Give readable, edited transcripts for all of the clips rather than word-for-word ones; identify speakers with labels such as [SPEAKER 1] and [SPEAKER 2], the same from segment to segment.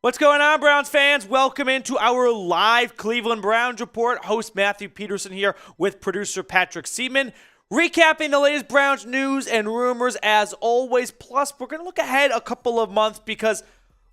[SPEAKER 1] What's going on, Browns fans? Welcome into our live Cleveland Browns report. Host Matthew Peterson here with producer Patrick Seaman. Recapping the latest Browns news and rumors as always. Plus, we're going to look ahead a couple of months because,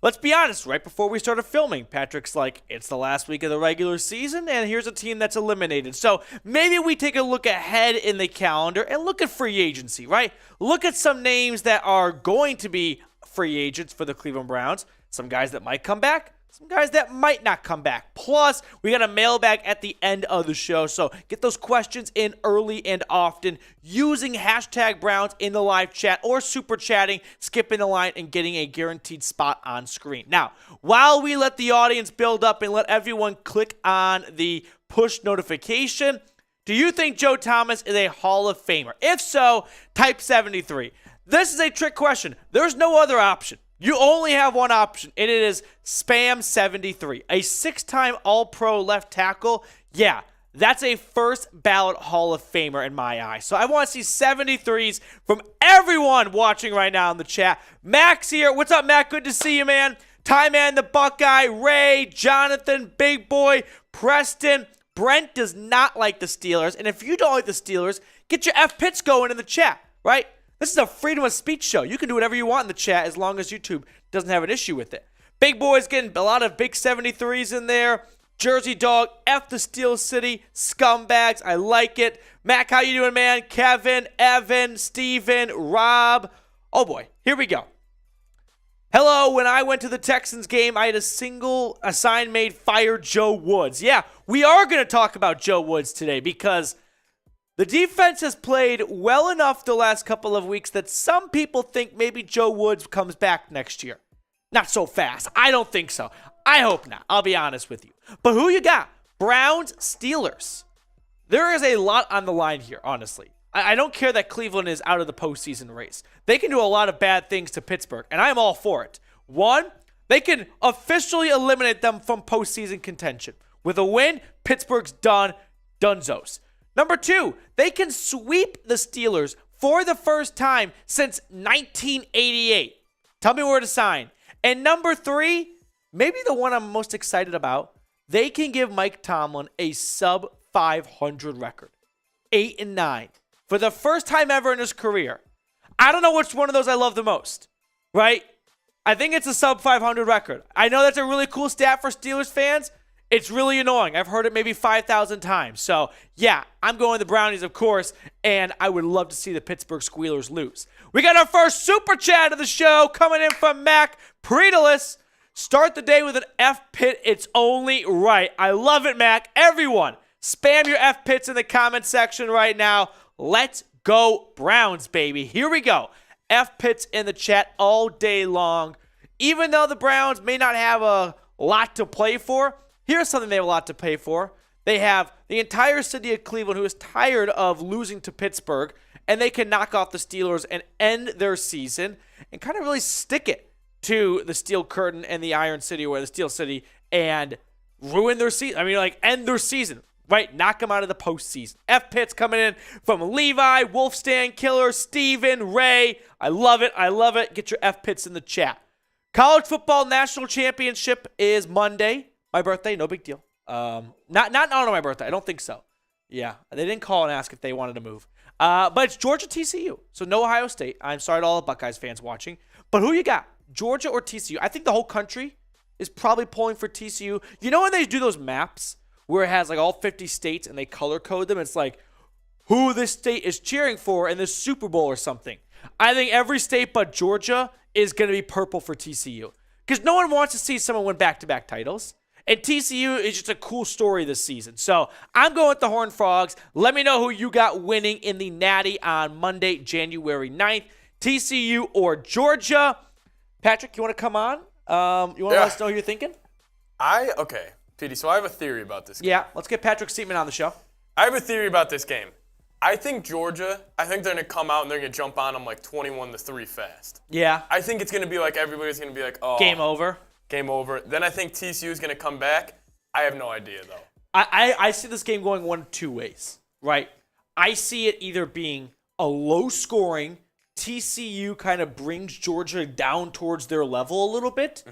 [SPEAKER 1] let's be honest, right before we started filming, Patrick's like, it's the last week of the regular season, and here's a team that's eliminated. So maybe we take a look ahead in the calendar and look at free agency, right? Look at some names that are going to be free agents for the Cleveland Browns. Some guys that might come back, some guys that might not come back. Plus, we got a mailbag at the end of the show, so get those questions in early and often using hashtag Browns in the live chat or super chatting, skipping the line, and getting a guaranteed spot on screen. Now, while we let the audience build up and let everyone click on the push notification, do you think Joe Thomas is a Hall of Famer? If so, type 73. This is a trick question. There's no other option. You only have one option, and it is Spam73, a six-time All-Pro left tackle. Yeah, that's a first-ballot Hall of Famer in my eyes. So I want to see 73s from everyone watching right now in the chat. Max here. What's up, Mac? Good to see you, man. Ty Man, the Buckeye, Ray, Jonathan, Big Boy, Preston. Brent does not like the Steelers, and if you don't like the Steelers, get your F-Pits going in the chat, right? This is a freedom of speech show. You can do whatever you want in the chat as long as YouTube doesn't have an issue with it. Big Boy's getting a lot of big 73s in there. Jersey Dog, F the Steel City, scumbags. I like it. Mac, how you doing, man? Kevin, Evan, Steven, Rob. Oh, boy. Here we go. Hello, when I went to the Texans game, I had a single assign made fire Joe Woods. Yeah, we are going to talk about Joe Woods today because the defense has played well enough the last couple of weeks that some people think maybe Joe Woods comes back next year. Not so fast. I don't think so. I hope not. I'll be honest with you. But who you got? Browns, Steelers. There is a lot on the line here, honestly. I don't care that Cleveland is out of the postseason race. They can do a lot of bad things to Pittsburgh, and I'm all for it. One, they can officially eliminate them from postseason contention. With a win, Pittsburgh's done. Dunzos. Number two, they can sweep the Steelers for the first time since 1988. Tell me where to sign. And number three, maybe the one I'm most excited about, they can give Mike Tomlin a sub 500 record. 8-9. For the first time ever in his career. I don't know which one of those I love the most, right? I think it's a sub 500 record. I know that's a really cool stat for Steelers fans. It's really annoying. I've heard it maybe 5,000 times. So, yeah, I'm going the Brownies, of course, and I would love to see the Pittsburgh Squealers lose. We got our first super chat of the show coming in from Mac Priefer. Start the day with an F-Pit. It's only right. I love it, Mac. Everyone, spam your F-Pits in the comment section right now. Let's go Browns, baby. Here we go. F-Pits in the chat all day long. Even though the Browns may not have a lot to play for, here's something they have a lot to pay for. They have the entire city of Cleveland who is tired of losing to Pittsburgh, and they can knock off the Steelers and end their season and kind of really stick it to the Steel Curtain and the Iron City or the Steel City and ruin their season. I mean, like, end their season, right? Knock them out of the postseason. F-Pits coming in from Levi, Wolfstand Killer, Steven, Ray. I love it. I love it. Get your F-Pits in the chat. College football national championship is Monday. My birthday, no big deal. Not on my birthday. I don't think so. Yeah, they didn't call and ask if they wanted to move. But it's Georgia TCU, so no Ohio State. I'm sorry to all the Buckeyes fans watching. But who you got, Georgia or TCU? I think the whole country is probably pulling for TCU. You know when they do those maps where it has like all 50 states and they color code them? It's like who this state is cheering for in the Super Bowl or something. I think every state but Georgia is going to be purple for TCU because no one wants to see someone win back-to-back titles. And TCU is just a cool story this season. So I'm going with the Horned Frogs. Let me know who you got winning in the Natty on Monday, January 9th. TCU or Georgia. Patrick, you want to come on? You want to let us know who you're thinking?
[SPEAKER 2] Okay, Petey, so I have a theory about this game.
[SPEAKER 1] Yeah, let's get Patrick Seaman on the show.
[SPEAKER 2] I have a theory about this game. I think Georgia, they're going to come out and they're going to jump on them like 21-3 fast.
[SPEAKER 1] Yeah.
[SPEAKER 2] I think it's going to be like everybody's going to be like, oh.
[SPEAKER 1] Game over.
[SPEAKER 2] Game over. Then I think TCU is going to come back. I have no idea, though.
[SPEAKER 1] I see this game going one of two ways, right? I see it either being a low-scoring, TCU kind of brings Georgia down towards their level a little bit,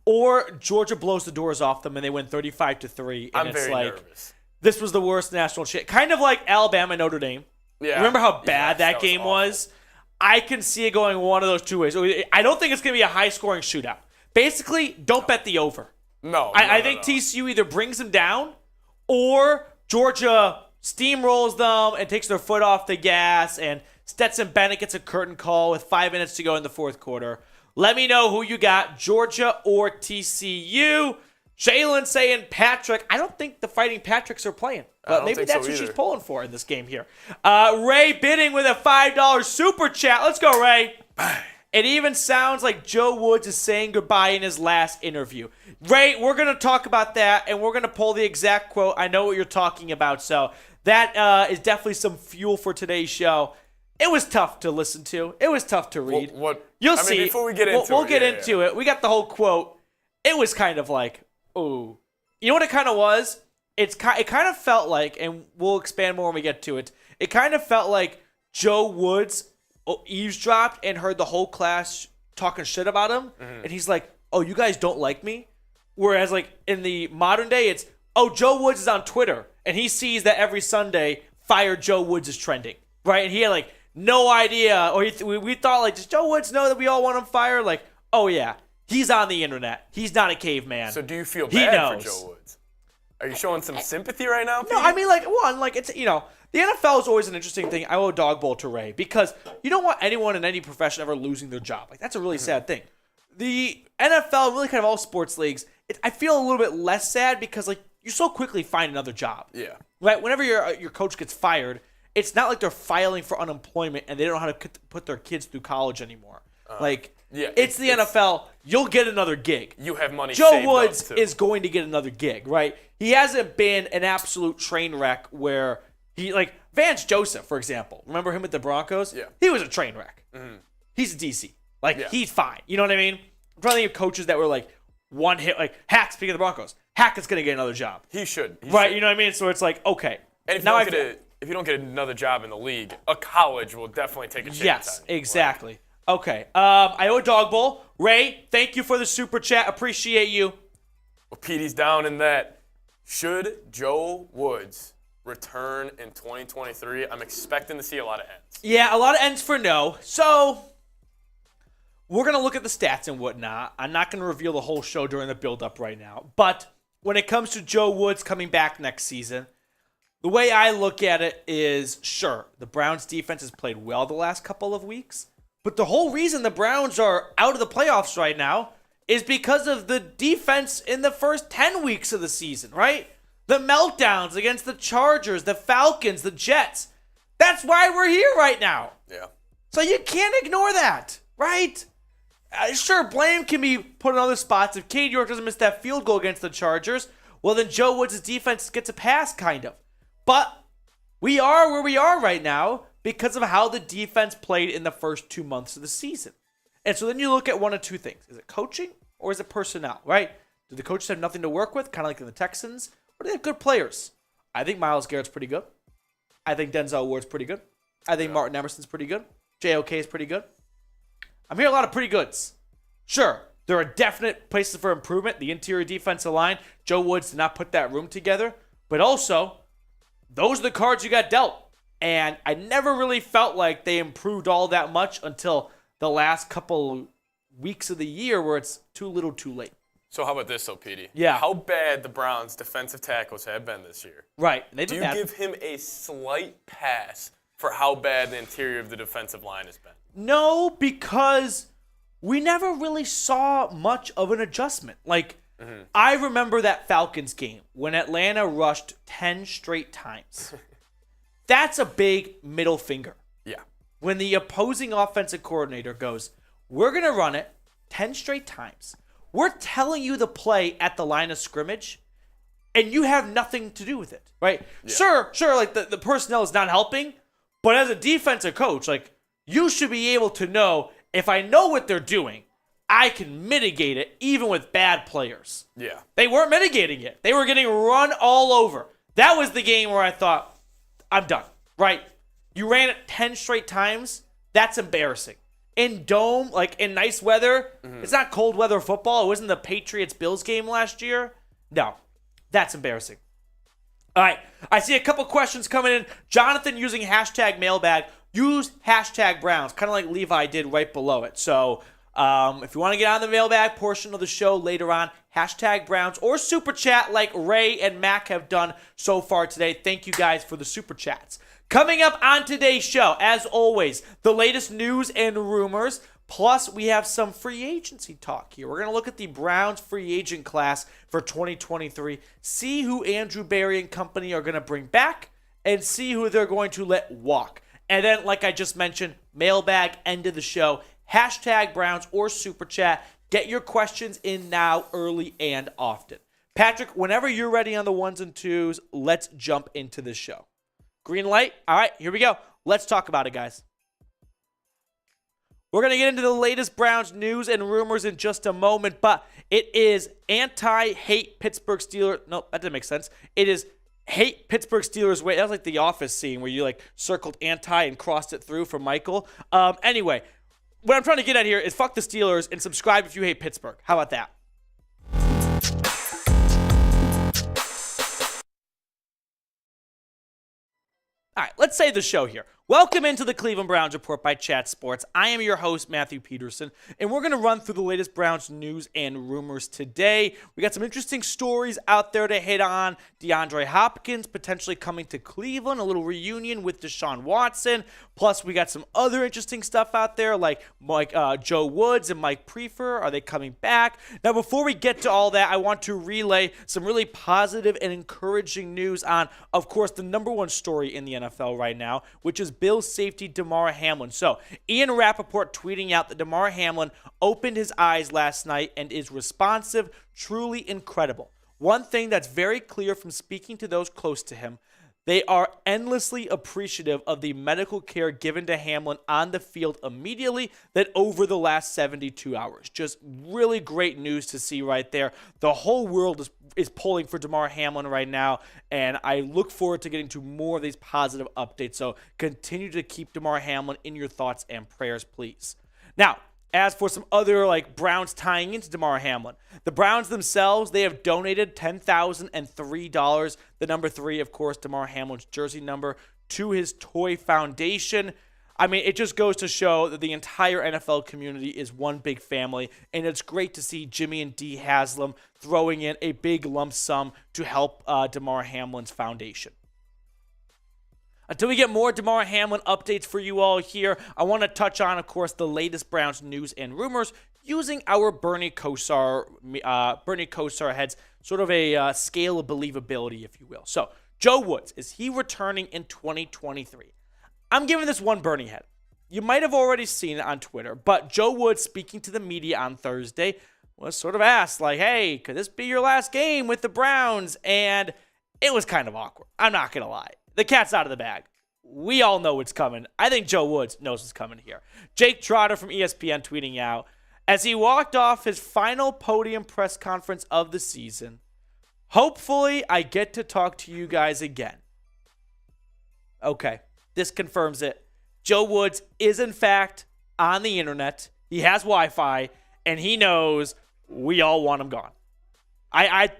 [SPEAKER 1] or Georgia blows the doors off them and they win 35-3. And
[SPEAKER 2] I'm very nervous.
[SPEAKER 1] This was the worst national shit. Kind of like Alabama Notre Dame.
[SPEAKER 2] Yeah.
[SPEAKER 1] Remember how bad that game was? I can see it going one of those two ways. I don't think it's going to be a high-scoring shootout. Basically, don't bet the over. I think TCU either brings them down or Georgia steamrolls them and takes their foot off the gas, and Stetson Bennett gets a curtain call with 5 minutes to go in the fourth quarter. Let me know who you got, Georgia or TCU. Jalen saying Patrick. I don't think the Fighting Patricks are playing, but maybe that's what she's pulling for in this game here. Ray bidding with a $5 super chat. Let's go, Ray. It even sounds like Joe Woods is saying goodbye in his last interview. Ray, we're going to talk about that, and we're going to pull the exact quote. I know what you're talking about, so that is definitely some fuel for today's show. It was tough to listen to. It was tough to read. You'll see.
[SPEAKER 2] Before we get into it.
[SPEAKER 1] We'll get into it. We got the whole quote. It was kind of like, ooh. You know what it kind of was? It kind of felt like, and we'll expand more when we get to it, it kind of felt like Joe Woods eavesdropped and heard the whole class talking shit about him, and he's like, oh, you guys don't like me? Whereas, like, in the modern day, it's, oh, Joe Woods is on Twitter, and he sees that every Sunday, Fire Joe Woods is trending, right? And he had, like, no idea, or we thought, like, does Joe Woods know that we all want him fired? Like, oh, yeah, he's on the internet. He's not a caveman.
[SPEAKER 2] So do you feel bad for Joe Woods? Are you showing some sympathy right now, Pete?
[SPEAKER 1] No, I mean, like, one, like, it's, you know, the NFL is always an interesting thing. I owe a dog bowl to Ray because you don't want anyone in any profession ever losing their job. Like, that's a really sad thing. The NFL, really kind of all sports leagues, I feel a little bit less sad because, like, you so quickly find another job.
[SPEAKER 2] Yeah.
[SPEAKER 1] Right? Whenever your coach gets fired, it's not like they're filing for unemployment and they don't know how to put their kids through college anymore. It's the NFL. You'll get another gig.
[SPEAKER 2] You have money
[SPEAKER 1] Joe
[SPEAKER 2] saved
[SPEAKER 1] Woods
[SPEAKER 2] up, too.
[SPEAKER 1] is going to get another gig, right? He hasn't been an absolute train wreck where he, like, Vance Joseph, for example. Remember him with the Broncos?
[SPEAKER 2] Yeah.
[SPEAKER 1] He was a train wreck. He's a DC. He's fine. You know what I mean? I'm trying to think of coaches that were, like, one hit, like, Hack, speaking of the Broncos. Hackett's going to get another job.
[SPEAKER 2] He should.
[SPEAKER 1] Right, you know what I mean? So it's like, okay.
[SPEAKER 2] And if you don't get another job in the league, a college will definitely take a chance
[SPEAKER 1] Yes,
[SPEAKER 2] on you.
[SPEAKER 1] exactly. Okay. I owe a dog bowl. Ray, thank you for the super chat. Appreciate you.
[SPEAKER 2] Well, Petey's down in that. Should Joe Woods return in 2023? I'm expecting to see a lot of ends.
[SPEAKER 1] Yeah, a lot of ends for no. So we're going to look at the stats and whatnot. I'm not going to reveal the whole show during the build-up right now. But when it comes to Joe Woods coming back next season, the way I look at it is, sure, the Browns defense has played well the last couple of weeks. But the whole reason the Browns are out of the playoffs right now is because of the defense in the first 10 weeks of the season, right? The meltdowns against the Chargers, the Falcons, the Jets. That's why we're here right now.
[SPEAKER 2] Yeah.
[SPEAKER 1] So you can't ignore that, right? Sure, blame can be put in other spots. If Cade York doesn't miss that field goal against the Chargers, well, then Joe Woods' defense gets a pass, kind of. But we are where we are right now because of how the defense played in the first 2 months of the season. And so then you look at one of two things. Is it coaching or is it personnel, right? Do the coaches have nothing to work with, kind of like in the Texans? Or do they have good players? I think Myles Garrett's pretty good. I think Denzel Ward's pretty good. I think Martin Emerson's pretty good. JOK is pretty good. I'm hearing a lot of pretty goods. Sure, there are definite places for improvement. The interior defensive line, Joe Woods did not put that room together. But also, those are the cards you got dealt. And I never really felt like they improved all that much until the last couple weeks of the year where it's too little too late.
[SPEAKER 2] So how about this, though, Petey?
[SPEAKER 1] Yeah.
[SPEAKER 2] How bad the Browns' defensive tackles have been this year?
[SPEAKER 1] Right.
[SPEAKER 2] Do you give him a slight pass for how bad the interior of the defensive line has been?
[SPEAKER 1] No, because we never really saw much of an adjustment. Like, I remember that Falcons game when Atlanta rushed 10 straight times. That's a big middle finger.
[SPEAKER 2] Yeah.
[SPEAKER 1] When the opposing offensive coordinator goes, we're going to run it 10 straight times. We're telling you the play at the line of scrimmage, and you have nothing to do with it, right? Yeah. Sure, like the personnel is not helping, but as a defensive coach, like, you should be able to know if I know what they're doing, I can mitigate it even with bad players.
[SPEAKER 2] Yeah.
[SPEAKER 1] They weren't mitigating it. They were getting run all over. That was the game where I thought, I'm done, right? You ran it 10 straight times. That's embarrassing. in dome, like in nice weather. It's not cold weather football. It wasn't the Patriots-Bills game last year. No, that's embarrassing. All right, I see a couple questions coming in. Jonathan using hashtag mailbag. Use hashtag Browns, kind of like Levi did right below it. So if you want to get on the mailbag portion of the show later on, hashtag Browns or super chat like Ray and Mac have done so far today. Thank you guys for the super chats. Coming up on today's show, as always, the latest news and rumors. Plus, we have some free agency talk here. We're going to look at the Browns free agent class for 2023, see who Andrew Berry and company are going to bring back, and see who they're going to let walk. And then, like I just mentioned, mailbag, end of the show, hashtag Browns or super chat. Get your questions in now, early and often. Patrick, whenever you're ready on the ones and twos, let's jump into the show. Green light? All right, here we go. Let's talk about it, guys. We're going to get into the latest Browns news and rumors in just a moment, but it is anti-hate Pittsburgh Steelers. No, that didn't make sense. It is hate Pittsburgh Steelers way. That was like the Office scene where you like circled anti and crossed it through for Michael. Anyway, what I'm trying to get at here is fuck the Steelers and subscribe if you hate Pittsburgh. How about that? All right, let's save the show here. Welcome into the Cleveland Browns Report by Chat Sports. I am your host, Matthew Peterson, and we're going to run through the latest Browns news and rumors today. We got some interesting stories out there to hit on. DeAndre Hopkins potentially coming to Cleveland, a little reunion with Deshaun Watson. Plus, we got some other interesting stuff out there like Joe Woods and Mike Priefer. Are they coming back? Now, before we get to all that, I want to relay some really positive and encouraging news on, of course, the number one story in the NFL right now, which is Bills safety Damar Hamlin. So, Ian Rappaport tweeting out that Damar Hamlin opened his eyes last night and is responsive, truly incredible. One thing that's very clear from speaking to those close to him, they are endlessly appreciative of the medical care given to Hamlin on the field immediately than over the last 72 hours. Just really great news to see right there. The whole world is pulling for Damar Hamlin right now, and I look forward to getting to more of these positive updates. So continue to keep Damar Hamlin in your thoughts and prayers, please. Now, as for some other Browns tying into Damar Hamlin, the Browns themselves, they have donated $10,003, the number 3, of course, Damar Hamlin's jersey number, to his toy foundation. I mean, it just goes to show that the entire NFL community is one big family, and it's great to see Jimmy and Dee Haslam throwing in a big lump sum to help Damar Hamlin's foundation. Until we get more Damar Hamlin updates for you all here, I want to touch on, of course, the latest Browns news and rumors using our Bernie Kosar heads, sort of a scale of believability, if you will. So, Joe Woods, is he returning in 2023? I'm giving this one Bernie head. You might have already seen it on Twitter, but Joe Woods, speaking to the media on Thursday, was sort of asked, hey, could this be your last game with the Browns? And it was kind of awkward. I'm not going to lie. The cat's out of the bag. We all know what's coming. I think Joe Woods knows what's coming here. Jake Trotter from ESPN tweeting out, as he walked off his final podium press conference of the season, hopefully I get to talk to you guys again. Okay, this confirms it. Joe Woods is, in fact, on the internet. He has Wi-Fi, and he knows we all want him gone. I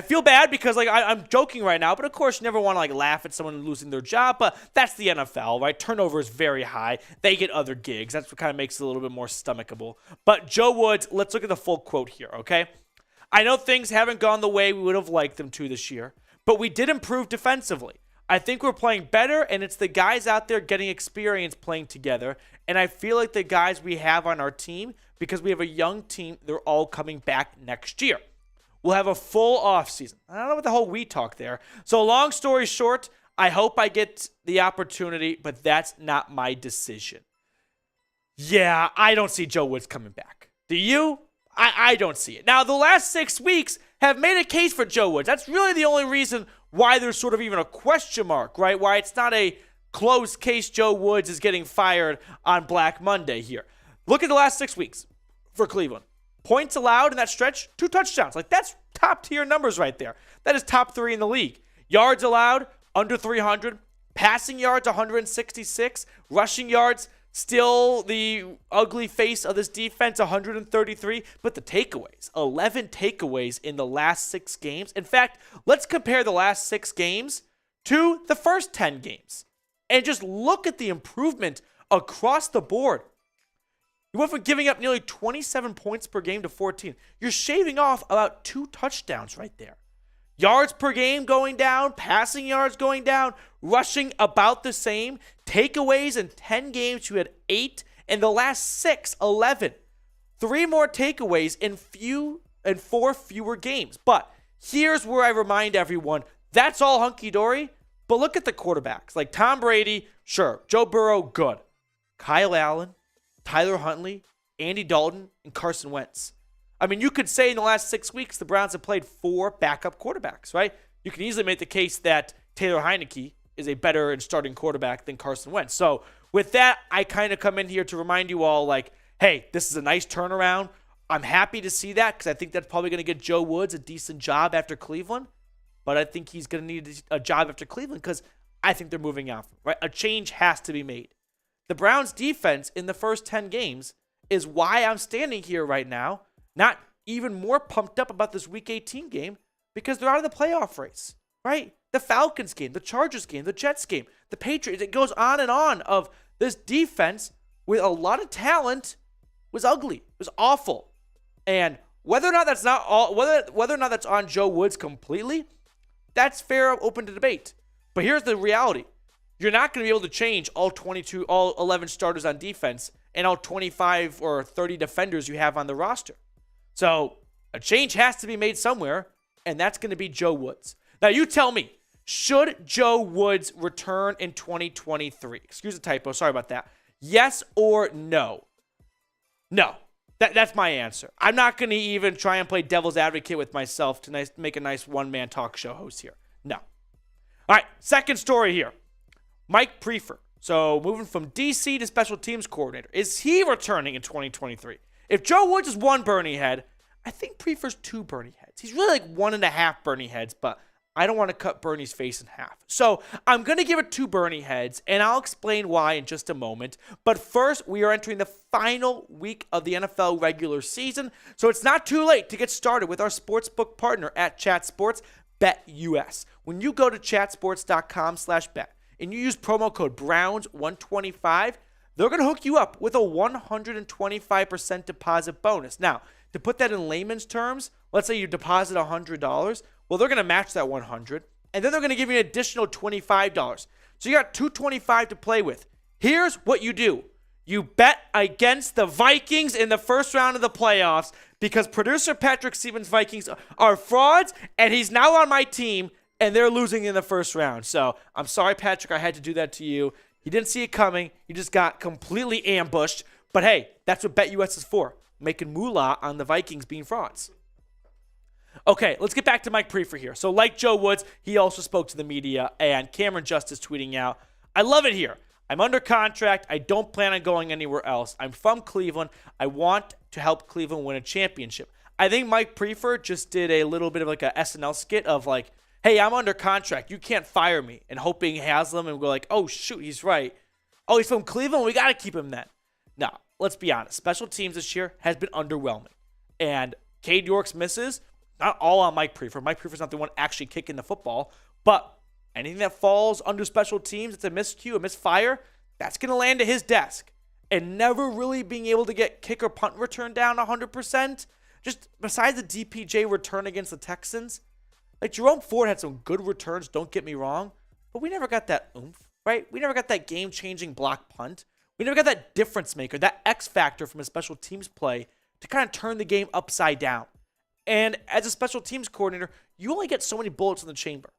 [SPEAKER 1] feel bad because I'm joking right now, but of course you never want to laugh at someone losing their job, but that's the NFL, right? Turnover is very high. They get other gigs. That's what kind of makes it a little bit more stomachable. But Joe Woods, let's look at the full quote here, okay? I know things haven't gone the way we would have liked them to this year, but we did improve defensively. I think we're playing better, and it's the guys out there getting experience playing together, and I feel like the guys we have on our team, because we have a young team, they're all coming back next year. We'll have a full offseason. I don't know what the whole we talk there. So long story short, I hope I get the opportunity, but that's not my decision. Yeah, I don't see Joe Woods coming back. Do you? I don't see it. Now, the last 6 weeks have made a case for Joe Woods. That's really the only reason why there's sort of even a question mark, right? Why it's not a closed case Joe Woods is getting fired on Black Monday here. Look at the last 6 weeks for Cleveland. Points allowed in that stretch, 2 touchdowns. That's top tier numbers right there. That is top 3 in the league. Yards allowed, under 300. Passing yards, 166. Rushing yards, Still the ugly face of this defense, 133, but the takeaways, 11 takeaways in the last 6 games. In fact, let's compare the last 6 games to the first 10 games and just look at the improvement across the board. You went from giving up nearly 27 points per game to 14. You're shaving off about 2 touchdowns right there. Yards per game going down, passing yards going down, rushing about the same. Takeaways in 10 games, you had 8. In the last 6, 11. 3 more takeaways in 4 fewer games. But here's where I remind everyone, that's all hunky-dory. But look at the quarterbacks. Like Tom Brady, sure. Joe Burrow, good. Kyle Allen, Tyler Huntley, Andy Dalton, and Carson Wentz. I mean, you could say in the last 6 weeks, the Browns have played 4 backup quarterbacks, right? You can easily make the case that Taylor Heineke is a better and starting quarterback than Carson Wentz. So with that, I kind of come in here to remind you all, like, hey, this is a nice turnaround. I'm happy to see that because I think that's probably going to get Joe Woods a decent job after Cleveland. But I think he's going to need a job after Cleveland because I think they're moving out, right? A change has to be made. The Browns defense in the first 10 games is why I'm standing here right now, not even more pumped up about this Week 18 game because they're out of the playoff race, right? The Falcons game, the Chargers game, the Jets game, the Patriots. It goes on and on of this defense with a lot of talent was ugly. It was awful. And whether or not that's on Joe Woods completely, that's fair, open to debate. But here's the reality. You're not going to be able to change all 11 starters on defense and all 25 or 30 defenders you have on the roster. So a change has to be made somewhere, and that's going to be Joe Woods. Now, you tell me, should Joe Woods return in 2023? Excuse the typo. Sorry about that. Yes or no? No. That's my answer. I'm not going to even try and play devil's advocate with myself to make a nice one-man talk show host here. No. All right, second story here. Mike Priefer. So moving from DC to special teams coordinator. Is he returning in 2023? If Joe Woods is 1 Bernie head, I think Priefer's 2 Bernie heads. He's really like 1.5 Bernie heads, but I don't want to cut Bernie's face in half. So I'm going to give it 2 Bernie heads, and I'll explain why in just a moment. But first, we are entering the final week of the NFL regular season, so it's not too late to get started with our sportsbook partner at Chat Sports, BetUS. When you go to chatsports.com/bet and you use promo code Browns125, they're going to hook you up with a 125% deposit bonus. Now, to put that in layman's terms, let's say you deposit $100. Well, they're going to match that $100, and then they're going to give you an additional $25. So you got $225 to play with. Here's what you do. You bet against the Vikings in the first round of the playoffs because producer Patrick Siemens' Vikings are frauds, and he's now on my team, and they're losing in the first round. So I'm sorry, Patrick, I had to do that to you. You didn't see it coming. You just got completely ambushed. But hey, that's what BetUS is for, making moolah on the Vikings being frauds. Okay, let's get back to Mike Priefer here. So like Joe Woods, he also spoke to the media, and Cameron Justice tweeting out, I love it here. I'm under contract. I don't plan on going anywhere else. I'm from Cleveland. I want to help Cleveland win a championship. I think Mike Priefer just did a little bit of like a SNL skit of like, hey, I'm under contract. You can't fire me. And hoping Haslam and we're like, oh, shoot, he's right. Oh, he's from Cleveland? We got to keep him then. No, let's be honest. Special teams this year has been underwhelming. And Cade York's misses, not all on Mike Priefer. Mike Priefer's not the one actually kicking the football. But anything that falls under special teams, it's a miscue, a misfire, that's going to land at his desk. And never really being able to get kick or punt return down 100%. Just besides the DPJ return against the Texans, like Jerome Ford had some good returns, don't get me wrong, but we never got that oomph, right? We never got that game-changing block punt. We never got that difference maker, that X factor from a special teams play to kind of turn the game upside down. And as a special teams coordinator, you only get so many bullets in the chamber,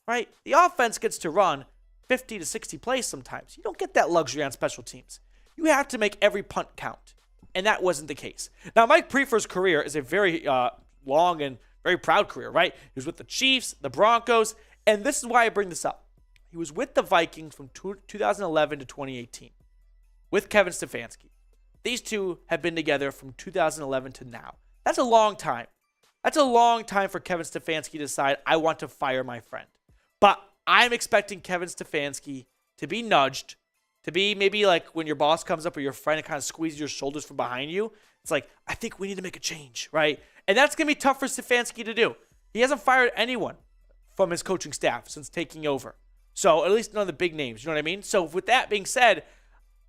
[SPEAKER 1] right? The offense gets to run 50 to 60 plays sometimes. You don't get that luxury on special teams. You have to make every punt count, and that wasn't the case. Now, Mike Priefer's career is a very long and very proud career, right? He was with the Chiefs, the Broncos, and this is why I bring this up. He was with the Vikings from 2011 to 2018 with Kevin Stefanski. These two have been together from 2011 to now. That's a long time. That's a long time for Kevin Stefanski to decide, I want to fire my friend. But I'm expecting Kevin Stefanski to be nudged To be maybe like when your boss comes up or your friend and kind of squeezes your shoulders from behind you. It's like, I think we need to make a change, right? And that's going to be tough for Stefanski to do. He hasn't fired anyone from his coaching staff since taking over. So at least none of the big names, you know what I mean? So with that being said,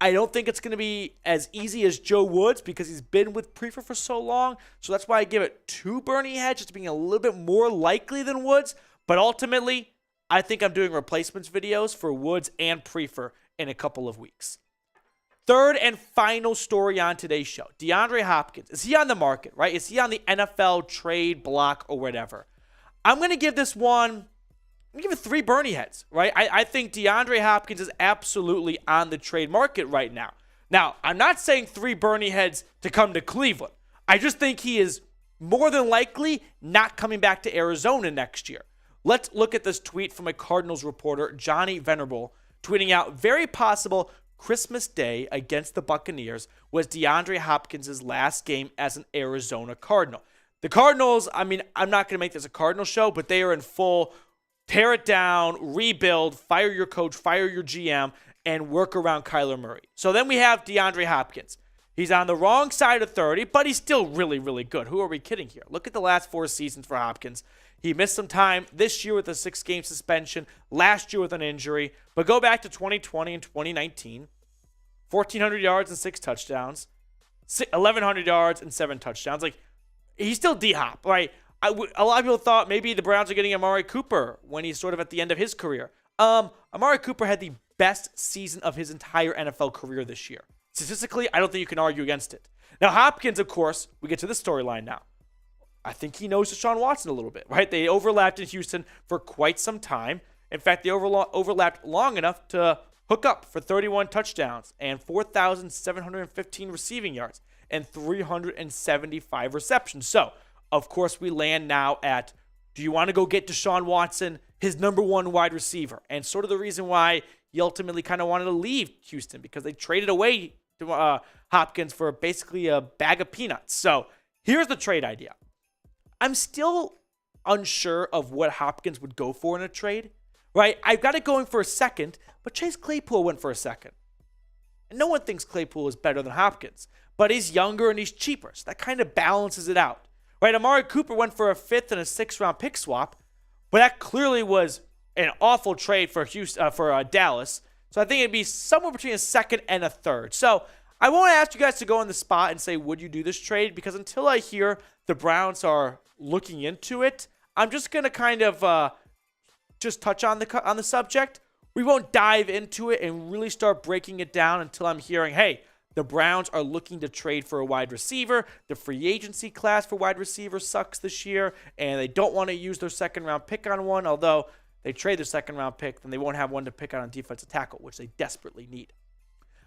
[SPEAKER 1] I don't think it's going to be as easy as Joe Woods because he's been with Priefer for so long. So that's why I give it 2 Bernie heads, just being a little bit more likely than Woods. But ultimately, I think I'm doing replacements videos for Woods and Priefer in a couple of weeks. Third and final story on today's show. DeAndre Hopkins. Is he on the market, right? Is he on the NFL trade block or whatever? I'm going to give this one, I'm going to give it 3 Bernie heads, right? I think DeAndre Hopkins is absolutely on the trade market right now. Now, I'm not saying 3 Bernie heads to come to Cleveland. I just think he is more than likely not coming back to Arizona next year. Let's look at this tweet from a Cardinals reporter, Johnny Venerable, tweeting out, very possible Christmas Day against the Buccaneers was DeAndre Hopkins' last game as an Arizona Cardinal. The Cardinals, I mean, I'm not going to make this a Cardinal show, but they are in full tear it down, rebuild, fire your coach, fire your GM, and work around Kyler Murray. So then we have DeAndre Hopkins. He's on the wrong side of 30, but he's still really, really good. Who are we kidding here? Look at the last 4 seasons for Hopkins. He missed some time this year with a 6-game suspension, last year with an injury. But go back to 2020 and 2019, 1,400 yards and 6 touchdowns, 1,100 yards and 7 touchdowns. Like, he's still D-Hop, right? A lot of people thought maybe the Browns are getting Amari Cooper when he's sort of at the end of his career. Amari Cooper had the best season of his entire NFL career this year. Statistically, I don't think you can argue against it. Now, Hopkins, of course, we get to this storyline now. I think he knows Deshaun Watson a little bit, right? They overlapped in Houston for quite some time. In fact, they overlapped long enough to hook up for 31 touchdowns and 4,715 receiving yards and 375 receptions. So, of course, we land now at, do you want to go get Deshaun Watson, his number 1 wide receiver? And sort of the reason why he ultimately kind of wanted to leave Houston, because they traded away to, Hopkins for basically a bag of peanuts. So here's the trade idea. I'm still unsure of what Hopkins would go for in a trade, right? I've got it going for a second, but Chase Claypool went for a second. And no one thinks Claypool is better than Hopkins, but he's younger and he's cheaper. So that kind of balances it out, right? Amari Cooper went for a 5th and a 6th round pick swap, but that clearly was an awful trade for Dallas. So I think it'd be somewhere between a 2nd and a 3rd. So I won't ask you guys to go on the spot and say, would you do this trade? Because until I hear the Browns are looking into it, I'm just going to kind of just touch on the subject. We won't dive into it and really start breaking it down until I'm hearing, hey, the Browns are looking to trade for a wide receiver. The free agency class for wide receiver sucks this year, and they don't want to use their 2nd-round pick on one, although they trade their 2nd-round pick, then they won't have one to pick on defensive tackle, which they desperately need.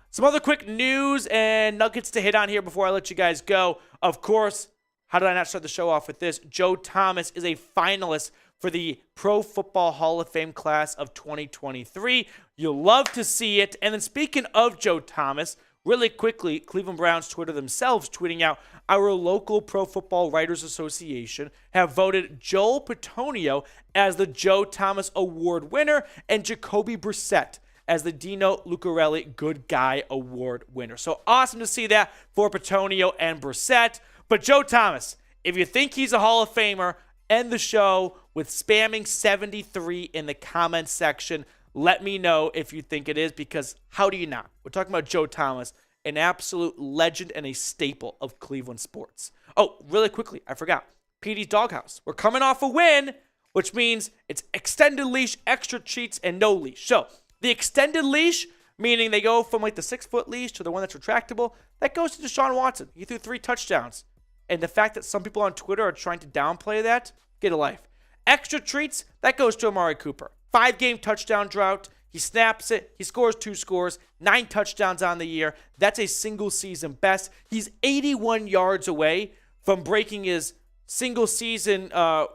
[SPEAKER 1] Some other quick news and nuggets to hit on here before I let you guys go. Of course, how did I not start the show off with this? Joe Thomas is a finalist for the Pro Football Hall of Fame class of 2023. You'll love to see it. And then speaking of Joe Thomas, really quickly, Cleveland Browns Twitter themselves tweeting out, our local Pro Football Writers Association have voted Joel Petonio as the Joe Thomas Award winner and Jacoby Brissett as the Dino Lucarelli Good Guy Award winner. So awesome to see that for Petonio and Brissett. But Joe Thomas, if you think he's a Hall of Famer, end the show with spamming 73 in the comments section. Let me know if you think it is, because how do you not? We're talking about Joe Thomas, an absolute legend and a staple of Cleveland sports. Oh, really quickly, I forgot. PD's Doghouse. We're coming off a win, which means it's extended leash, extra treats, and no leash. So the extended leash, meaning they go from like the 6-foot leash to the one that's retractable, that goes to Deshaun Watson. He threw 3 touchdowns. And the fact that some people on Twitter are trying to downplay that, get a life. Extra treats, that goes to Amari Cooper. 5-game touchdown drought. He snaps it. He scores 2 scores, 9 touchdowns on the year. That's a single season best. He's 81 yards away from breaking his single season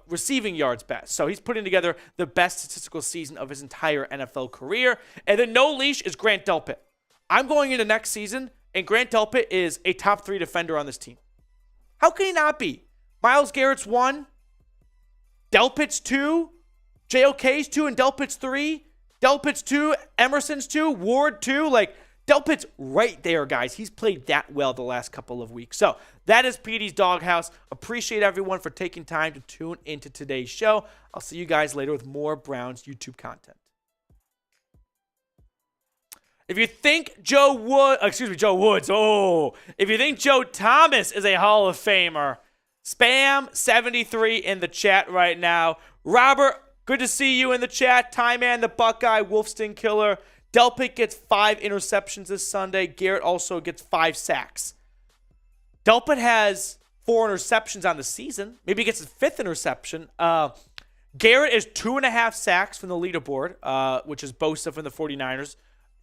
[SPEAKER 1] receiving yards best. So he's putting together the best statistical season of his entire NFL career. And then no leash is Grant Delpit. I'm going into next season, and Grant Delpit is a top 3 defender on this team. How can he not be? Myles Garrett's 1, Delpit's 2, JOK's 2, and Delpit's 3, Delpit's 2, Emerson's 2, Ward 2. Like, Delpit's right there, guys. He's played that well the last couple of weeks. So that is Petey's Doghouse. Appreciate everyone for taking time to tune into today's show. I'll see you guys later with more Browns YouTube content. If you think Joe Woods, if you think Joe Thomas is a Hall of Famer, spam 73 in the chat right now. Robert, good to see you in the chat. Ty Man, the Buckeye, Wolfston Killer. Delpit gets 5 interceptions this Sunday. Garrett also gets 5 sacks. Delpit has 4 interceptions on the season. Maybe he gets his 5th interception. Garrett is 2.5 sacks from the leaderboard, which is Bosa from the 49ers.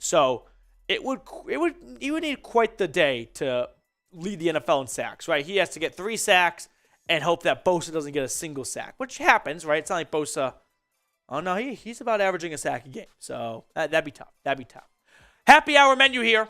[SPEAKER 1] So you would need quite the day to lead the NFL in sacks, right? He has to get 3 sacks and hope that Bosa doesn't get a single sack, which happens, right? It's not like Bosa. Oh no, he's about averaging a sack a game, so that'd be tough. Happy hour menu here.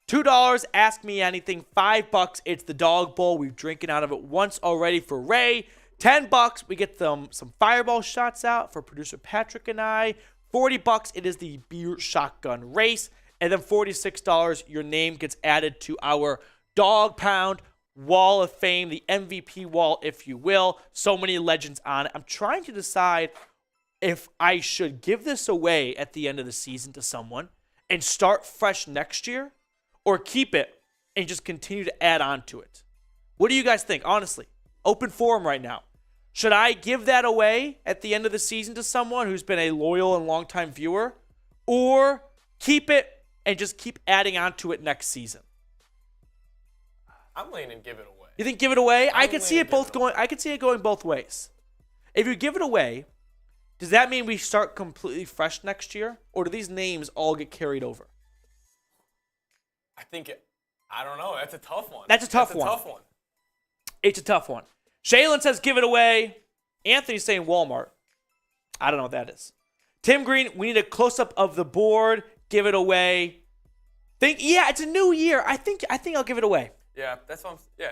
[SPEAKER 1] $2. Ask me anything. $5. It's the Dog Bowl. We've drinking out of it once already for Ray. $10. We get some fireball shots out for producer Patrick and I. $40, it is the beer shotgun race. And then $46, your name gets added to our Dog Pound Wall of Fame, the MVP wall, if you will. So many legends on it. I'm trying to decide if I should give this away at the end of the season to someone and start fresh next year, or keep it and just continue to add on to it. What do you guys think? Honestly, open forum right now. Should I give that away at the end of the season to someone who's been a loyal and longtime viewer, or keep it and just keep adding on to it next season?
[SPEAKER 2] I'm leaning give it away.
[SPEAKER 1] You think give it away? I could see it both going. I could see it going both ways. If you give it away, does that mean we start completely fresh next year, or do these names all get carried over?
[SPEAKER 2] I don't know. That's a tough one.
[SPEAKER 1] That's a tough one. It's a tough one. Shaylin says give it away. Anthony's saying Walmart. I don't know what that is. Tim Green, we need a close-up of the board. Give it away. It's a new year. I think I'll give it away.
[SPEAKER 2] Yeah,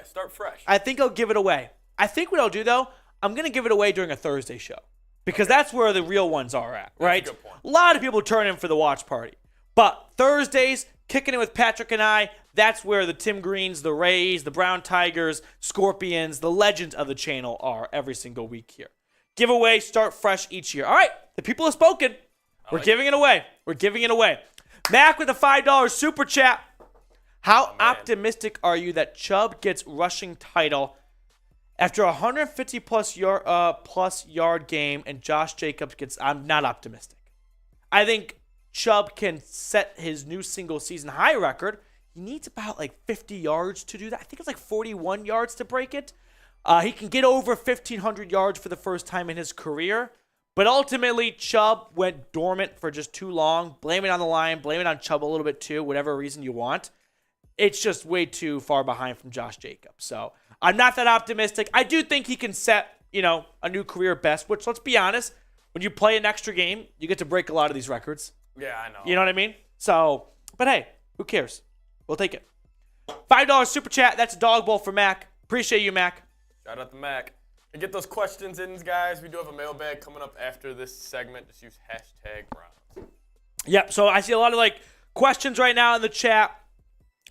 [SPEAKER 2] start fresh.
[SPEAKER 1] I think I'll give it away. I think what I'll do, though, I'm going to give it away during a Thursday show, because that's where the real ones are at, right?
[SPEAKER 2] That's a good point.
[SPEAKER 1] A lot of people turn in for the watch party. But Thursdays, kicking it with Patrick and I, that's where the Tim Greens, the Rays, the Brown Tigers, Scorpions, the legends of the channel are every single week here. Giveaway, start fresh each year. All right, the people have spoken. We're giving it away. Mac with a $5 super chat. How optimistic are you that Chubb gets rushing title after a 150-plus yard game and Josh Jacobs gets... I'm not optimistic. I think Chubb can set his new single-season high record. He needs about 50 yards to do that. I think it's 41 yards to break it. He can get over 1,500 yards for the first time in his career. But ultimately, Chubb went dormant for just too long. Blame it on the line. Blame it on Chubb a little bit too, whatever reason you want. It's just way too far behind from Josh Jacobs. So I'm not that optimistic. I do think he can set, a new career best, which, let's be honest, when you play an extra game, you get to break a lot of these records.
[SPEAKER 2] Yeah, I know.
[SPEAKER 1] You know what I mean? So, but hey, who cares? We'll take it. $5 super chat. That's a Dog Bowl for Mac. Appreciate you, Mac.
[SPEAKER 2] Shout out to Mac. And get those questions in, guys. We do have a mailbag coming up after this segment. Just use #Browns.
[SPEAKER 1] Yep. So I see a lot of questions right now in the chat.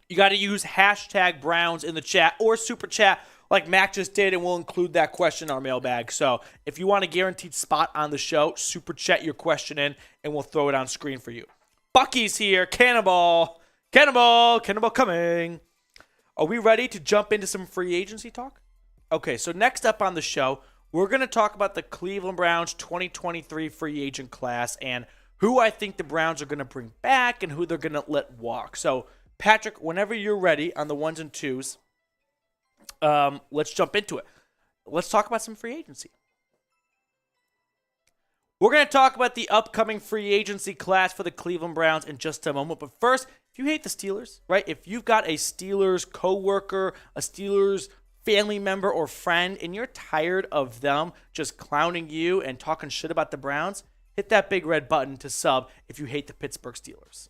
[SPEAKER 1] You got to use #Browns in the chat or super chat like Mac just did, and we'll include that question in our mailbag. So if you want a guaranteed spot on the show, super chat your question in, and we'll throw it on screen for you. Bucky's here. Cannonball coming. Are we ready to jump into some free agency talk? Okay, so next up on the show, we're going to talk about the Cleveland Browns 2023 free agent class and who I think the Browns are going to bring back and who they're going to let walk. So, Patrick, whenever you're ready on the ones and twos, let's jump into it. Let's talk about some free agency. We're going to talk about the upcoming free agency class for the Cleveland Browns in just a moment. But first, if you hate the Steelers, right? If you've got a Steelers coworker, a Steelers family member or friend, and you're tired of them just clowning you and talking shit about the Browns, hit that big red button to sub if you hate the Pittsburgh Steelers.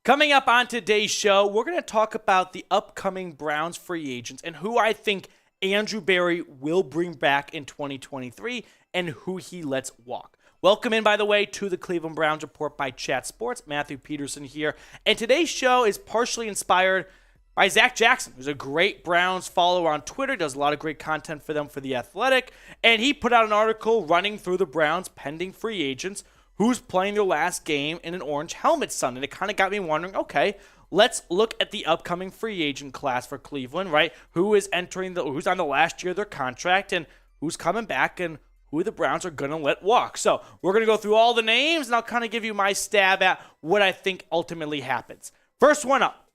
[SPEAKER 1] Coming up on today's show, we're going to talk about the upcoming Browns free agents and who I think Andrew Berry will bring back in 2023 and who he lets walk. Welcome in, by the way, to the Cleveland Browns Report by Chat Sports. Matthew Peterson here. And today's show is partially inspired by Zac Jackson, who's a great Browns follower on Twitter, does a lot of great content for them for The Athletic. And he put out an article running through the Browns' pending free agents who's playing their last game in an orange helmet Sunday. And it kind of got me wondering, okay, let's look at the upcoming free agent class for Cleveland, right? Who's on the last year of their contract and who's coming back and who the Browns are going to let walk. So we're going to go through all the names, and I'll kind of give you my stab at what I think ultimately happens. First one up,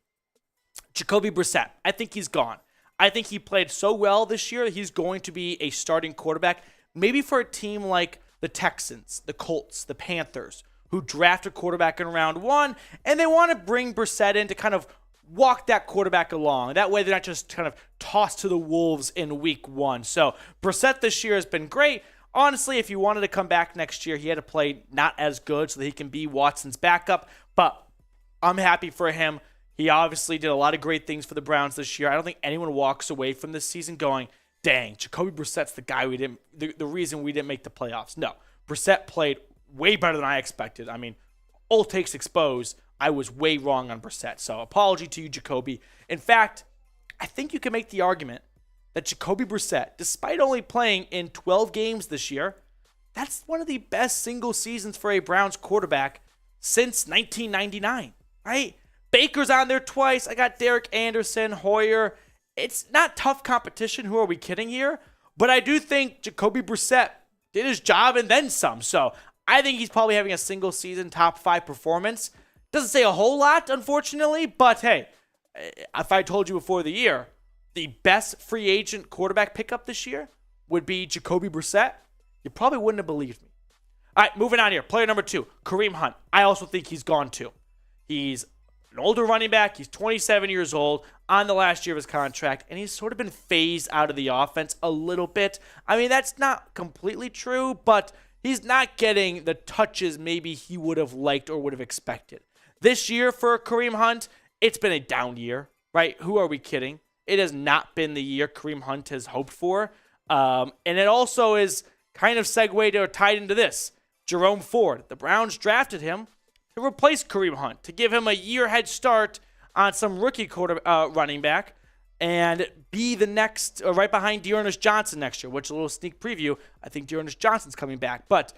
[SPEAKER 1] Jacoby Brissett. I think he's gone. I think he played so well this year that he's going to be a starting quarterback, maybe for a team like the Texans, the Colts, the Panthers, who draft a quarterback in round one, and they want to bring Brissett in to kind of walk that quarterback along. That way they're not just kind of tossed to the wolves in week one. So Brissett this year has been great. Honestly, if he wanted to come back next year, he had to play not as good so that he can be Watson's backup. But I'm happy for him. He obviously did a lot of great things for the Browns this year. I don't think anyone walks away from this season going, dang, Jacoby Brissett's the guy the reason we didn't make the playoffs. No, Brissett played way better than I expected. I mean, all takes exposed. I was way wrong on Brissett. So apology to you, Jacoby. In fact, I think you can make the argument that Jacoby Brissett, despite only playing in 12 games this year, that's one of the best single seasons for a Browns quarterback since 1999, right? Baker's on there twice. I got Derek Anderson, Hoyer. It's not tough competition. Who are we kidding here? But I do think Jacoby Brissett did his job and then some. So I think he's probably having a single season top 5 performance. Doesn't say a whole lot, unfortunately. But hey, if I told you before the year, the best free agent quarterback pickup this year would be Jacoby Brissett, you probably wouldn't have believed me. All right, moving on here. Player number 2, Kareem Hunt. I also think he's gone too. He's an older running back. He's 27 years old, on the last year of his contract, and he's sort of been phased out of the offense a little bit. I mean, that's not completely true, but he's not getting the touches maybe he would have liked or would have expected. This year for Kareem Hunt, it's been a down year, right? Who are we kidding? It has not been the year Kareem Hunt has hoped for. And it also is kind of segued or tied into this. Jerome Ford, the Browns drafted him to replace Kareem Hunt, to give him a year head start on some rookie running back and be the next, right behind Dearness Johnson next year, which is a little sneak preview. I think Dearness Johnson's coming back. But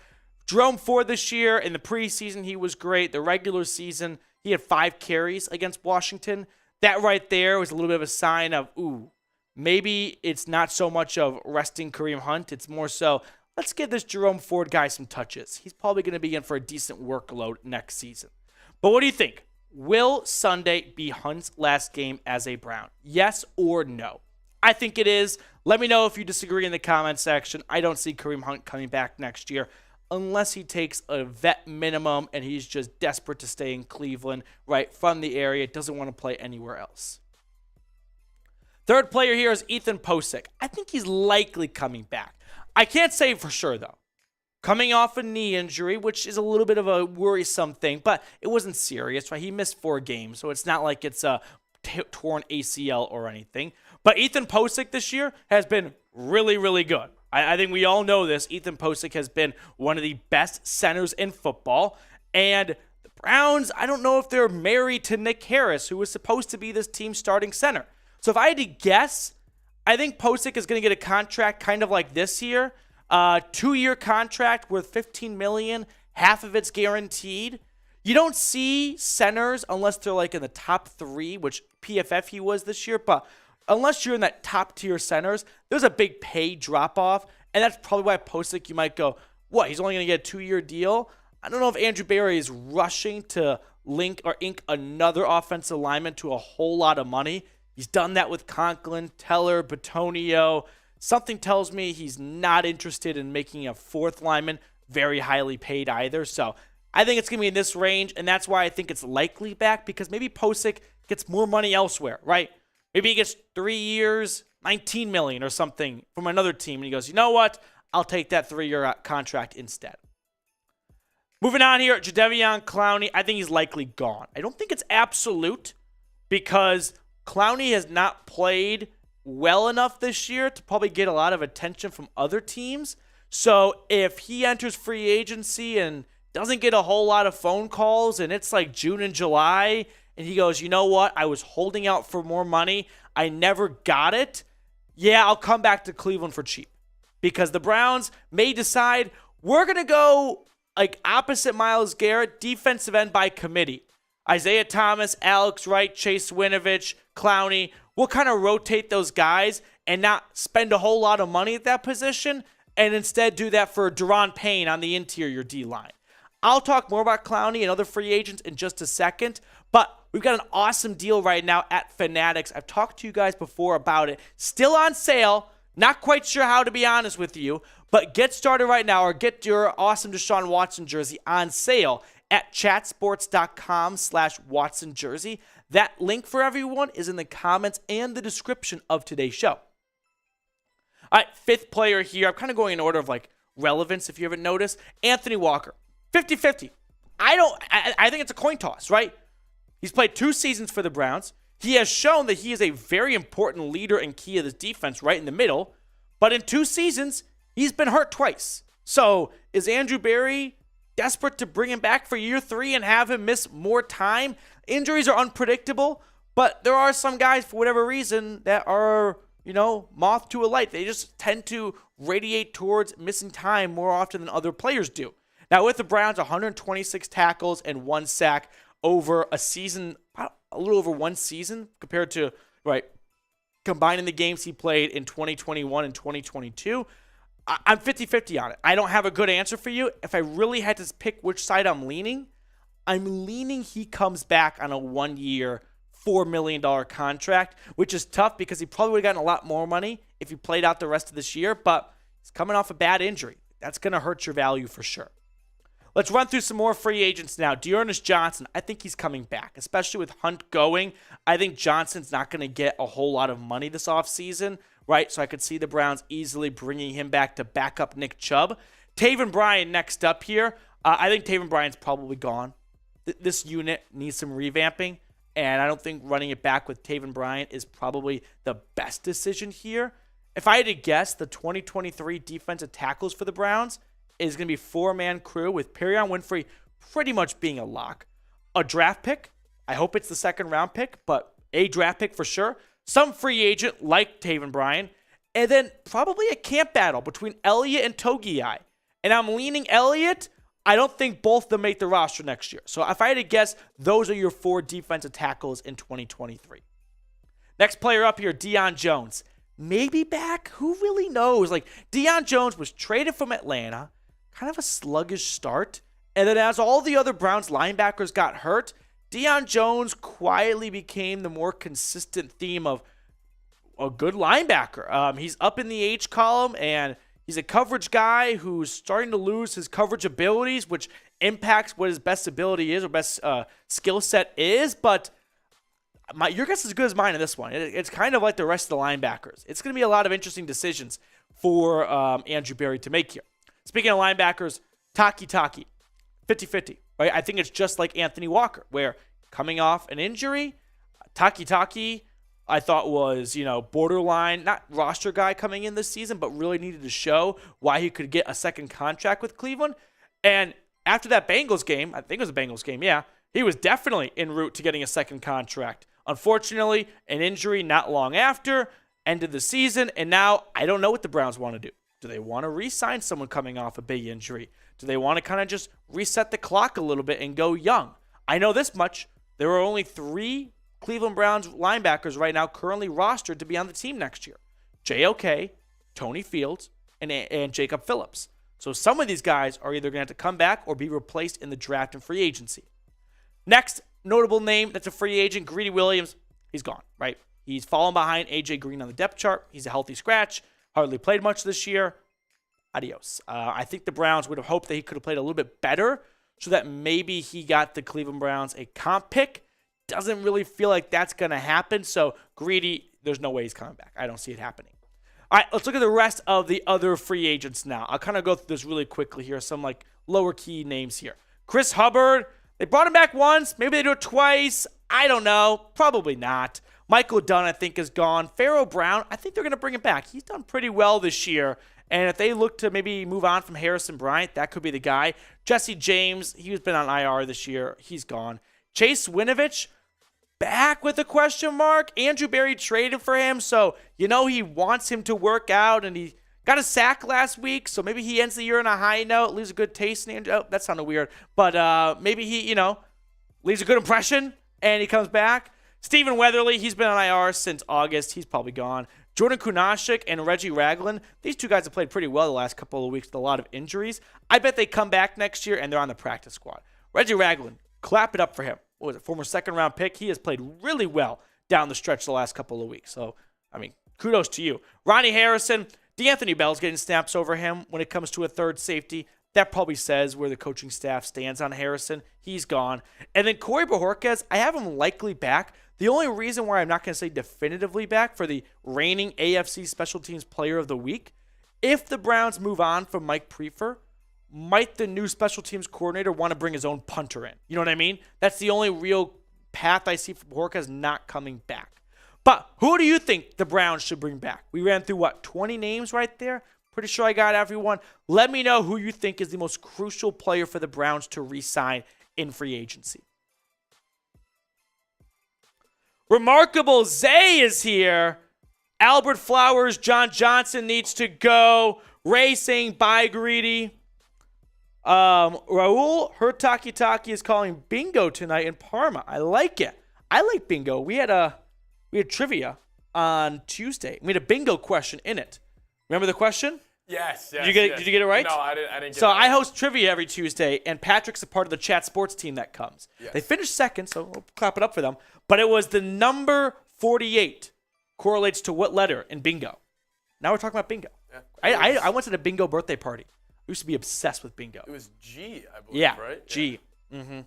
[SPEAKER 1] Jerome Ford this year, in the preseason, he was great. The regular season, he had 5 carries against Washington. That right there was a little bit of a sign of, maybe it's not so much of resting Kareem Hunt. It's more so, let's give this Jerome Ford guy some touches. He's probably going to be in for a decent workload next season. But what do you think? Will Sunday be Hunt's last game as a Brown? Yes or no? I think it is. Let me know if you disagree in the comment section. I don't see Kareem Hunt coming back next year unless he takes a vet minimum and he's just desperate to stay in Cleveland, right, from the area, doesn't want to play anywhere else. Third player here is Ethan Pocic. I think he's likely coming back. I can't say for sure, though. Coming off a knee injury, which is a little bit of a worrisome thing, but it wasn't serious, right? He missed 4 games, so it's not like it's a torn ACL or anything. But Ethan Pocic this year has been really, really good. I think we all know this. Ethan Pocic has been one of the best centers in football. And the Browns, I don't know if they're married to Nick Harris, who was supposed to be this team's starting center. So if I had to guess, I think Pocic is going to get a contract kind of like this year. 2-year contract worth $15 million. Half of it's guaranteed. You don't see centers unless they're like in the top 3, which PFF he was this year. But unless you're in that top tier centers, there's a big pay drop off. And that's probably why Pocic, you might go, what, he's only going to get a 2-year deal? I don't know if Andrew Berry is rushing to link or ink another offensive lineman to a whole lot of money. He's done that with Conklin, Teller, Bitonio. Something tells me he's not interested in making a 4th lineman very highly paid either. So I think it's going to be in this range, and that's why I think it's likely back, because maybe Pocic gets more money elsewhere, right? Maybe he gets 3 years, $19 million or something from another team, and he goes, you know what? I'll take that 3-year contract instead. Moving on here, Jadeveon Clowney, I think he's likely gone. I don't think it's absolute, because Clowney has not played well enough this year to probably get a lot of attention from other teams. So if he enters free agency and doesn't get a whole lot of phone calls and it's like June and July and he goes, you know what, I was holding out for more money, I never got it, yeah, I'll come back to Cleveland for cheap. Because the Browns may decide we're going to go like opposite Myles Garrett, defensive end by committee. Isaiah Thomas, Alex Wright, Chase Winovich, Clowney. We'll kind of rotate those guys and not spend a whole lot of money at that position and instead do that for Daron Payne on the interior D-line. I'll talk more about Clowney and other free agents in just a second, but we've got an awesome deal right now at Fanatics. I've talked to you guys before about it. Still on sale. Not quite sure how, to be honest with you, but get started right now or get your awesome Deshaun Watson jersey on sale at chatsports.com/Watson jersey. That link for everyone is in the comments and the description of today's show. All right, fifth player here. I'm kind of going in order of like relevance if you haven't noticed. Anthony Walker, 50-50. I think it's a coin toss, right? He's played 2 seasons for the Browns. He has shown that he is a very important leader and key of this defense right in the middle. But in 2 seasons, he's been hurt twice. So is Andrew Berry desperate to bring him back for year 3 and have him miss more time? Injuries are unpredictable, but there are some guys, for whatever reason, that are, moth to a light. They just tend to radiate towards missing time more often than other players do. Now, with the Browns, 126 tackles and 1 sack over a season, a little over 1 season compared to, combining the games he played in 2021 and 2022. I'm 50-50 on it. I don't have a good answer for you. If I really had to pick which side I'm leaning he comes back on a 1-year, $4 million contract, which is tough because he probably would have gotten a lot more money if he played out the rest of this year, but he's coming off a bad injury. That's going to hurt your value for sure. Let's run through some more free agents now. Dearness Johnson, I think he's coming back, especially with Hunt going. I think Johnson's not going to get a whole lot of money this offseason, right? So I could see the Browns easily bringing him back to back up Nick Chubb. Taven Bryan next up here. I think Taven Bryan's probably gone. This unit needs some revamping, and I don't think running it back with Taven Bryan is probably the best decision here. If I had to guess, the 2023 defensive tackles for the Browns is going to be 4-man crew with Perion Winfrey pretty much being a lock. A draft pick. I hope it's the 2nd round pick, but a draft pick for sure. Some free agent like Taven Bryan. And then probably a camp battle between Elliott and Togiai. And I'm leaning Elliott. I don't think both of them make the roster next year. So if I had to guess, those are your 4 defensive tackles in 2023. Next player up here, Deion Jones. Maybe back? Who really knows? Deion Jones was traded from Atlanta. Kind of a sluggish start. And then as all the other Browns linebackers got hurt, Deion Jones quietly became the more consistent theme of a good linebacker. He's up in the H column, and he's a coverage guy who's starting to lose his coverage abilities, which impacts what his best ability is or best skill set is. But your guess is as good as mine in this one. It's kind of like the rest of the linebackers. It's going to be a lot of interesting decisions for Andrew Berry to make here. Speaking of linebackers, Taki, 50-50, right? I think it's just like Anthony Walker, where coming off an injury, Taki, I thought was, borderline, not roster guy coming in this season, but really needed to show why he could get a second contract with Cleveland. And after that Bengals game, I think it was a Bengals game, yeah, he was definitely en route to getting a second contract. Unfortunately, an injury not long after, ended the season, and now I don't know what the Browns want to do. Do they want to re-sign someone coming off a big injury? Do they want to kind of just reset the clock a little bit and go young? I know this much. There are only 3 Cleveland Browns linebackers right now currently rostered to be on the team next year. JOK, Tony Fields, and Jacob Phillips. So some of these guys are either going to have to come back or be replaced in the draft and free agency. Next notable name that's a free agent, Greedy Williams. He's gone, right? He's fallen behind A.J. Green on the depth chart. He's a healthy scratch. Hardly played much this year. Adios. I think the Browns would have hoped that he could have played a little bit better so that maybe he got the Cleveland Browns a comp pick. Doesn't really feel like that's going to happen. So Greedy, there's no way he's coming back. I don't see it happening. All right, let's look at the rest of the other free agents now. I'll kind of go through this really quickly here. Some lower key names here. Chris Hubbard, they brought him back once. Maybe they do it twice. I don't know. Probably not. Michael Dunn, I think, is gone. Pharaoh Brown, I think they're going to bring him back. He's done pretty well this year. And if they look to maybe move on from Harrison Bryant, that could be the guy. Jesse James, he's been on IR this year. He's gone. Chase Winovich, back with a question mark. Andrew Berry traded for him, so he wants him to work out, and he got a sack last week, so maybe he ends the year on a high note, leaves a good taste in Andrew. Oh, that sounded weird. But maybe he, leaves a good impression, and he comes back. Stephen Weatherly, he's been on IR since August. He's probably gone. Jordan Kunashik and Reggie Ragland, these two guys have played pretty well the last couple of weeks with a lot of injuries. I bet they come back next year, and they're on the practice squad. Reggie Ragland, clap it up for him. What was it, former second-round pick? He has played really well down the stretch the last couple of weeks. So, kudos to you. Ronnie Harrison, DeAnthony Bell's getting snaps over him when it comes to a third safety. That probably says where the coaching staff stands on Harrison. He's gone. And then Corey Bojorquez, I have him likely back. The only reason why I'm not going to say definitively back for the reigning AFC Special Teams Player of the Week, if the Browns move on from Mike Priefer, might the new special teams coordinator want to bring his own punter in? You know what I mean? That's the only real path I see for Bojorquez not coming back. But who do you think the Browns should bring back? We ran through, 20 names right there? Pretty sure I got everyone. Let me know who you think is the most crucial player for the Browns to re-sign in free agency. Remarkable Zay is here. Albert Flowers, John Johnson needs to go. Ray saying bye, Greedy. Raul Hurtakitaki is calling bingo tonight in Parma. I like it. I like bingo. We had trivia on Tuesday. We had a bingo question in it. Remember the question?
[SPEAKER 2] Yes.
[SPEAKER 1] Did you get it right?
[SPEAKER 2] No, I didn't get it.
[SPEAKER 1] So I host trivia every Tuesday, and Patrick's a part of the chat sports team that comes.
[SPEAKER 2] Yes.
[SPEAKER 1] They finished second, so we'll clap it up for them. But it was the number 48 correlates to what letter in bingo. Now we're talking about bingo. Yeah, I went to the bingo birthday party. I used to be obsessed with bingo.
[SPEAKER 2] It was G, I believe, right?
[SPEAKER 1] G. Yeah. Mm-hmm.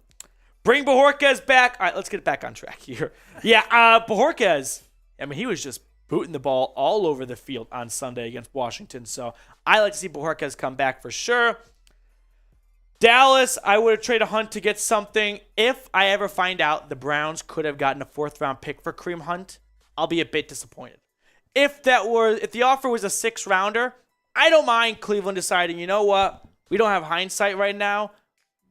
[SPEAKER 1] Bring Bojorquez back. All right, let's get back on track here. Yeah, Bojorquez, he was just booting the ball all over the field on Sunday against Washington. So I like to see Bojorquez come back for sure. Dallas, I would have traded Hunt to get something. If I ever find out the Browns could have gotten a 4th-round pick for Kareem Hunt, I'll be a bit disappointed. If the offer was a 6th-rounder, I don't mind Cleveland deciding, you know what, we don't have hindsight right now.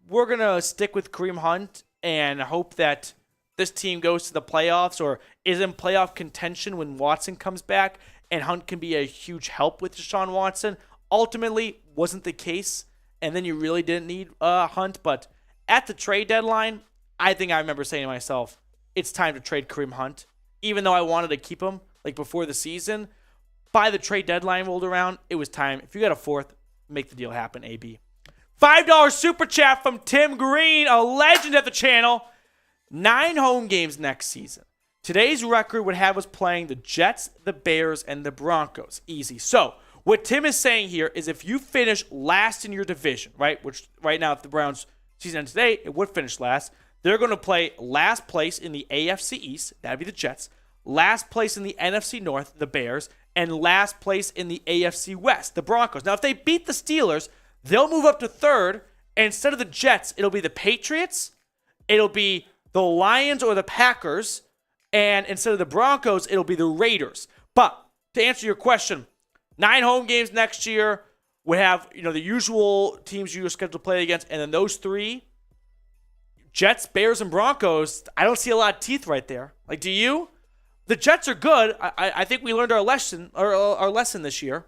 [SPEAKER 1] We're going to stick with Kareem Hunt and hope that this team goes to the playoffs or is in playoff contention when Watson comes back, and Hunt can be a huge help with Deshaun Watson. Ultimately, wasn't the case, and then you really didn't need Hunt. But at the trade deadline, I think I remember saying to myself, it's time to trade Kareem Hunt. Even though I wanted to keep him before the season, by the trade deadline rolled around, it was time. If you got a 4th, make the deal happen, AB. $5 super chat from Tim Green, a legend at the channel. 9 home games next season. Today's record would have us playing the Jets, the Bears, and the Broncos. Easy. So what Tim is saying here is if you finish last in your division, right, which right now if the Browns season ends today, it would finish last. They're going to play last place in the AFC East. That would be the Jets. Last place in the NFC North, the Bears. And last place in the AFC West, the Broncos. Now, if they beat the Steelers, they'll move up to 3rd. And instead of the Jets, it'll be the Patriots. It'll be the Lions or the Packers, and instead of the Broncos, it'll be the Raiders. But to answer your question, 9 home games next year. We have the usual teams you're scheduled to play against, and then those 3, Jets, Bears, and Broncos. I don't see a lot of teeth right there. Do you? The Jets are good. I think we learned our lesson this year.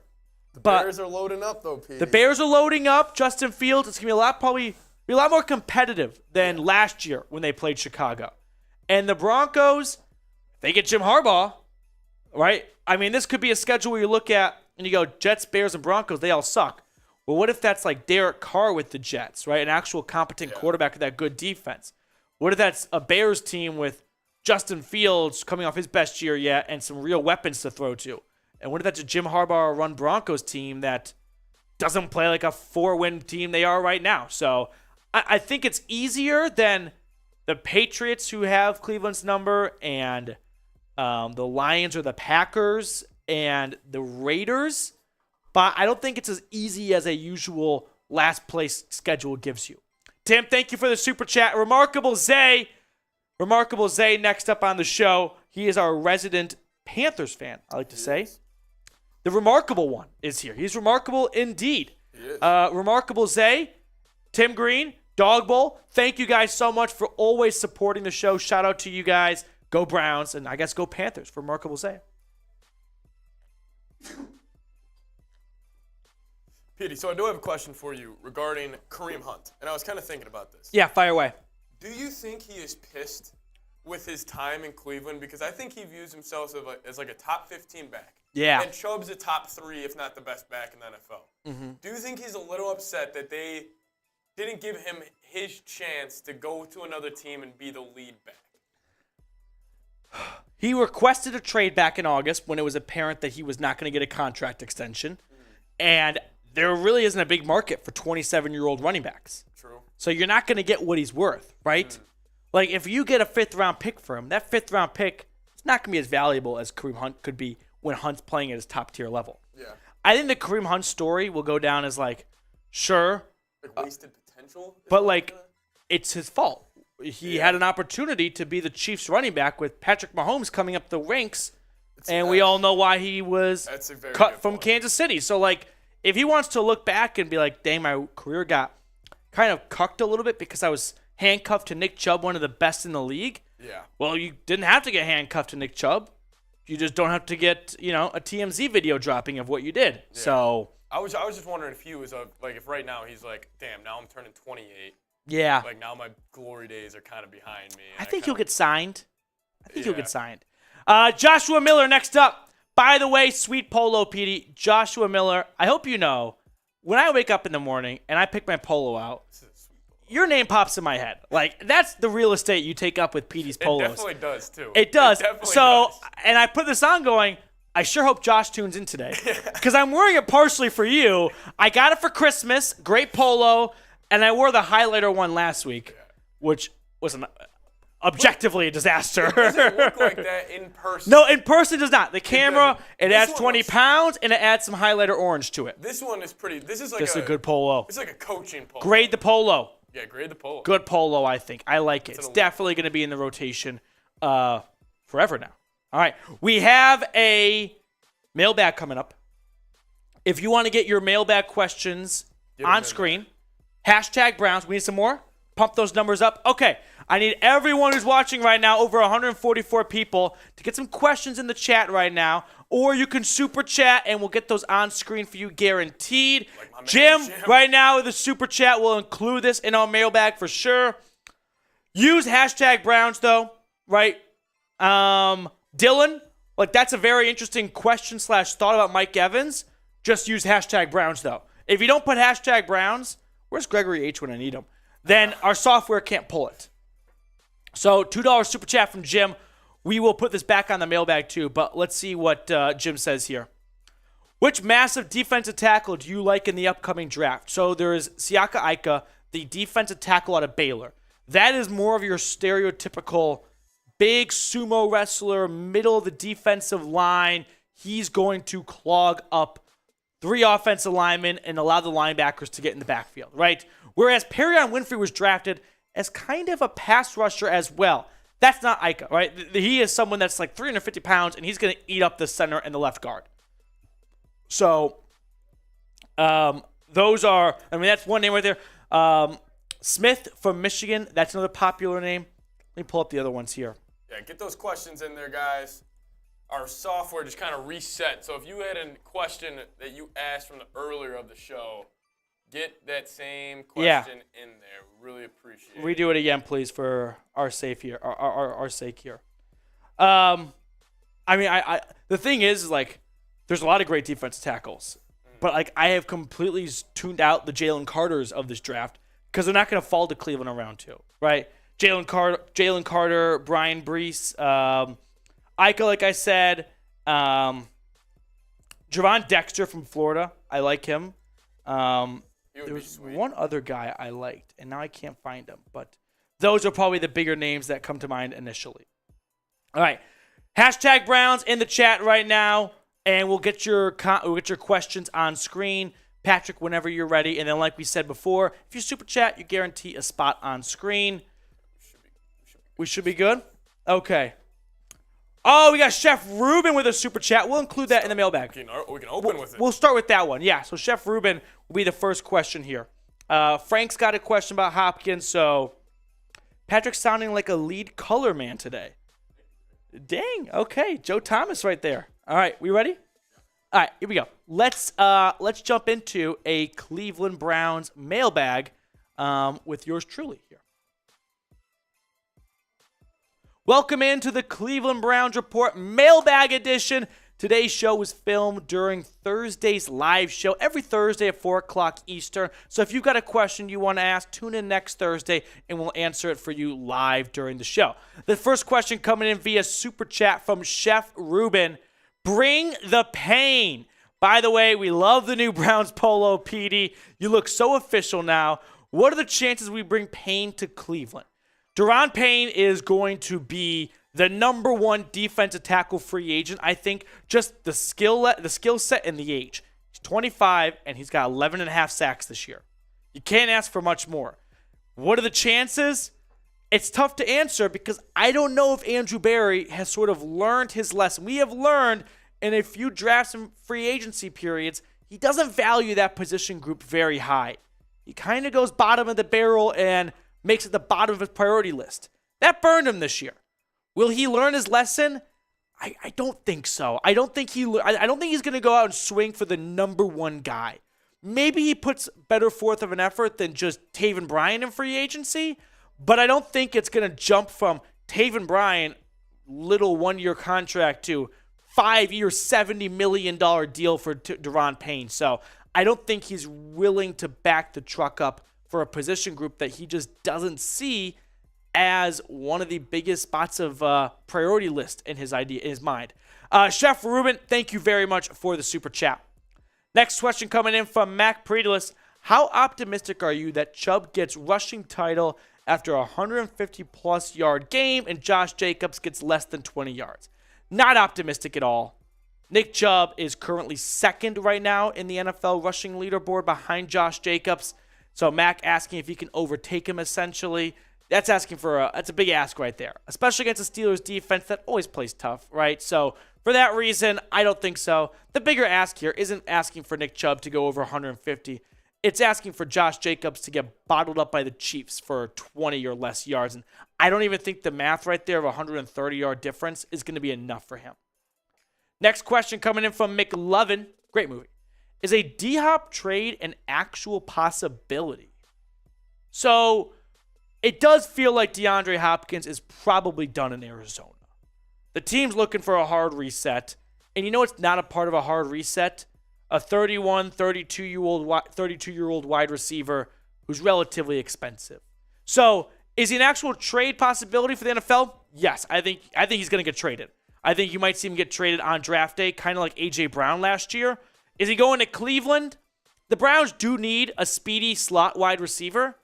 [SPEAKER 2] The Bears are loading up though, Pete.
[SPEAKER 1] The Bears are loading up. Justin Fields. It's gonna be a lot more competitive than last year when they played Chicago. And the Broncos, they get Jim Harbaugh, right? This could be a schedule where you look at and you go, Jets, Bears, and Broncos, they all suck. Well, what if that's like Derek Carr with the Jets, right? An actual competent quarterback with that good defense. What if that's a Bears team with Justin Fields coming off his best year yet and some real weapons to throw to? And what if that's a Jim Harbaugh-run Broncos team that doesn't play like a 4-win team they are right now? So I think it's easier than the Patriots, who have Cleveland's number, and the Lions or the Packers and the Raiders. But I don't think it's as easy as a usual last place schedule gives you. Tim, thank you for the super chat. Remarkable Zay next up on the show. He is our resident Panthers fan, I like to say. The remarkable one is here. He's remarkable indeed.
[SPEAKER 2] He is.
[SPEAKER 1] Remarkable Zay, Tim Green, Dog Bowl. Thank you guys so much for always supporting the show. Shout out to you guys. Go Browns, and I guess go Panthers for Remarkable Zay.
[SPEAKER 2] Petey, so I do have a question for you regarding Kareem Hunt, and I was kind of thinking about this.
[SPEAKER 1] Yeah, fire away.
[SPEAKER 2] Do you think he is pissed with his time in Cleveland? Because I think he views himself as like a top 15 back.
[SPEAKER 1] Yeah.
[SPEAKER 2] And Chubb's a top 3, if not the best back in the NFL.
[SPEAKER 1] Mm-hmm.
[SPEAKER 2] Do you think he's a little upset that they didn't give him his chance to go to another team and be the lead back?
[SPEAKER 1] He requested a trade back in August when it was apparent that he was not going to get a contract extension. And there really isn't a big market for 27-year-old running backs.
[SPEAKER 2] True.
[SPEAKER 1] So you're not going to get what he's worth, right? Like, if you get a 5th-round pick for him, that 5th-round pick is not going to be as valuable as Kareem Hunt could be when Hunt's playing at his top-tier level.
[SPEAKER 2] Yeah.
[SPEAKER 1] I think the Kareem Hunt story will go down as, like, sure.
[SPEAKER 2] Like wasted potential?
[SPEAKER 1] But, like, it's his fault. He had an opportunity to be the Chiefs running back with Patrick Mahomes coming up the ranks, and we all know why he was cut from Kansas City. So, like, if he wants to look back and be like, dang, my career got kind of cucked a little bit because I was handcuffed to Nick Chubb, one of the best in the league.
[SPEAKER 2] Yeah.
[SPEAKER 1] Well, you didn't have to get handcuffed to Nick Chubb. You just don't have to get, a TMZ video dropping of what you did. Yeah. So
[SPEAKER 2] I was just wondering if he was if right now he's like, damn, now I'm turning 28.
[SPEAKER 1] Yeah.
[SPEAKER 2] Like now my glory days are kind of behind me.
[SPEAKER 1] I think he'll get signed. He'll get signed. Joshua Miller next up. By the way, sweet polo, Petey. Joshua Miller, I hope you know, when I wake up in the morning and I pick my polo out, your name pops in my head. Like, that's the real estate you take up with Petey's polos.
[SPEAKER 2] It definitely does, too.
[SPEAKER 1] It does.
[SPEAKER 2] Does.
[SPEAKER 1] And I put this on going, I sure hope Josh tunes in today. Because I'm wearing it partially for you. I got it for Christmas. Great polo. And I wore the highlighter one last week, which was objectively a disaster.
[SPEAKER 2] It doesn't look like that in person.
[SPEAKER 1] No, in person it does not. The camera, it adds 20 pounds, and it adds some highlighter orange to it.
[SPEAKER 2] This one is pretty. This is
[SPEAKER 1] a good polo.
[SPEAKER 2] It's like a coaching polo.
[SPEAKER 1] Grade the polo.
[SPEAKER 2] Yeah, grade the polo.
[SPEAKER 1] Good polo, I think. I like it. It's definitely going to be in the rotation forever now. All right. We have a mailbag coming up. If you want to get your mailbag questions on screen, hashtag Browns. We need some more. Pump those numbers up. Okay. I need everyone who's watching right now, over 144 people, to get some questions in the chat right now. Or you can super chat, and we'll get those on screen for you guaranteed. Like Jim, right now with the super chat, will include this in our mailbag for sure. Use hashtag Browns, though, right? Dylan, like that's a very interesting question / thought about Mike Evans. Just use hashtag Browns, though. If you don't put hashtag Browns, where's Gregory H when I need him? Then our software can't pull it. So $2 super chat from Jim. We will put this back on the mailbag too, but let's see what Jim says here. Which massive defensive tackle do you like in the upcoming draft? So there is Siaka Ika, the defensive tackle out of Baylor. That is more of your stereotypical big sumo wrestler, middle of the defensive line. He's going to clog up 3 offensive linemen and allow the linebackers to get in the backfield, right? Whereas Perion Winfrey was drafted as kind of a pass rusher as well. That's not Ika, right? He is someone that's like 350 pounds, and he's going to eat up the center and the left guard. So those are, that's one name right there. Smith from Michigan, that's another popular name. Let me pull up the other ones here.
[SPEAKER 2] Yeah, get those questions in there, guys. Our software just kind of reset. So if you had a question that you asked from the earlier of the show, get that same question in there. Really appreciate it.
[SPEAKER 1] Redo it again, please, for our sake here. Our sake here. The thing is, like, there's a lot of great defensive tackles, but like I have completely tuned out the Jalen Carters of this draft because they're not going to fall to Cleveland in round 2, right? Jalen Carter, Brian Brees, Ika, like I said, Javon Dexter from Florida. I like him. There was one other guy I liked, and now I can't find him. But those are probably the bigger names that come to mind initially. All right, hashtag Browns in the chat right now, and we'll get your questions on screen. Patrick, whenever you're ready, and then like we said before, if you super chat, you guarantee a spot on screen. We should be good. Okay. Oh, we got Chef Ruben with a super chat. We'll include that in the mailbag.
[SPEAKER 2] We can open with it.
[SPEAKER 1] We'll start with that one. Yeah, so Chef Ruben will be the first question here. Frank's got a question about Hopkins, so Patrick's sounding like a lead color man today. Dang, okay. Joe Thomas right there. All right, we ready? All right, here we go. Let's jump into a Cleveland Browns mailbag with yours truly here. Welcome into the Cleveland Browns Report Mailbag Edition. Today's show was filmed during Thursday's live show, every Thursday at 4 o'clock Eastern. So if you've got a question you want to ask, tune in next Thursday, and we'll answer it for you live during the show. The first question coming in via Super Chat from Chef Ruben. Bring the pain. By the way, we love the new Browns polo, PD. You look so official now. What are the chances we bring pain to Cleveland? Daron Payne is going to be the number one defensive tackle free agent. I think just the skill set and the age. He's 25, and he's got 11 and a half sacks this year. You can't ask for much more. What are the chances? It's tough to answer because I don't know if Andrew Berry has sort of learned his lesson. We have learned in a few drafts and free agency periods, he doesn't value that position group very high. He kind of goes bottom of the barrel and makes it the bottom of his priority list. That burned him this year. Will he learn his lesson? I don't think so. I don't think he's going to go out and swing for the number one guy. Maybe he puts better forth of an effort than just Taven Bryan in free agency, but I don't think it's going to jump from Taven Bryan, little one-year contract, to 5-year, $70 million deal for Daron Payne. So I don't think he's willing to back the truck up for a position group that he just doesn't see as one of the biggest spots of priority list in his mind. Chef Ruben, thank you very much for the super chat. Next question coming in from Mac Priefer. How optimistic are you that Chubb gets rushing title after a 150-plus yard game and Josh Jacobs gets less than 20 yards? Not optimistic at all. Nick Chubb is currently second right now in the NFL rushing leaderboard behind Josh Jacobs. So Mac asking if he can overtake him essentially. That's a big ask right there, especially against the Steelers defense that always plays tough, right? So for that reason, I don't think so. The bigger ask here isn't asking for Nick Chubb to go over 150. It's asking for Josh Jacobs to get bottled up by the Chiefs for 20 or less yards. And I don't even think the math right there of a 130-yard difference is going to be enough for him. Next question coming in from McLovin. Great movie. Is a D-Hop trade an actual possibility? So it does feel like DeAndre Hopkins is probably done in Arizona. The team's looking for a hard reset. And you know what's not a part of a hard reset? A 32-year-old wide receiver who's relatively expensive. So is he an actual trade possibility for the NFL? Yes, I think he's going to get traded. I think you might see him get traded on draft day, kind of like A.J. Brown last year. Is he going to Cleveland? The Browns do need a speedy slot wide receiver.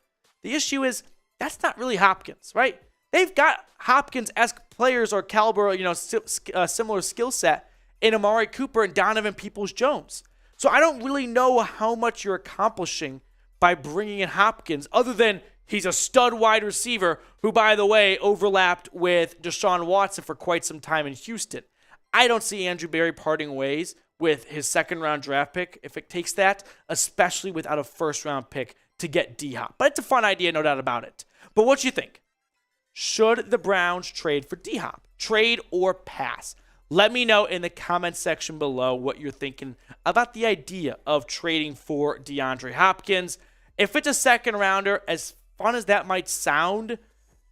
[SPEAKER 1] The issue is that's not really Hopkins, right? They've got Hopkins-esque players or caliber, similar skill set in Amari Cooper and Donovan Peoples-Jones. So I don't really know how much you're accomplishing by bringing in Hopkins other than he's a stud wide receiver who, by the way, overlapped with Deshaun Watson for quite some time in Houston. I don't see Andrew Berry parting ways with his second-round draft pick if it takes that, especially without a first-round pick to get D-Hop. But it's a fun idea, no doubt about it. But what do you think? Should the Browns trade for D-Hop? Trade or pass? Let me know in the comments section below what you're thinking about the idea of trading for DeAndre Hopkins. If it's a second-rounder, as fun as that might sound,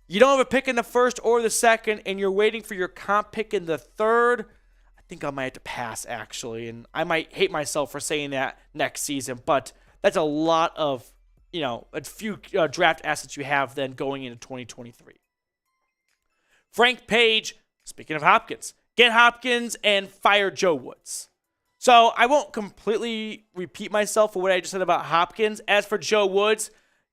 [SPEAKER 1] you don't have a pick in the first or the second, and you're waiting for your comp pick in the third, I think I might have to pass, actually. And I might hate myself for saying that next season, but that's a lot of, a few draft assets you have then going into 2023. Frank Page, speaking of Hopkins, get Hopkins and fire Joe Woods. So I won't completely repeat myself for what I just said about Hopkins. As for Joe Woods,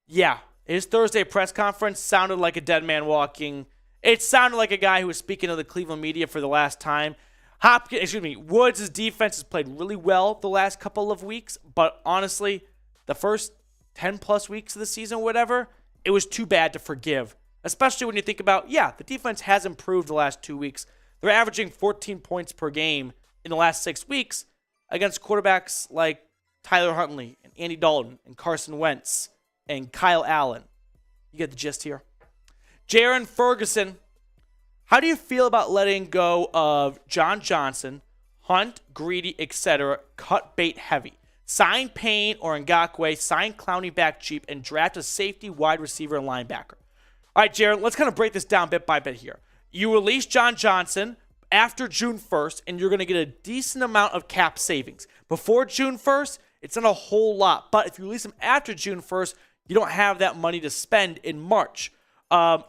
[SPEAKER 1] yeah, his Thursday press conference sounded like a dead man walking. It sounded like a guy who was speaking to the Cleveland media for the last time. Woods' defense has played really well the last couple of weeks, but honestly, the first 10-plus weeks of the season, whatever, it was too bad to forgive, especially when you think about, the defense has improved the last 2 weeks. They're averaging 14 points per game in the last 6 weeks against quarterbacks like Tyler Huntley and Andy Dalton and Carson Wentz and Kyle Allen. You get the gist here. Jaron Ferguson, how do you feel about letting go of John Johnson, Hunt, Greedy, etc., cut bait heavy? Sign Payne or Ngakoue, sign Clowney back cheap, and draft a safety, wide receiver, and linebacker. All right, Jaron, let's kind of break this down bit by bit here. You release John Johnson after June 1st, and you're going to get a decent amount of cap savings. Before June 1st, it's not a whole lot. But if you release him after June 1st, you don't have that money to spend in March.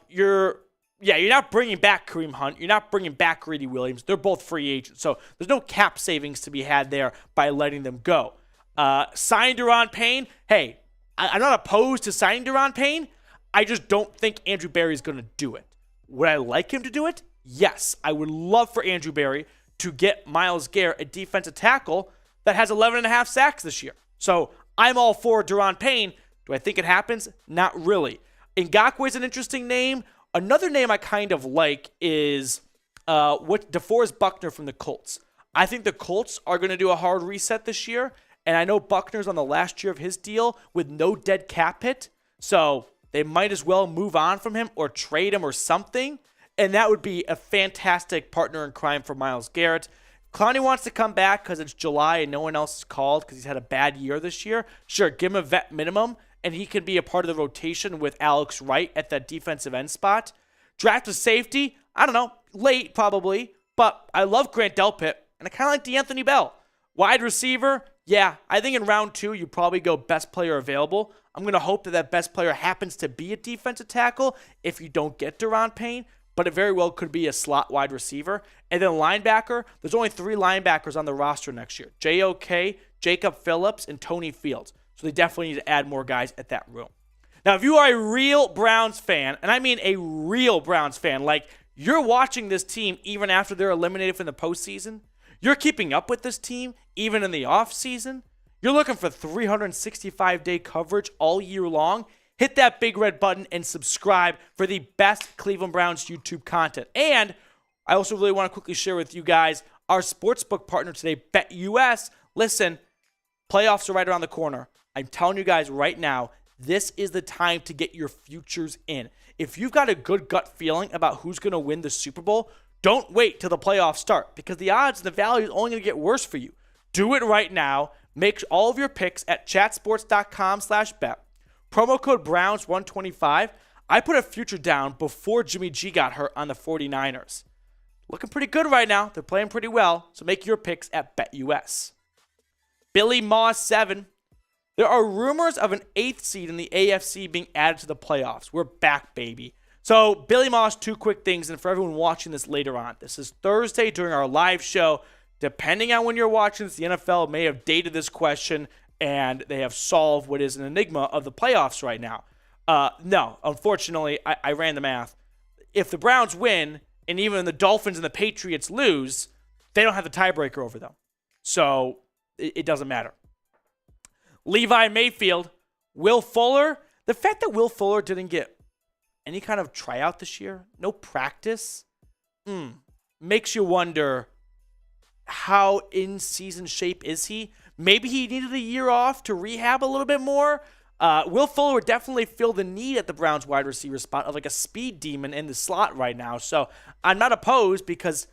[SPEAKER 1] You're not bringing back Kareem Hunt. You're not bringing back Greedy Williams. They're both free agents. So there's no cap savings to be had there by letting them go. Sign Deron Payne. Hey, I'm not opposed to signing Deron Payne. I just don't think Andrew Berry is going to do it. Would I like him to do it? Yes. I would love for Andrew Berry to get Myles Garrett, a defensive tackle that has 11.5 sacks this year. So I'm all for Deron Payne. Do I think it happens? Not really. Ngakoue is an interesting name. Another name I kind of like is DeForest Buckner from the Colts. I think the Colts are going to do a hard reset this year, and I know Buckner's on the last year of his deal with no dead cap hit, so they might as well move on from him or trade him or something, and that would be a fantastic partner in crime for Myles Garrett. Clowney wants to come back because it's July and no one else is called because he's had a bad year this year. Sure, give him a vet minimum, and he can be a part of the rotation with Alex Wright at that defensive end spot. Draft a safety, I don't know, late probably, but I love Grant Delpit, and I kind of like DeAnthony Bell. Wide receiver, yeah, I think in round 2, you probably go best player available. I'm going to hope that best player happens to be a defensive tackle if you don't get Deron Payne, but it very well could be a slot wide receiver. And then linebacker, there's only 3 linebackers on the roster next year. J.O.K., Jacob Phillips, and Tony Fields. So they definitely need to add more guys at that room. Now, if you are a real Browns fan, and I mean a real Browns fan, like you're watching this team even after they're eliminated from the postseason, you're keeping up with this team even in the offseason, you're looking for 365-day coverage all year long, hit that big red button and subscribe for the best Cleveland Browns YouTube content. And I also really want to quickly share with you guys our sportsbook partner today, BetUS. Listen, playoffs are right around the corner. I'm telling you guys right now, this is the time to get your futures in. If you've got a good gut feeling about who's going to win the Super Bowl, don't wait till the playoffs start because the odds and the value is only going to get worse for you. Do it right now. Make all of your picks at chatsports.com/bet. Promo code Browns125. I put a future down before Jimmy G got hurt on the 49ers. Looking pretty good right now. They're playing pretty well. So make your picks at BetUS. Billy Moss 7. There are rumors of an 8th seed in the AFC being added to the playoffs. We're back, baby. So Billy Moss, 2 quick things. And for everyone watching this later on, this is Thursday during our live show. Depending on when you're watching this, the NFL may have dated this question and they have solved what is an enigma of the playoffs right now. No, unfortunately, I ran the math. If the Browns win and even the Dolphins and the Patriots lose, they don't have the tiebreaker over them. So it doesn't matter. Levi Mayfield, Will Fuller. The fact that Will Fuller didn't get any kind of tryout this year, no practice, makes you wonder how in season shape is he? Maybe he needed a year off to rehab a little bit more. Will Fuller would definitely feel the need at the Browns wide receiver spot of like a speed demon in the slot right now. So I'm not opposed because,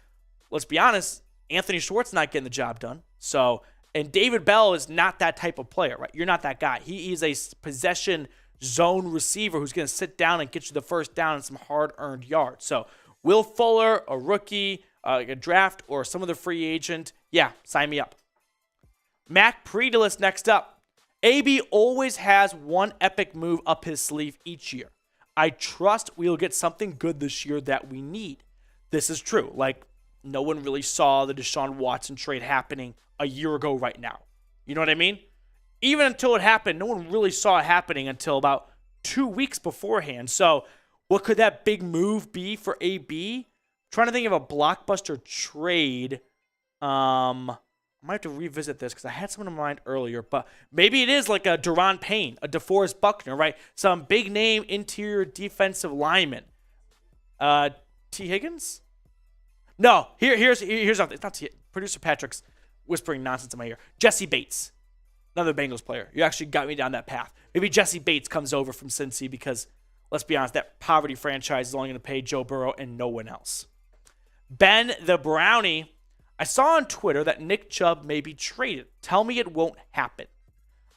[SPEAKER 1] let's be honest, Anthony Schwartz not getting the job done. So, and David Bell is not that type of player, right? You're not that guy. He is a possession zone receiver who's going to sit down and get you the first down and some hard-earned yards. So Will Fuller, a rookie, a draft, or some other free agent, yeah, sign me up. Mac Priefer next up. AB always has one epic move up his sleeve each year. I trust we will get something good this year that we need. This is true. Like, no one really saw the Deshaun Watson trade happening a year ago right now. You know what I mean? Even until it happened, no one really saw it happening until about 2 weeks beforehand. So what could that big move be for AB? Trying to think of a blockbuster trade. I might have to revisit this because I had someone in mind earlier, but maybe it is like a Deron Payne, a DeForest Buckner, right? Some big name interior defensive lineman. T. Higgins? No, here's something. It's not producer Patrick's whispering nonsense in my ear. Jesse Bates, another Bengals player. You actually got me down that path. Maybe Jesse Bates comes over from Cincy because, let's be honest, that poverty franchise is only going to pay Joe Burrow and no one else. Ben the Brownie, I saw on Twitter that Nick Chubb may be traded. Tell me it won't happen.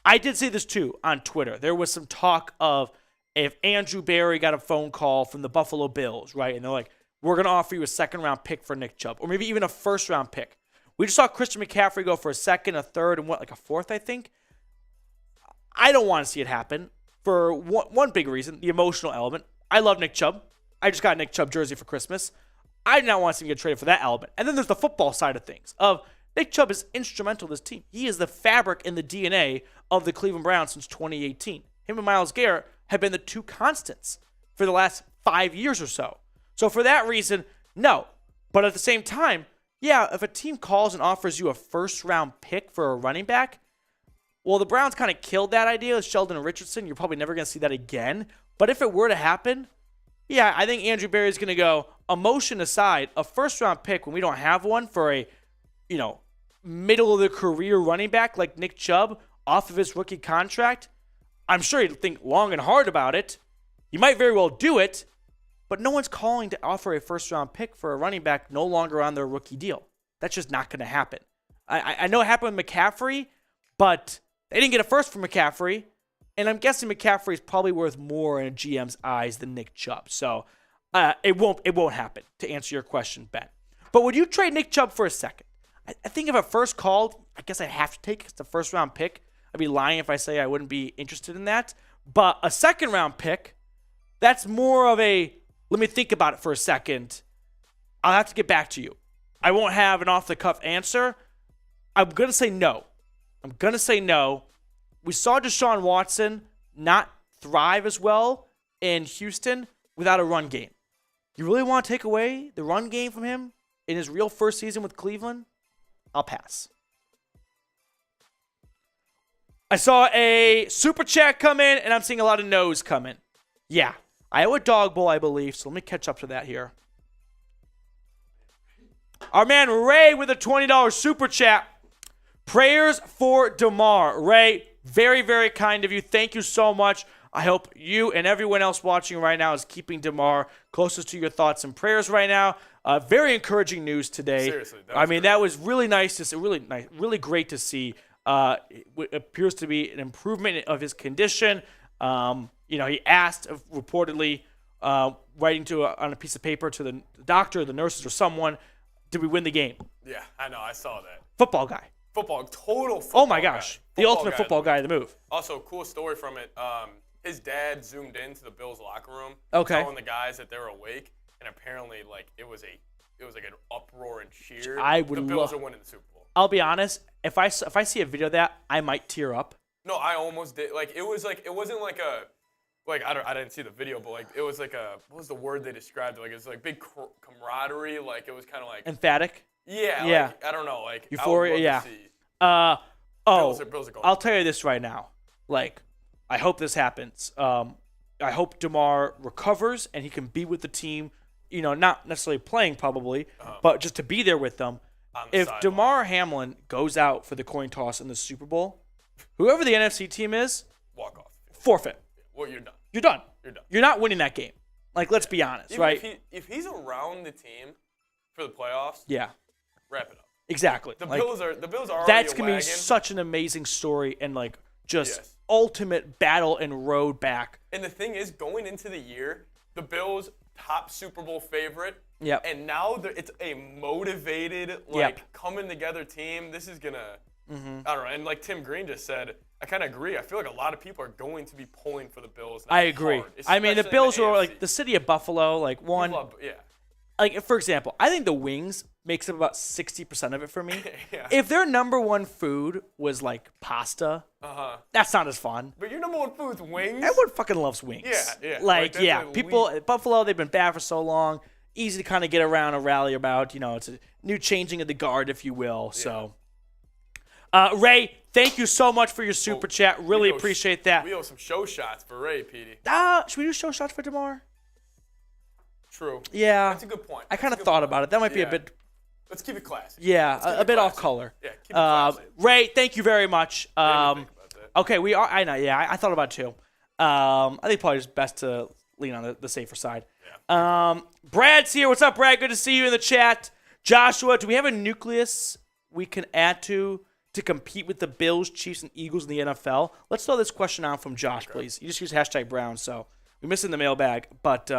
[SPEAKER 1] I did see this too on Twitter. There was some talk of if Andrew Berry got a phone call from the Buffalo Bills, right? And they're like, we're going to offer you a second-round pick for Nick Chubb, or maybe even a first-round pick. We just saw Christian McCaffrey go for a second, a third, and a fourth, I think. I don't want to see it happen for one big reason, the emotional element. I love Nick Chubb. I just got a Nick Chubb jersey for Christmas. I do not want to see him get traded for that element. And then there's the football side of things, of Nick Chubb is instrumental to this team. He is the fabric and the DNA of the Cleveland Browns since 2018. Him and Myles Garrett have been the two constants for the last 5 years or so. So for that reason, no. But at the same time, yeah, if a team calls and offers you a first-round pick for a running back, well, the Browns kind of killed that idea with Sheldon Richardson. You're probably never going to see that again. But if it were to happen, yeah, I think Andrew Berry is going to go, emotion aside, a first-round pick when we don't have one for a, middle-of-the-career running back like Nick Chubb off of his rookie contract, I'm sure he'd think long and hard about it. He might very well do it, but no one's calling to offer a first-round pick for a running back no longer on their rookie deal. That's just not going to happen. I know it happened with McCaffrey, but they didn't get a first for McCaffrey, and I'm guessing McCaffrey is probably worth more in a GM's eyes than Nick Chubb. So it won't happen, to answer your question, Ben. But would you trade Nick Chubb for a second? I think if a first called, I guess I'd have to take the first-round pick. I'd be lying if I say I wouldn't be interested in that. But a second-round pick, that's more of a, let me think about it for a second. I'll have to get back to you. I won't have an off-the-cuff answer. I'm going to say no. We saw Deshaun Watson not thrive as well in Houston without a run game. You really want to take away the run game from him in his real first season with Cleveland? I'll pass. I saw a super chat come in, and I'm seeing a lot of no's come in. Yeah, Iowa Dog Bowl, I believe, so let me catch up to that here. Our man Ray with a $20 super chat. Prayers for DeMar. Ray, very, very kind of you. Thank you so much. I hope you and everyone else watching right now is keeping DeMar closest to your thoughts and prayers right now. Very encouraging news today.
[SPEAKER 2] Seriously,
[SPEAKER 1] that was really nice to see. Really great to see. It appears to be an improvement of his condition. He asked, reportedly, writing on a piece of paper to the doctor, the nurses, or someone, did we win the game?
[SPEAKER 2] Yeah, I know. I saw that.
[SPEAKER 1] Football guy.
[SPEAKER 2] Total football.
[SPEAKER 1] Oh my gosh, the ultimate football guy in the move.
[SPEAKER 2] Also, cool story from it. His dad zoomed into the Bills locker room, telling the guys that they were awake, and apparently, it was like an uproar and cheer. The Bills are winning the Super Bowl.
[SPEAKER 1] I'll be honest. If I see a video of that, I might tear up.
[SPEAKER 2] No, I almost did. It wasn't like a. I didn't see the video, but it was like a, what was the word they described? It was big camaraderie. It was kind of
[SPEAKER 1] emphatic.
[SPEAKER 2] Yeah. I don't know.
[SPEAKER 1] Euphoria. Yeah.
[SPEAKER 2] Bills are going.
[SPEAKER 1] I'll tell you this right now. I hope this happens. I hope DeMar recovers and he can be with the team. Not necessarily playing probably, but just to be there with them. If DeMar Hamlin goes out for the coin toss in the Super Bowl, whoever the NFC team is,
[SPEAKER 2] walk off.
[SPEAKER 1] Forfeit.
[SPEAKER 2] Well, you're done.
[SPEAKER 1] You're done. You're not winning that game. Let's be honest,
[SPEAKER 2] even
[SPEAKER 1] right?
[SPEAKER 2] If he's around the team for the playoffs,
[SPEAKER 1] yeah,
[SPEAKER 2] wrap it up.
[SPEAKER 1] Exactly.
[SPEAKER 2] The Bills are already
[SPEAKER 1] that's gonna be such an amazing story and ultimate battle and road back.
[SPEAKER 2] And the thing is, going into the year, the Bills top Super Bowl favorite.
[SPEAKER 1] Yep.
[SPEAKER 2] And now it's a motivated, coming together team. This is gonna. I don't know. And like Tim Green just said, I kind of agree. I feel like a lot of people are going to be pulling for the Bills.
[SPEAKER 1] I agree.
[SPEAKER 2] Hard,
[SPEAKER 1] the Bills are the city of Buffalo. For example, I think the wings makes up about 60% of it for me.
[SPEAKER 2] Yeah.
[SPEAKER 1] If their number one food was pasta, that's not as fun.
[SPEAKER 2] But your number one food is wings?
[SPEAKER 1] Everyone fucking loves wings.
[SPEAKER 2] Yeah.
[SPEAKER 1] People at Buffalo, they've been bad for so long. Easy to kind of get around and rally about. It's a new changing of the guard, if you will. Yeah. So, Ray, thank you so much for your super chat. Really appreciate that.
[SPEAKER 2] We owe some show shots for Ray, Petey.
[SPEAKER 1] Should we do show shots for DeMar?
[SPEAKER 2] True.
[SPEAKER 1] Yeah.
[SPEAKER 2] That's a good point.
[SPEAKER 1] I kind of thought about it. That might be a bit.
[SPEAKER 2] Let's keep it classy.
[SPEAKER 1] Yeah, a bit off color.
[SPEAKER 2] Yeah, keep it classy.
[SPEAKER 1] Ray, thank you very much.
[SPEAKER 2] Think about that.
[SPEAKER 1] Okay, we are. I know. Yeah, I thought about it too. I think probably just best to lean on the safer side.
[SPEAKER 2] Yeah.
[SPEAKER 1] Brad's here. What's up, Brad? Good to see you in the chat. Joshua, do we have a nucleus we can add to compete with the Bills, Chiefs, and Eagles in the NFL? Let's throw this question out from Josh, please. You just use hashtag Brown, so we missed it in the mailbag, but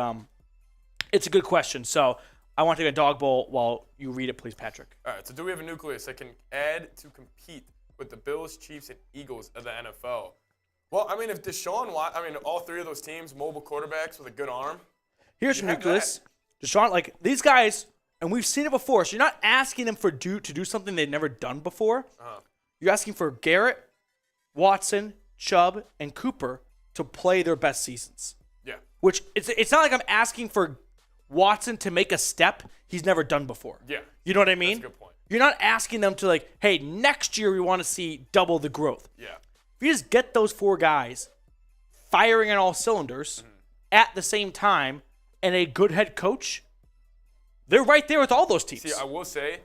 [SPEAKER 1] it's a good question. So I want to take a dog bowl while you read it, please, Patrick.
[SPEAKER 2] All right, so do we have a nucleus that can add to compete with the Bills, Chiefs, and Eagles of the NFL? Well, I mean, if Deshaun Watson, all three of those teams, mobile quarterbacks with a good arm.
[SPEAKER 1] Here's your nucleus. Deshaun, these guys, and we've seen it before, so you're not asking them to do something they've never done before. You're asking for Garrett, Watson, Chubb, and Cooper to play their best seasons.
[SPEAKER 2] Yeah.
[SPEAKER 1] Which, it's not like I'm asking for Watson to make a step he's never done before.
[SPEAKER 2] Yeah.
[SPEAKER 1] You know what I mean?
[SPEAKER 2] That's a good point.
[SPEAKER 1] You're not asking them to hey, next year we want to see double the growth.
[SPEAKER 2] Yeah.
[SPEAKER 1] If you just get those four guys firing on all cylinders at the same time and a good head coach, they're right there with all those teams.
[SPEAKER 2] See, I will say,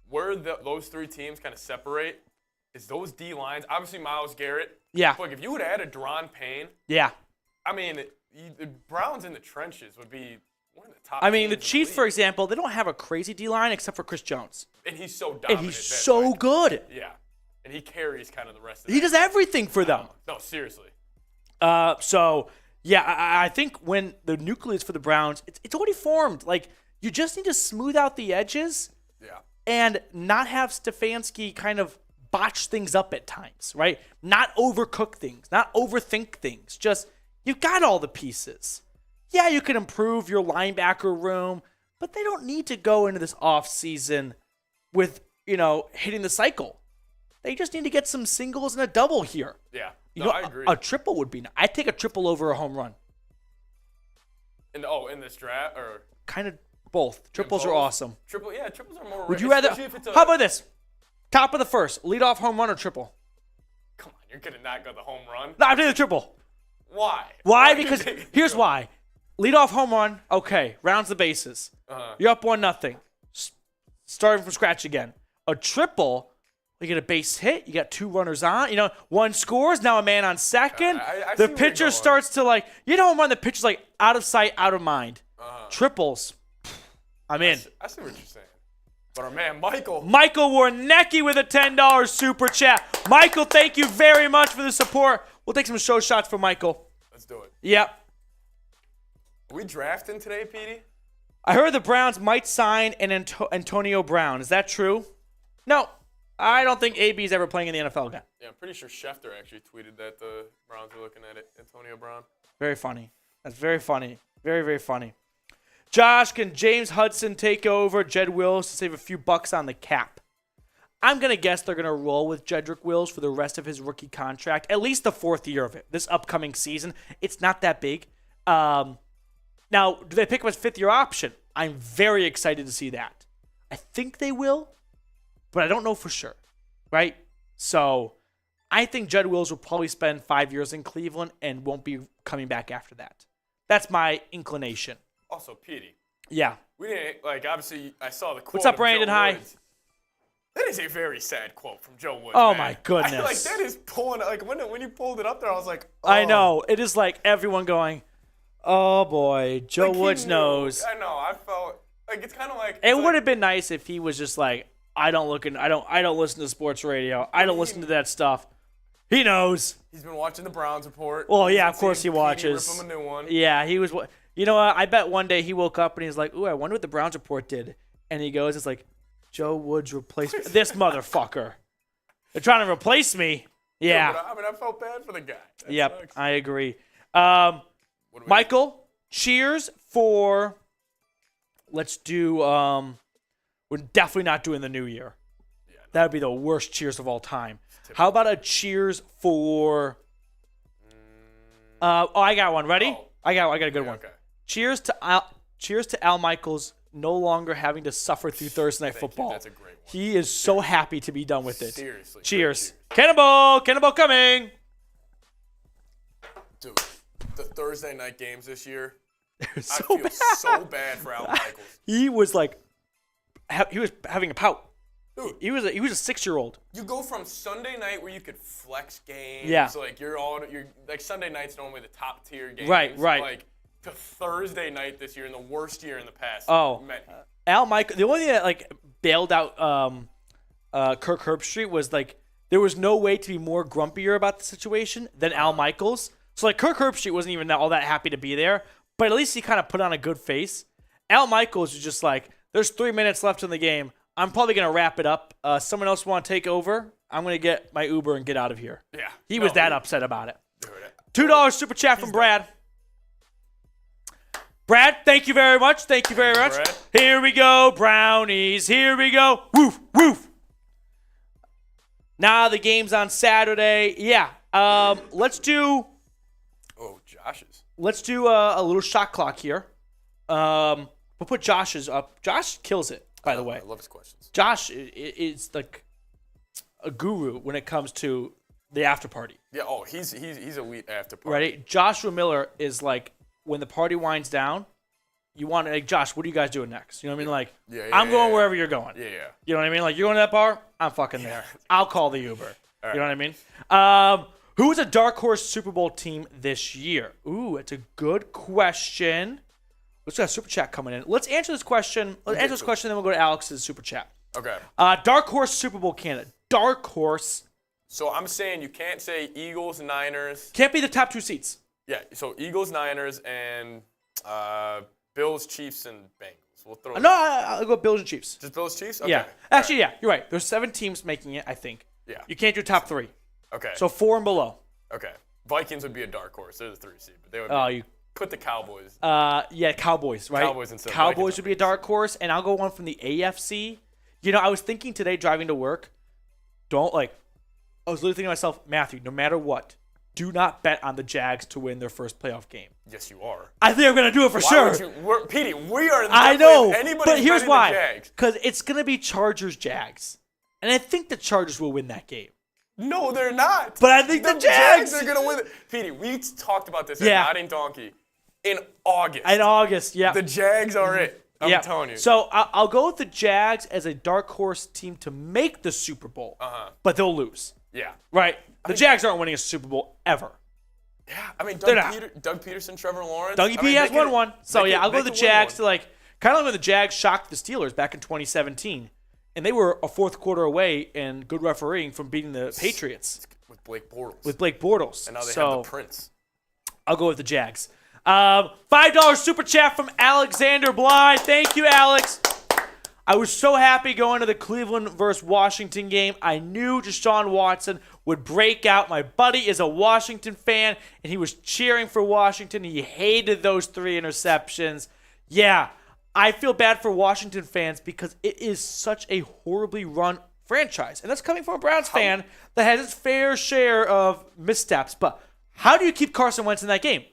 [SPEAKER 2] where those three teams kind of separate is those D lines. Obviously, Myles Garrett.
[SPEAKER 1] Yeah.
[SPEAKER 2] Look, if you would add a Deron Payne,
[SPEAKER 1] Yeah.
[SPEAKER 2] the Browns in the trenches would be one of the top.
[SPEAKER 1] The Chiefs, for example, they don't have a crazy D-line except for Chris Jones.
[SPEAKER 2] And he's so dominant.
[SPEAKER 1] And he's so good.
[SPEAKER 2] Yeah. And he carries kind of the rest of
[SPEAKER 1] He does everything for them.
[SPEAKER 2] No, seriously.
[SPEAKER 1] I think when the nucleus for the Browns, it's already formed. You just need to smooth out the edges.
[SPEAKER 2] Yeah.
[SPEAKER 1] And not have Stefanski kind of botch things up at times, right? Not overcook things, not overthink things. Just, you've got all the pieces. Yeah, you can improve your linebacker room, but they don't need to go into this offseason with, hitting the cycle. They just need to get some singles and a double here.
[SPEAKER 2] Yeah.
[SPEAKER 1] I
[SPEAKER 2] agree.
[SPEAKER 1] A triple would be nice. I'd take a triple over a home run.
[SPEAKER 2] In this draft? Or
[SPEAKER 1] kind of both. Triples are awesome.
[SPEAKER 2] Triples are more.
[SPEAKER 1] Would you rather? How about this? Top of the first, leadoff home run or triple?
[SPEAKER 2] Come on, you're gonna not go the home run.
[SPEAKER 1] No, I'm taking the triple.
[SPEAKER 2] Why?
[SPEAKER 1] Why? Because here's why. Leadoff home run. Okay, rounds the bases. You're up 1-0. Starting from scratch again. A triple. You get a base hit. You got two runners on. One scores. Now a man on second.
[SPEAKER 2] I
[SPEAKER 1] the
[SPEAKER 2] see where
[SPEAKER 1] pitcher
[SPEAKER 2] you're going.
[SPEAKER 1] starts to home run. The pitcher's out of sight, out of mind. Triples. I'm in.
[SPEAKER 2] I see what you're saying. But our man, Michael
[SPEAKER 1] Warnecki with a $10 super chat. Michael, thank you very much for the support. We'll take some show shots for Michael.
[SPEAKER 2] Let's do it.
[SPEAKER 1] Yep.
[SPEAKER 2] Are we drafting today, Petey?
[SPEAKER 1] I heard the Browns might sign an Antonio Brown. Is that true? No. I don't think AB's ever playing in the NFL again.
[SPEAKER 2] Yeah, I'm pretty sure Schefter actually tweeted that the Browns were looking at it. Antonio Brown.
[SPEAKER 1] Very funny. That's very funny. Very, very funny. Josh, can James Hudson take over Jed Wills to save a few bucks on the cap? I'm going to guess they're going to roll with Jedrick Wills for the rest of his rookie contract, at least the fourth year of it, this upcoming season. It's not that big. Now, do they pick up his fifth-year option? I'm very excited to see that. I think they will, but I don't know for sure, right? So I think Jed Wills will probably spend 5 years in Cleveland and won't be coming back after that. That's my inclination.
[SPEAKER 2] Also, Petey.
[SPEAKER 1] Yeah.
[SPEAKER 2] We didn't, obviously, I saw the quote.
[SPEAKER 1] What's up,
[SPEAKER 2] of
[SPEAKER 1] Brandon?
[SPEAKER 2] Joe
[SPEAKER 1] Hi.
[SPEAKER 2] Woods. That is a very sad quote from Joe Woods.
[SPEAKER 1] Oh,
[SPEAKER 2] man.
[SPEAKER 1] my goodness.
[SPEAKER 2] That is pulling, when you pulled it up there, I was like, oh.
[SPEAKER 1] I know. It is everyone going, oh, boy, Joe Woods knows.
[SPEAKER 2] I know. I felt, it's kind of like.
[SPEAKER 1] It would have been nice if he was just I don't listen to sports radio. I don't listen to that stuff. He knows.
[SPEAKER 2] He's been watching the Browns report.
[SPEAKER 1] Well, yeah, of course he watches.
[SPEAKER 2] Rip him a new one.
[SPEAKER 1] Yeah, he was. You know what? I bet one day he woke up and he's like, ooh, I wonder what the Browns report did. And he goes, it's Joe Woods replaced this motherfucker. They're trying to replace me. Yeah.
[SPEAKER 2] I felt bad for the guy. That
[SPEAKER 1] yep,
[SPEAKER 2] sucks.
[SPEAKER 1] I agree. Michael, cheers for. Let's do. We're definitely not doing the new year.
[SPEAKER 2] Yeah, no.
[SPEAKER 1] That would be the worst cheers of all time. How about a cheers for? I got one. Ready?
[SPEAKER 2] Oh.
[SPEAKER 1] I got a good one.
[SPEAKER 2] Okay.
[SPEAKER 1] Cheers to Al Michaels no longer having to suffer through Thursday Night Football.
[SPEAKER 2] That's a great one.
[SPEAKER 1] He is so happy to be done with it.
[SPEAKER 2] Seriously.
[SPEAKER 1] Cheers. Cannonball coming.
[SPEAKER 2] Dude, the Thursday night games this year,
[SPEAKER 1] So
[SPEAKER 2] I feel
[SPEAKER 1] bad.
[SPEAKER 2] so bad for Al Michaels.
[SPEAKER 1] He was like, he was having a pout.
[SPEAKER 2] Dude,
[SPEAKER 1] He was a 6-year-old.
[SPEAKER 2] you go from Sunday night where you could flex games.
[SPEAKER 1] Yeah.
[SPEAKER 2] Like you're like Sunday night's normally the top tier games.
[SPEAKER 1] Right.
[SPEAKER 2] Like to Thursday night this year in the worst year in the past.
[SPEAKER 1] Oh.
[SPEAKER 2] many.
[SPEAKER 1] Al Michaels. The only thing that like bailed out Kirk Herbstreit was like there was no way to be more grumpier about the situation than Al Michaels. So like Kirk Herbstreit wasn't even all that happy to be there, but at least he kind of put on a good face. Al Michaels was just like, there's 3 minutes left in the game. I'm probably going to wrap it up. Someone else want to take over? I'm going to get my Uber and get out of here.
[SPEAKER 2] Yeah.
[SPEAKER 1] He was that upset about it.
[SPEAKER 2] Dude,
[SPEAKER 1] $2 super chat from Brad. Brad, thank you very much. Thank you very much.
[SPEAKER 2] Brad.
[SPEAKER 1] Here we go, Brownies. Here we go. Woof, woof. Now the game's on Saturday. Yeah. Let's do
[SPEAKER 2] Josh's.
[SPEAKER 1] Let's do a little shot clock here. We'll put Josh's up. Josh kills it, by the way.
[SPEAKER 2] I love his questions.
[SPEAKER 1] Josh is like a guru when it comes to the after party.
[SPEAKER 2] Yeah. Oh, he's elite after party.
[SPEAKER 1] Right? Joshua Miller is like, when the party winds down, you want to, like, Josh, what are you guys doing next? You know what I mean? Like, I'm going wherever you're going.
[SPEAKER 2] Yeah.
[SPEAKER 1] You know what I mean? Like, you're going to that bar? I'm fucking there. I'll call the Uber.
[SPEAKER 2] Right.
[SPEAKER 1] You know what I mean? Who's a dark horse Super Bowl team this year? Ooh, it's a good question. Let's got a super chat coming in. Let's answer this question. Let's answer this question, then we'll go to Alex's super chat.
[SPEAKER 2] Okay.
[SPEAKER 1] Dark horse Super Bowl candidate. Dark horse.
[SPEAKER 2] So I'm saying you can't say Eagles, Niners.
[SPEAKER 1] Can't be the top 2 seats.
[SPEAKER 2] Yeah. So Eagles, Niners, and Bills, Chiefs, and Bengals. We'll throw.
[SPEAKER 1] No, I'll go Bills and Chiefs.
[SPEAKER 2] Just Bills, Chiefs. Okay.
[SPEAKER 1] Yeah. Actually, yeah, you're right. There's 7 teams making it, I think.
[SPEAKER 2] Yeah.
[SPEAKER 1] You can't do top 3.
[SPEAKER 2] Okay.
[SPEAKER 1] So 4 and below.
[SPEAKER 2] Okay. Vikings would be a dark horse. They're the 3 seed, but they would.
[SPEAKER 1] Oh, you.
[SPEAKER 2] Put the Cowboys.
[SPEAKER 1] Yeah, Cowboys, right?
[SPEAKER 2] Cowboys instead of
[SPEAKER 1] Cowboys
[SPEAKER 2] Vikings
[SPEAKER 1] would be a dark horse, and I'll go one from the AFC. You know, I was thinking today driving to work, I was literally thinking to myself, Matthew, no matter what, do not bet on the Jags to win their first playoff game.
[SPEAKER 2] Yes, you are.
[SPEAKER 1] I think I'm going to do it for sure.
[SPEAKER 2] Petey, we are.
[SPEAKER 1] I know,
[SPEAKER 2] Anybody
[SPEAKER 1] but here's why.
[SPEAKER 2] Jags.
[SPEAKER 1] Because it's going to be Chargers-Jags. And I think the Chargers will win that game.
[SPEAKER 2] No, they're not.
[SPEAKER 1] But I think the Jags
[SPEAKER 2] are going to win it. Petey, we talked about this
[SPEAKER 1] Yeah.
[SPEAKER 2] at Nodding Donkey in August.
[SPEAKER 1] In August, yeah.
[SPEAKER 2] The Jags are it. I'm telling you.
[SPEAKER 1] So I'll go with the Jags as a dark horse team to make the Super Bowl, but they'll lose.
[SPEAKER 2] Yeah.
[SPEAKER 1] Right? The Jags aren't winning a Super Bowl ever.
[SPEAKER 2] Yeah. I mean,
[SPEAKER 1] They're not.
[SPEAKER 2] Doug Peterson, Trevor Lawrence.
[SPEAKER 1] Dougie P has won one. So yeah, I'll go with the
[SPEAKER 2] win
[SPEAKER 1] Jags
[SPEAKER 2] one.
[SPEAKER 1] to kind of like when the Jags shocked the Steelers back in 2017. And they were a fourth quarter away and good refereeing from beating the Patriots.
[SPEAKER 2] With Blake
[SPEAKER 1] Bortles.
[SPEAKER 2] And now they have the Prince.
[SPEAKER 1] I'll go with the Jags. $5 super chat from Alexander Bly. Thank you, Alex. I was so happy going to the Cleveland versus Washington game. I knew Deshaun Watson would break out. My buddy is a Washington fan, and he was cheering for Washington. He hated those 3 interceptions. Yeah, I feel bad for Washington fans because it is such a horribly run franchise. And that's coming from a Browns fan that has its fair share of missteps. But how do you keep Carson Wentz in that game?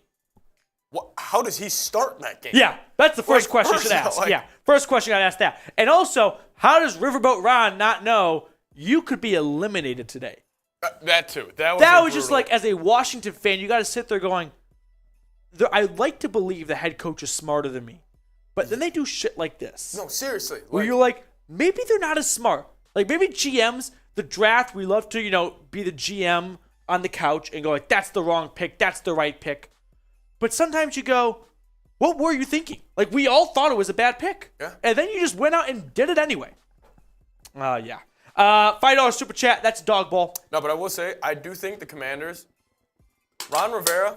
[SPEAKER 2] How does he start that game?
[SPEAKER 1] Yeah, that's the first question you should ask. First question I'd ask that. And also, how does Riverboat Ron not know you could be eliminated today?
[SPEAKER 2] That too. That
[SPEAKER 1] was just like, as a Washington fan, you got to sit there going, I'd like to believe the head coach is smarter than me. But then they do shit like this.
[SPEAKER 2] No, seriously.
[SPEAKER 1] Where you're like, maybe they're not as smart. Like, maybe GMs, the draft, we love to, be the GM on the couch and go like, that's the wrong pick, that's the right pick. But sometimes you go, what were you thinking? Like, we all thought it was a bad pick.
[SPEAKER 2] Yeah.
[SPEAKER 1] And then you just went out and did it anyway. Yeah. $5 super chat, that's dog ball.
[SPEAKER 2] No, but I will say, I do think the Commanders, Ron Rivera,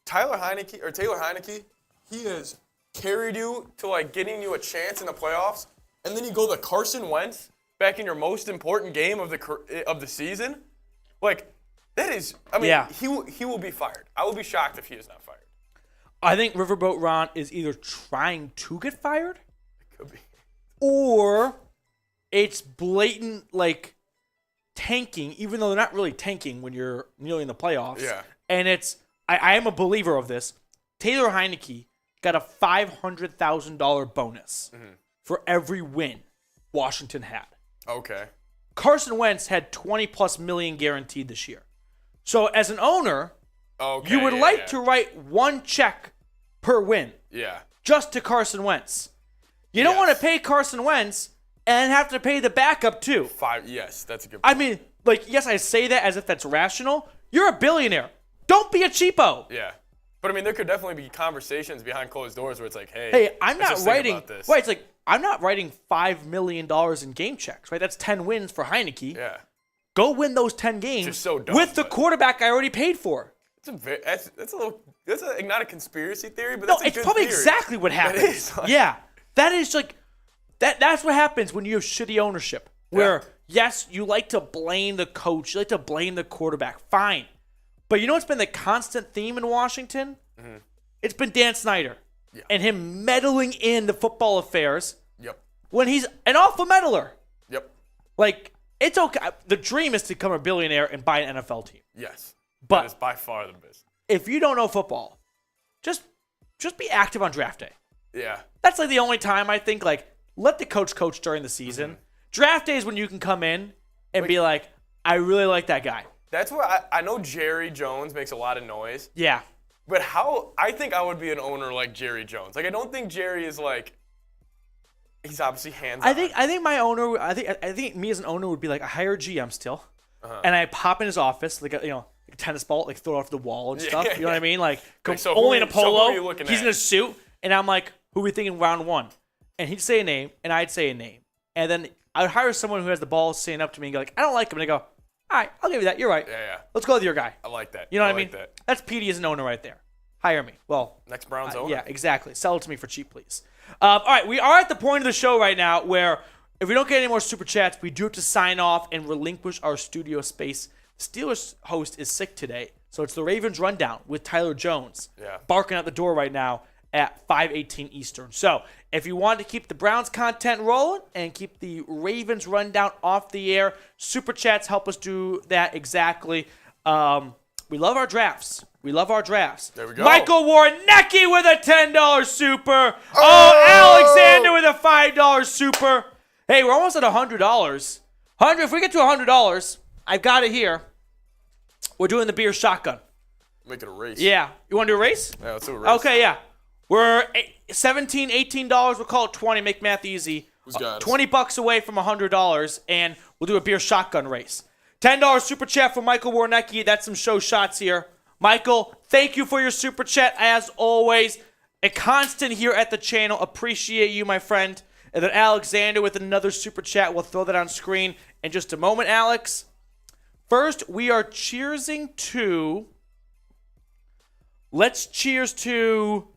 [SPEAKER 2] Taylor Heineke, he has carried you to, getting you a chance in the playoffs, and then you go to Carson Wentz back in your most important game of the season. That is, he will be fired. I will be shocked if he is not fired.
[SPEAKER 1] I think Riverboat Ron is either trying to get fired,
[SPEAKER 2] It could be,
[SPEAKER 1] or it's blatant, tanking, even though they're not really tanking when you're nearly in the playoffs.
[SPEAKER 2] Yeah.
[SPEAKER 1] And I am a believer of this. Taylor Heineke got a $500,000 bonus for every win Washington had.
[SPEAKER 2] Okay.
[SPEAKER 1] Carson Wentz had $20+ million guaranteed this year. So as an owner, you would like to write one check per win.
[SPEAKER 2] Yeah.
[SPEAKER 1] Just to Carson Wentz. You don't want to pay Carson Wentz and have to pay the backup too.
[SPEAKER 2] Yes, that's a good point.
[SPEAKER 1] I mean, yes, I say that as if that's rational. You're a billionaire. Don't be a cheapo.
[SPEAKER 2] Yeah. But I mean, there could definitely be conversations behind closed doors where it's like,
[SPEAKER 1] hey, I'm not writing.
[SPEAKER 2] This.
[SPEAKER 1] Right, it's like I'm not writing $5 million in game checks. Right, that's 10 wins for Heineke.
[SPEAKER 2] Yeah.
[SPEAKER 1] Go win those 10 games
[SPEAKER 2] Just so dumb,
[SPEAKER 1] with the quarterback I already paid for.
[SPEAKER 2] That's not a conspiracy theory, but
[SPEAKER 1] No,
[SPEAKER 2] that's a
[SPEAKER 1] it's
[SPEAKER 2] good
[SPEAKER 1] probably
[SPEAKER 2] theory.
[SPEAKER 1] exactly what happened.
[SPEAKER 2] It is.
[SPEAKER 1] Yeah, that is that's what happens when you have shitty ownership. Where yes, you like to blame the coach, you like to blame the quarterback. Fine, but you know what's been the constant theme in Washington? Mm-hmm. It's been Dan Snyder and him meddling in the football affairs.
[SPEAKER 2] Yep.
[SPEAKER 1] When he's an awful meddler.
[SPEAKER 2] Yep.
[SPEAKER 1] It's okay. The dream is to become a billionaire and buy an NFL team.
[SPEAKER 2] Yes.
[SPEAKER 1] But
[SPEAKER 2] that is by far the best.
[SPEAKER 1] If you don't know football, just be active on draft day.
[SPEAKER 2] Yeah.
[SPEAKER 1] That's the only time I think let the coach during the season. Mm-hmm. Draft day is when you can come in and be like, I really like that guy.
[SPEAKER 2] That's where I know Jerry Jones makes a lot of noise.
[SPEAKER 1] Yeah.
[SPEAKER 2] But I think I would be an owner like Jerry Jones. I don't think Jerry is he's obviously hands-on.
[SPEAKER 1] I think my owner, I think me as an owner would be I hire a GM still, and I pop in his office a tennis ball, throw it off the wall and stuff. You know what I mean? Only in a polo. He's in a suit, and I'm like, who are we thinking round one? And he'd say a name, and I'd say a name, and then I'd hire someone who has the ball stand up to me and go I don't like him, and I go, all right, I'll give you that. You're right.
[SPEAKER 2] Yeah.
[SPEAKER 1] Let's go with your guy.
[SPEAKER 2] I like that.
[SPEAKER 1] You know what I
[SPEAKER 2] like
[SPEAKER 1] mean?
[SPEAKER 2] That.
[SPEAKER 1] That's Petey as an owner right there. Hire me. Well,
[SPEAKER 2] next Browns owner.
[SPEAKER 1] Yeah, exactly. Sell it to me for cheap, please. All right, we are at the point of the show right now where if we don't get any more super chats, we do have to sign off and relinquish our studio space. Steelers host is sick today, so it's the Ravens Rundown with Tyler Jones barking at the door right now at 5:18 Eastern. So if you want to keep the Browns content rolling and keep the Ravens Rundown off the air, super chats help us do that exactly. We love our drafts.
[SPEAKER 2] There we go.
[SPEAKER 1] Michael Warnecki with a $10 super. Alexander with a $5 super. Hey, we're almost at $100. If we get to $100, I've got it here. We're doing the beer shotgun.
[SPEAKER 2] Make it a race.
[SPEAKER 1] Yeah. You want to do a race?
[SPEAKER 2] Yeah, let's do a race.
[SPEAKER 1] Okay, yeah. We're $17, $18. We'll call it 20. Make math easy.
[SPEAKER 2] Who's got us?
[SPEAKER 1] $20 away from $100, and we'll do a beer shotgun race. $10 super chat from Michael Warnecki. That's some show shots here. Michael, thank you for your super chat as always. A constant here at the channel. Appreciate you, my friend. And then Alexander with another super chat. We'll throw that on screen in just a moment, Alex. First, we are cheersing to... Let's cheers to...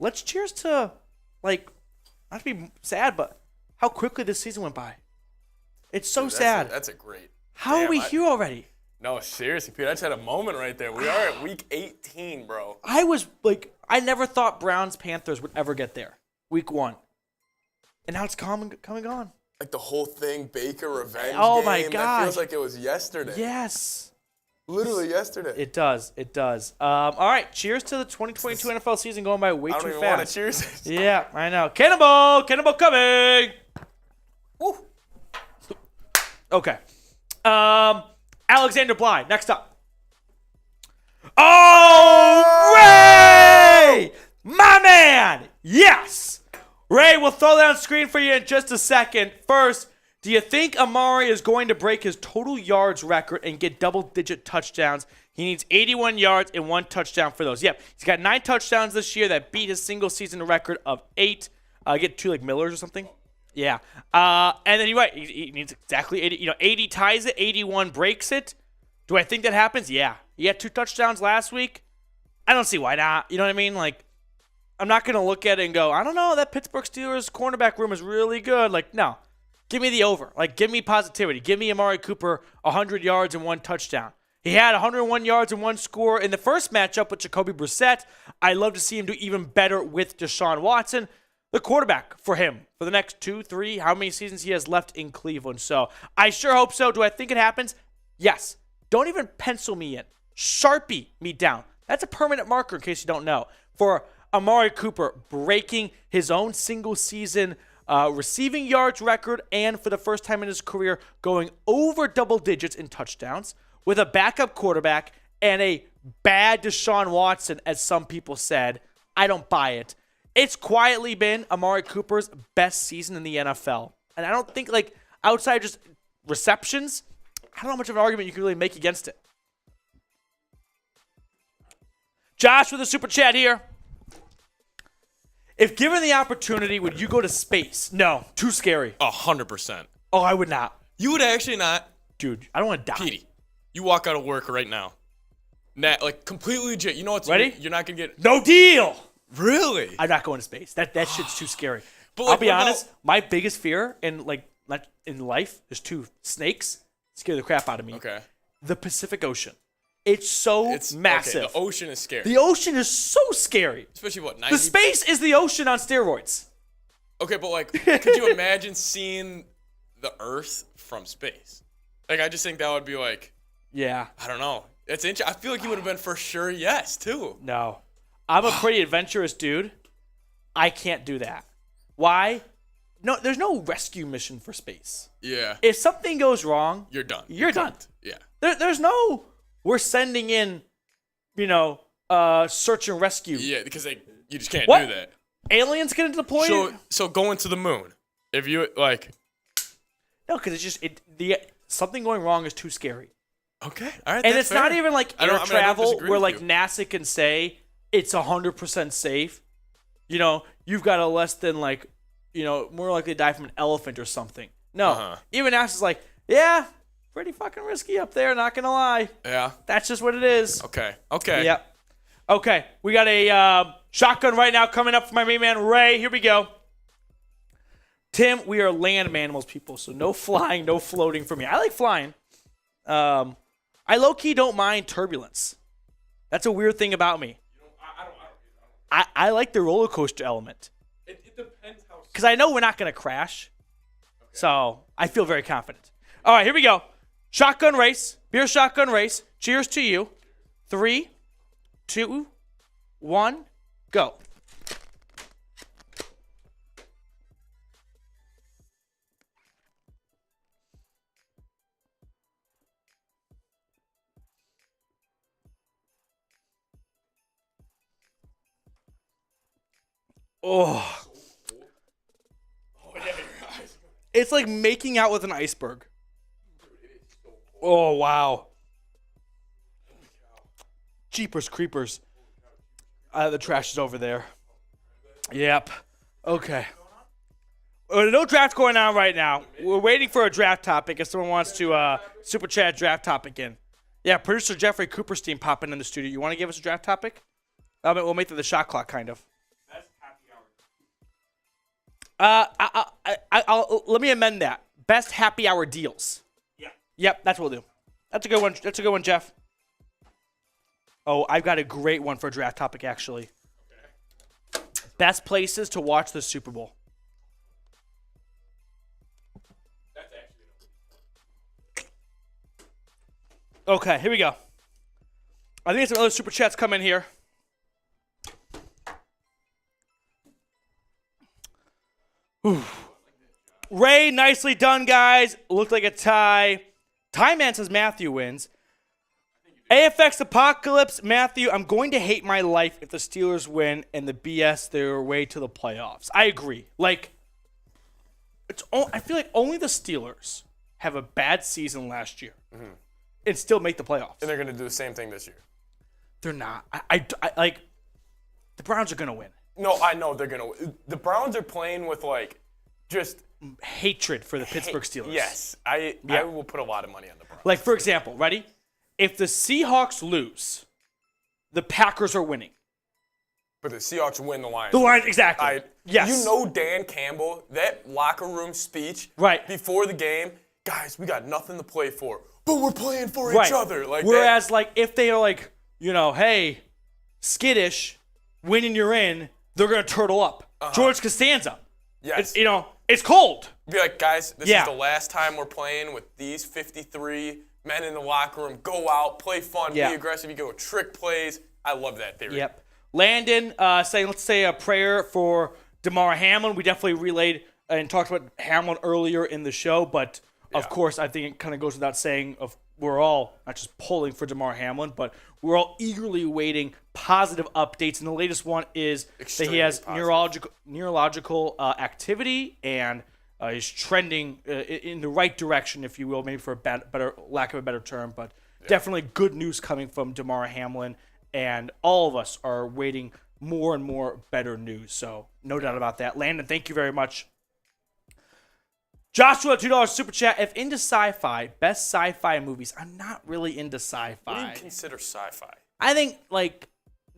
[SPEAKER 1] Let's cheers to, not to be sad, but how quickly this season went by. It's so sad.
[SPEAKER 2] That's a great...
[SPEAKER 1] How are we here already?
[SPEAKER 2] No, seriously, Pete. I just had a moment right there. We are at week 18, bro.
[SPEAKER 1] I never thought Browns-Panthers would ever get there. Week 1. And now it's coming gone.
[SPEAKER 2] The whole thing, Baker revenge
[SPEAKER 1] Oh,
[SPEAKER 2] game.
[SPEAKER 1] my God.
[SPEAKER 2] That feels like it was yesterday.
[SPEAKER 1] Yes.
[SPEAKER 2] Literally yesterday.
[SPEAKER 1] It does. All right. Cheers to the 2022 NFL season going by way too fast.
[SPEAKER 2] I don't even want to cheers.
[SPEAKER 1] Yeah, I know. Cannonball coming. Woo. Okay. Alexander Bly, next up. Oh, Ray! My man! Yes! Ray, we'll throw that on screen for you in just a second. First, do you think Amari is going to break his total yards record and get double-digit touchdowns? He needs 81 yards and 1 touchdown for those. Yep, he's got 9 touchdowns this year that beat his single-season record of 8. Get 2 Millers or something. Yeah. And then you're right. He needs exactly 80. 80 ties it, 81 breaks it. Do I think that happens? Yeah. He had 2 touchdowns last week. I don't see why not. You know what I mean? I'm not going to look at it and go, I don't know, that Pittsburgh Steelers cornerback room is really good. No. Give me the over. Give me positivity. Give me Amari Cooper 100 yards and 1 touchdown. He had 101 yards and 1 score in the first matchup with Jacoby Brissett. I'd love to see him do even better with Deshaun Watson, the quarterback for him for the next 2, 3, how many seasons he has left in Cleveland. So I sure hope so. Do I think it happens? Yes. Don't even pencil me in. Sharpie me down. That's a permanent marker in case you don't know. For Amari Cooper breaking his own single season receiving yards record and for the first time in his career going over double digits in touchdowns with a backup quarterback and a bad Deshaun Watson, as some people said. I don't buy it. It's quietly been Amari Cooper's best season in the NFL. And I don't think, like, outside just receptions, I don't know how much of an argument you can really make against it. Josh with a super chat here. If given the opportunity, would you go to space? No, too scary.
[SPEAKER 2] 100%.
[SPEAKER 1] Oh, I would not.
[SPEAKER 2] You would actually not.
[SPEAKER 1] Dude, I don't want to die.
[SPEAKER 2] Petey, you walk out of work right now. Like, completely legit. You know what's
[SPEAKER 1] ready?
[SPEAKER 2] You're not going to get...
[SPEAKER 1] No deal.
[SPEAKER 2] Really?
[SPEAKER 1] I'm not going to space. That shit's too scary.
[SPEAKER 2] But like,
[SPEAKER 1] I'll be honest, my biggest fear in life, there's two. Snakes scare the crap out of me.
[SPEAKER 2] Okay.
[SPEAKER 1] The Pacific Ocean. It's massive.
[SPEAKER 2] Okay, the ocean is scary.
[SPEAKER 1] The ocean is so scary.
[SPEAKER 2] Especially what, 90?
[SPEAKER 1] The space is the ocean on steroids.
[SPEAKER 2] Okay, but like, could you imagine seeing the Earth from space? Like, I just think that would be like,
[SPEAKER 1] yeah.
[SPEAKER 2] I don't know. It's interesting. I feel like you would have been for sure yes, too.
[SPEAKER 1] No. I'm a pretty adventurous dude. I can't do that. Why? No, there's no rescue mission for space.
[SPEAKER 2] Yeah.
[SPEAKER 1] If something goes wrong,
[SPEAKER 2] You're done.
[SPEAKER 1] You're done.
[SPEAKER 2] Yeah.
[SPEAKER 1] There's no, we're sending in, search and rescue.
[SPEAKER 2] Yeah, because you just can't
[SPEAKER 1] What?
[SPEAKER 2] do that.
[SPEAKER 1] Aliens get deployed?
[SPEAKER 2] So going to the moon. If you, like...
[SPEAKER 1] No, because it's just, something going wrong is too scary.
[SPEAKER 2] Okay. All right,
[SPEAKER 1] And
[SPEAKER 2] that's
[SPEAKER 1] it's not
[SPEAKER 2] fair.
[SPEAKER 1] even like
[SPEAKER 2] I
[SPEAKER 1] air
[SPEAKER 2] don't
[SPEAKER 1] travel
[SPEAKER 2] disagree
[SPEAKER 1] where
[SPEAKER 2] with
[SPEAKER 1] like
[SPEAKER 2] you.
[SPEAKER 1] NASA can say it's 100% safe. You've got a less than more likely to die from an elephant or something. No. Even NASA's like, yeah, pretty fucking risky up there, not gonna lie.
[SPEAKER 2] Yeah.
[SPEAKER 1] That's just what it is.
[SPEAKER 2] Okay.
[SPEAKER 1] Yep. Okay, we got a shotgun right now coming up for my main man, Ray. Here we go. Tim, we are land animals, people, so no flying, no floating for me. I like flying. I low-key don't mind turbulence. That's a weird thing about me. I like the roller coaster element.
[SPEAKER 2] It depends how...
[SPEAKER 1] Because I know we're not going to crash. Okay. So I feel very confident. All right, here we go. Shotgun race. Beer shotgun race. Cheers to you. 3, 2, 1, go. Oh. It's like making out with an iceberg. Oh, wow. Jeepers creepers. The trash is over there. Yep. Okay. No draft going on right now. We're waiting for a draft topic if someone wants to super chat draft topic in. Yeah, producer Jeffrey Cooperstein popping in the studio. You want to give us a draft topic? We'll make it the shot clock, kind of. Let me amend that. Best happy hour deals. Yeah. Yep, that's what we'll do. That's a good one. That's a good one, Jeff. Oh, I've got a great one for a draft topic, actually. Okay. Best places to watch the Super Bowl.
[SPEAKER 2] That's actually...
[SPEAKER 1] Okay, here we go. I think some other super chats come in here. Ooh. Ray, nicely done, guys. Looked like a tie. Tie Man says Matthew wins. AFX Apocalypse, Matthew, I'm going to hate my life if the Steelers win and the BS their way to the playoffs. I agree. Like, I feel like only the Steelers have a bad season last year and still make the playoffs.
[SPEAKER 2] And they're going to do the same thing this year.
[SPEAKER 1] They're not. I like, the Browns are going to win.
[SPEAKER 2] No, I know they're going to win. The Browns are playing with, like, just
[SPEAKER 1] hatred for the Pittsburgh Steelers.
[SPEAKER 2] Yes. I will put a lot of money on the Browns.
[SPEAKER 1] Like, for example, ready? If the Seahawks lose, the Packers are winning.
[SPEAKER 2] But the Seahawks win the Lions.
[SPEAKER 1] The Lions, exactly. Yes.
[SPEAKER 2] You know Dan Campbell, that locker room speech before the game, guys, we got nothing to play for, but we're playing for each other. Like
[SPEAKER 1] whereas, like, if they are like, hey, skittish, winning you're in, they're going to turtle up. George Costanza.
[SPEAKER 2] Yes.
[SPEAKER 1] It's cold.
[SPEAKER 2] Be like, guys, this is the last time we're playing with these 53 men in the locker room. Go out, play fun, be aggressive. You go trick plays. I love that theory.
[SPEAKER 1] Yep. Landon saying, let's say a prayer for DeMar Hamlin. We definitely relayed and talked about Hamlin earlier in the show, but of course, I think it kind of goes without saying of we're all not just pulling for Damar Hamlin, but we're all eagerly awaiting positive updates. And the latest one is that he has neurological activity and is trending in the right direction, if you will, maybe for a better lack of a better term, but definitely good news coming from Damar Hamlin. And all of us are waiting more and more better news. So no doubt about that. Landon, thank you very much. Joshua, $2 super chat. If into sci-fi, best sci-fi movies. I'm not really into sci-fi.
[SPEAKER 2] What do you consider sci-fi?
[SPEAKER 1] I think like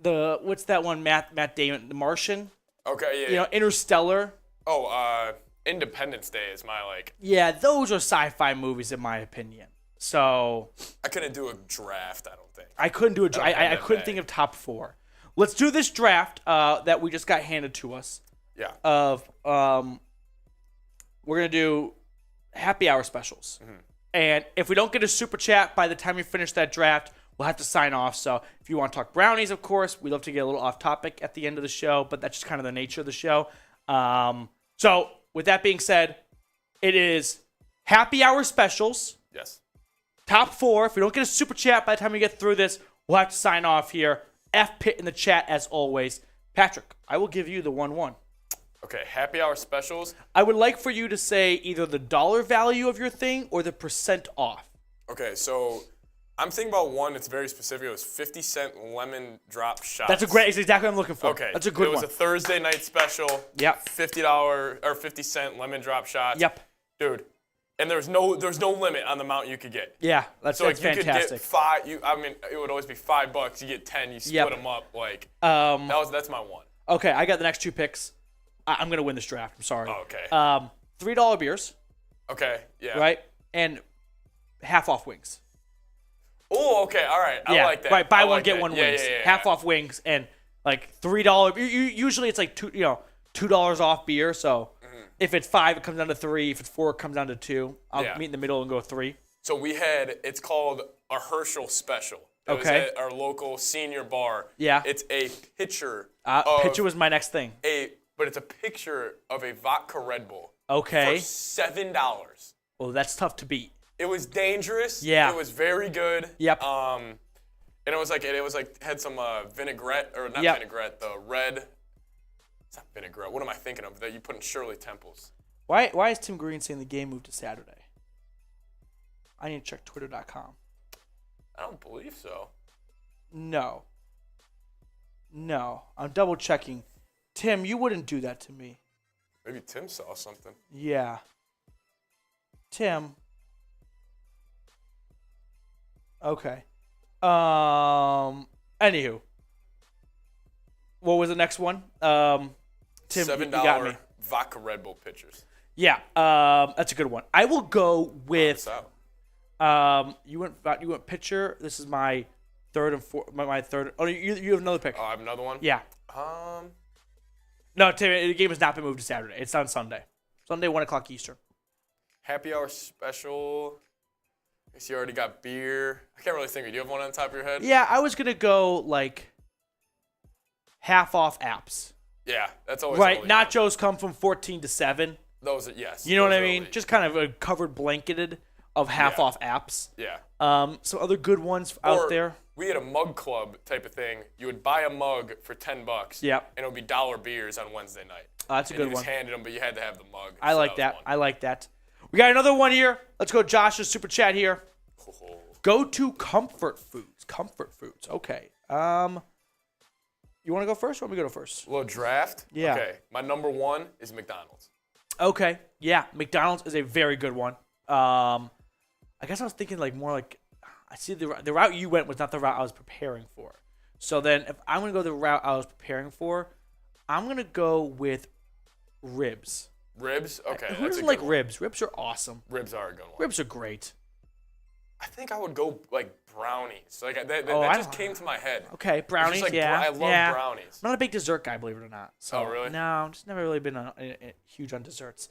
[SPEAKER 1] what's that one? Matt Damon, The Martian.
[SPEAKER 2] Okay, yeah.
[SPEAKER 1] Interstellar.
[SPEAKER 2] Oh, Independence Day is my like.
[SPEAKER 1] Yeah, those are sci-fi movies in my opinion. So
[SPEAKER 2] I couldn't do a draft. I don't think.
[SPEAKER 1] I couldn't do I couldn't think of top 4. Let's do this draft that we just got handed to us.
[SPEAKER 2] Yeah.
[SPEAKER 1] We're going to do happy hour specials. Mm-hmm. And if we don't get a super chat by the time we finish that draft, we'll have to sign off. So if you want to talk brownies, of course, we love to get a little off topic at the end of the show, but that's just kind of the nature of the show. So with that being said, it is happy hour specials.
[SPEAKER 2] Yes.
[SPEAKER 1] Top 4. If we don't get a super chat by the time we get through this, we'll have to sign off here. F-Pit in the chat as always. Patrick, I will give you the 1-1.
[SPEAKER 2] Okay, happy hour specials.
[SPEAKER 1] I would like for you to say either the dollar value of your thing or the % off.
[SPEAKER 2] Okay, so I'm thinking about one that's very specific. It was 50-cent lemon drop shots.
[SPEAKER 1] It's exactly what I'm looking for.
[SPEAKER 2] Okay.
[SPEAKER 1] That's a good one.
[SPEAKER 2] It was a Thursday night special.
[SPEAKER 1] Yep.
[SPEAKER 2] $50 or 50-cent lemon drop shots.
[SPEAKER 1] Yep.
[SPEAKER 2] Dude. And there's no limit on the amount you could get.
[SPEAKER 1] Yeah, that's fantastic.
[SPEAKER 2] You could get 5. It would always be $5. You get 10. You split them up. That's my one.
[SPEAKER 1] Okay, I got the next 2 picks. I'm gonna win this draft. I'm sorry.
[SPEAKER 2] Oh, okay.
[SPEAKER 1] $3 beers.
[SPEAKER 2] Okay. Yeah.
[SPEAKER 1] Right, and half off wings.
[SPEAKER 2] Oh, okay. All right. I like that.
[SPEAKER 1] Right. Buy one
[SPEAKER 2] like
[SPEAKER 1] get
[SPEAKER 2] that.
[SPEAKER 1] one
[SPEAKER 2] Yeah,
[SPEAKER 1] wings.
[SPEAKER 2] yeah.
[SPEAKER 1] Half off wings and like $3. Usually it's like $2 off beer. So if it's 5, it comes down to 3. If it's 4, it comes down to 2. I'll meet in the middle and go 3.
[SPEAKER 2] So it's called a Herschel special. It was at our local senior bar.
[SPEAKER 1] Yeah.
[SPEAKER 2] It's a picture.
[SPEAKER 1] Picture was my next thing.
[SPEAKER 2] But it's a picture of a vodka Red Bull.
[SPEAKER 1] Okay.
[SPEAKER 2] For $7.
[SPEAKER 1] Well, that's tough to beat.
[SPEAKER 2] It was dangerous.
[SPEAKER 1] Yeah.
[SPEAKER 2] It was very good.
[SPEAKER 1] Yep.
[SPEAKER 2] And it was like had some vinaigrette or not vinaigrette, the red. It's not vinaigrette. What am I thinking of that you put in Shirley Temples?
[SPEAKER 1] Why is Tim Green saying the game moved to Saturday? I need to check Twitter.com.
[SPEAKER 2] I don't believe so.
[SPEAKER 1] No, I'm double checking. Tim, you wouldn't do that to me.
[SPEAKER 2] Maybe Tim saw something.
[SPEAKER 1] Yeah. Tim. Okay. Anywho. What was the next one? Tim,
[SPEAKER 2] $7
[SPEAKER 1] you got me.
[SPEAKER 2] vodka Red Bull pitchers.
[SPEAKER 1] Yeah, that's a good one. I will go with. You went pitcher. This is my third and fourth. My third. Oh, you have another pick.
[SPEAKER 2] Oh, I have another one.
[SPEAKER 1] Yeah. No, Tim, the game has not been moved to Saturday. It's on Sunday. Sunday, 1:00 Eastern.
[SPEAKER 2] Happy hour special. I guess you already got beer. I can't really think of it. Do you have one on top of your head?
[SPEAKER 1] Yeah, I was gonna go like half off apps.
[SPEAKER 2] Yeah, that's always
[SPEAKER 1] right. Nachos come from 14 to 7.
[SPEAKER 2] Those are yes.
[SPEAKER 1] You know what I mean? Just kind of a covered blanketed of half off apps.
[SPEAKER 2] Yeah.
[SPEAKER 1] Some other good ones out there.
[SPEAKER 2] We had a mug club type of thing. You would buy a mug for $10.
[SPEAKER 1] Yeah.
[SPEAKER 2] And it would be $1 beers on Wednesday night.
[SPEAKER 1] That's a good one.
[SPEAKER 2] You just handed them, but you had to have the mug.
[SPEAKER 1] I like that. We got another one here. Let's go Josh's super chat here.
[SPEAKER 2] Oh.
[SPEAKER 1] Go to comfort foods. Comfort foods. Okay. You want to go first or want me to go first?
[SPEAKER 2] A little draft?
[SPEAKER 1] Yeah.
[SPEAKER 2] Okay. My number 1 is McDonald's.
[SPEAKER 1] Okay. Yeah. McDonald's is a very good one. I guess I was thinking more like I see the route you went was not the route I was preparing for. So then if I'm going to go the route I was preparing for, I'm going to go with ribs.
[SPEAKER 2] Ribs? Okay.
[SPEAKER 1] Who doesn't like ribs? Ribs are awesome.
[SPEAKER 2] Ribs are a good one.
[SPEAKER 1] Ribs are great.
[SPEAKER 2] I think I would go like brownies. Like that just came to my head.
[SPEAKER 1] Okay, brownies.
[SPEAKER 2] I love brownies.
[SPEAKER 1] I'm not a big dessert guy, believe it or not. So,
[SPEAKER 2] oh really?
[SPEAKER 1] No, I'm just never really been huge on desserts.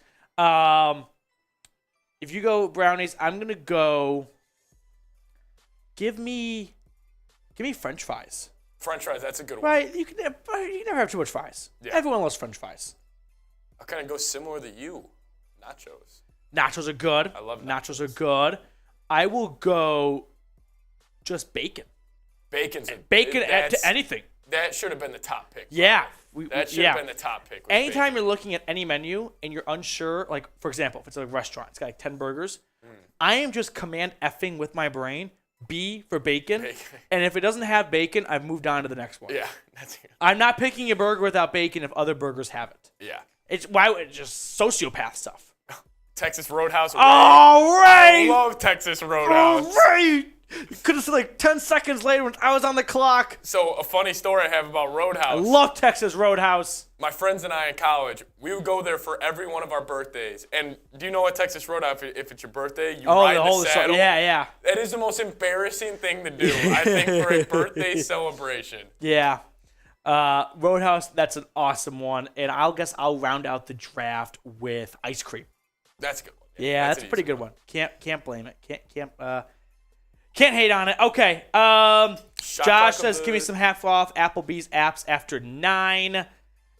[SPEAKER 1] If you go brownies, I'm gonna go. Give me French fries.
[SPEAKER 2] French fries, that's a good one.
[SPEAKER 1] Right, you can never have too much fries. Yeah. Everyone loves French fries.
[SPEAKER 2] I kind of go similar to you. Nachos.
[SPEAKER 1] Nachos are good.
[SPEAKER 2] I love
[SPEAKER 1] nachos. Nachos are good. I will go just bacon.
[SPEAKER 2] Bacon
[SPEAKER 1] to anything.
[SPEAKER 2] That should have been the top pick.
[SPEAKER 1] Yeah.
[SPEAKER 2] That should have been the top pick.
[SPEAKER 1] Anytime you're looking at any menu and you're unsure, like, for example, if it's a restaurant, it's got like 10 burgers, I am just command effing with my brain, B for bacon. And if it doesn't have bacon, I've moved on to the next one.
[SPEAKER 2] Yeah.
[SPEAKER 1] I'm not picking a burger without bacon if other burgers have it.
[SPEAKER 2] Yeah.
[SPEAKER 1] It's just sociopath stuff.
[SPEAKER 2] Texas Roadhouse.
[SPEAKER 1] All right.
[SPEAKER 2] I love Texas Roadhouse.
[SPEAKER 1] All right. You could have said like 10 seconds later when I was on the clock.
[SPEAKER 2] So a funny story I have about Roadhouse.
[SPEAKER 1] I love Texas Roadhouse.
[SPEAKER 2] My friends and I in college, we would go there for every one of our birthdays. And do you know what Texas Roadhouse, if it's your birthday, you ride the saddle?
[SPEAKER 1] Yeah.
[SPEAKER 2] That is the most embarrassing thing to do, I think, for a birthday celebration.
[SPEAKER 1] Yeah. Roadhouse, that's an awesome one. And I'll round out the draft with ice cream.
[SPEAKER 2] That's a good one.
[SPEAKER 1] Yeah, that's a pretty good one. Can't blame it. Can't hate on it. Okay. Josh says, give me some half off Applebee's apps after 9.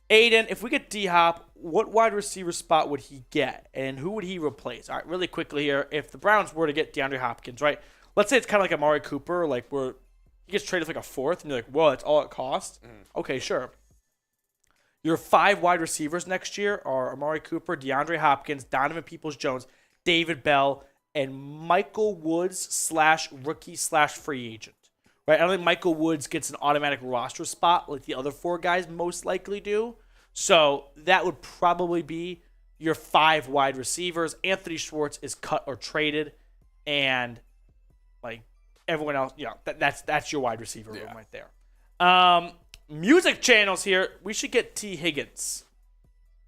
[SPEAKER 1] Aiden, if we get D-Hop, what wide receiver spot would he get? And who would he replace? All right, really quickly here. If the Browns were to get DeAndre Hopkins, right? Let's say it's kind of like Amari Cooper, like where he gets traded for like a fourth, and you're like, whoa, that's all it costs? Okay, sure. Your 5 wide receivers next year are Amari Cooper, DeAndre Hopkins, Donovan Peoples-Jones, David Bell, and Michael Woods /rookie/free agent. Right? I don't think Michael Woods gets an automatic roster spot like the other 4 guys most likely do. So that would probably be your 5 wide receivers. Anthony Schwartz is cut or traded, and like everyone else, that's your wide receiver room right there. Music channels here. We should get T. Higgins.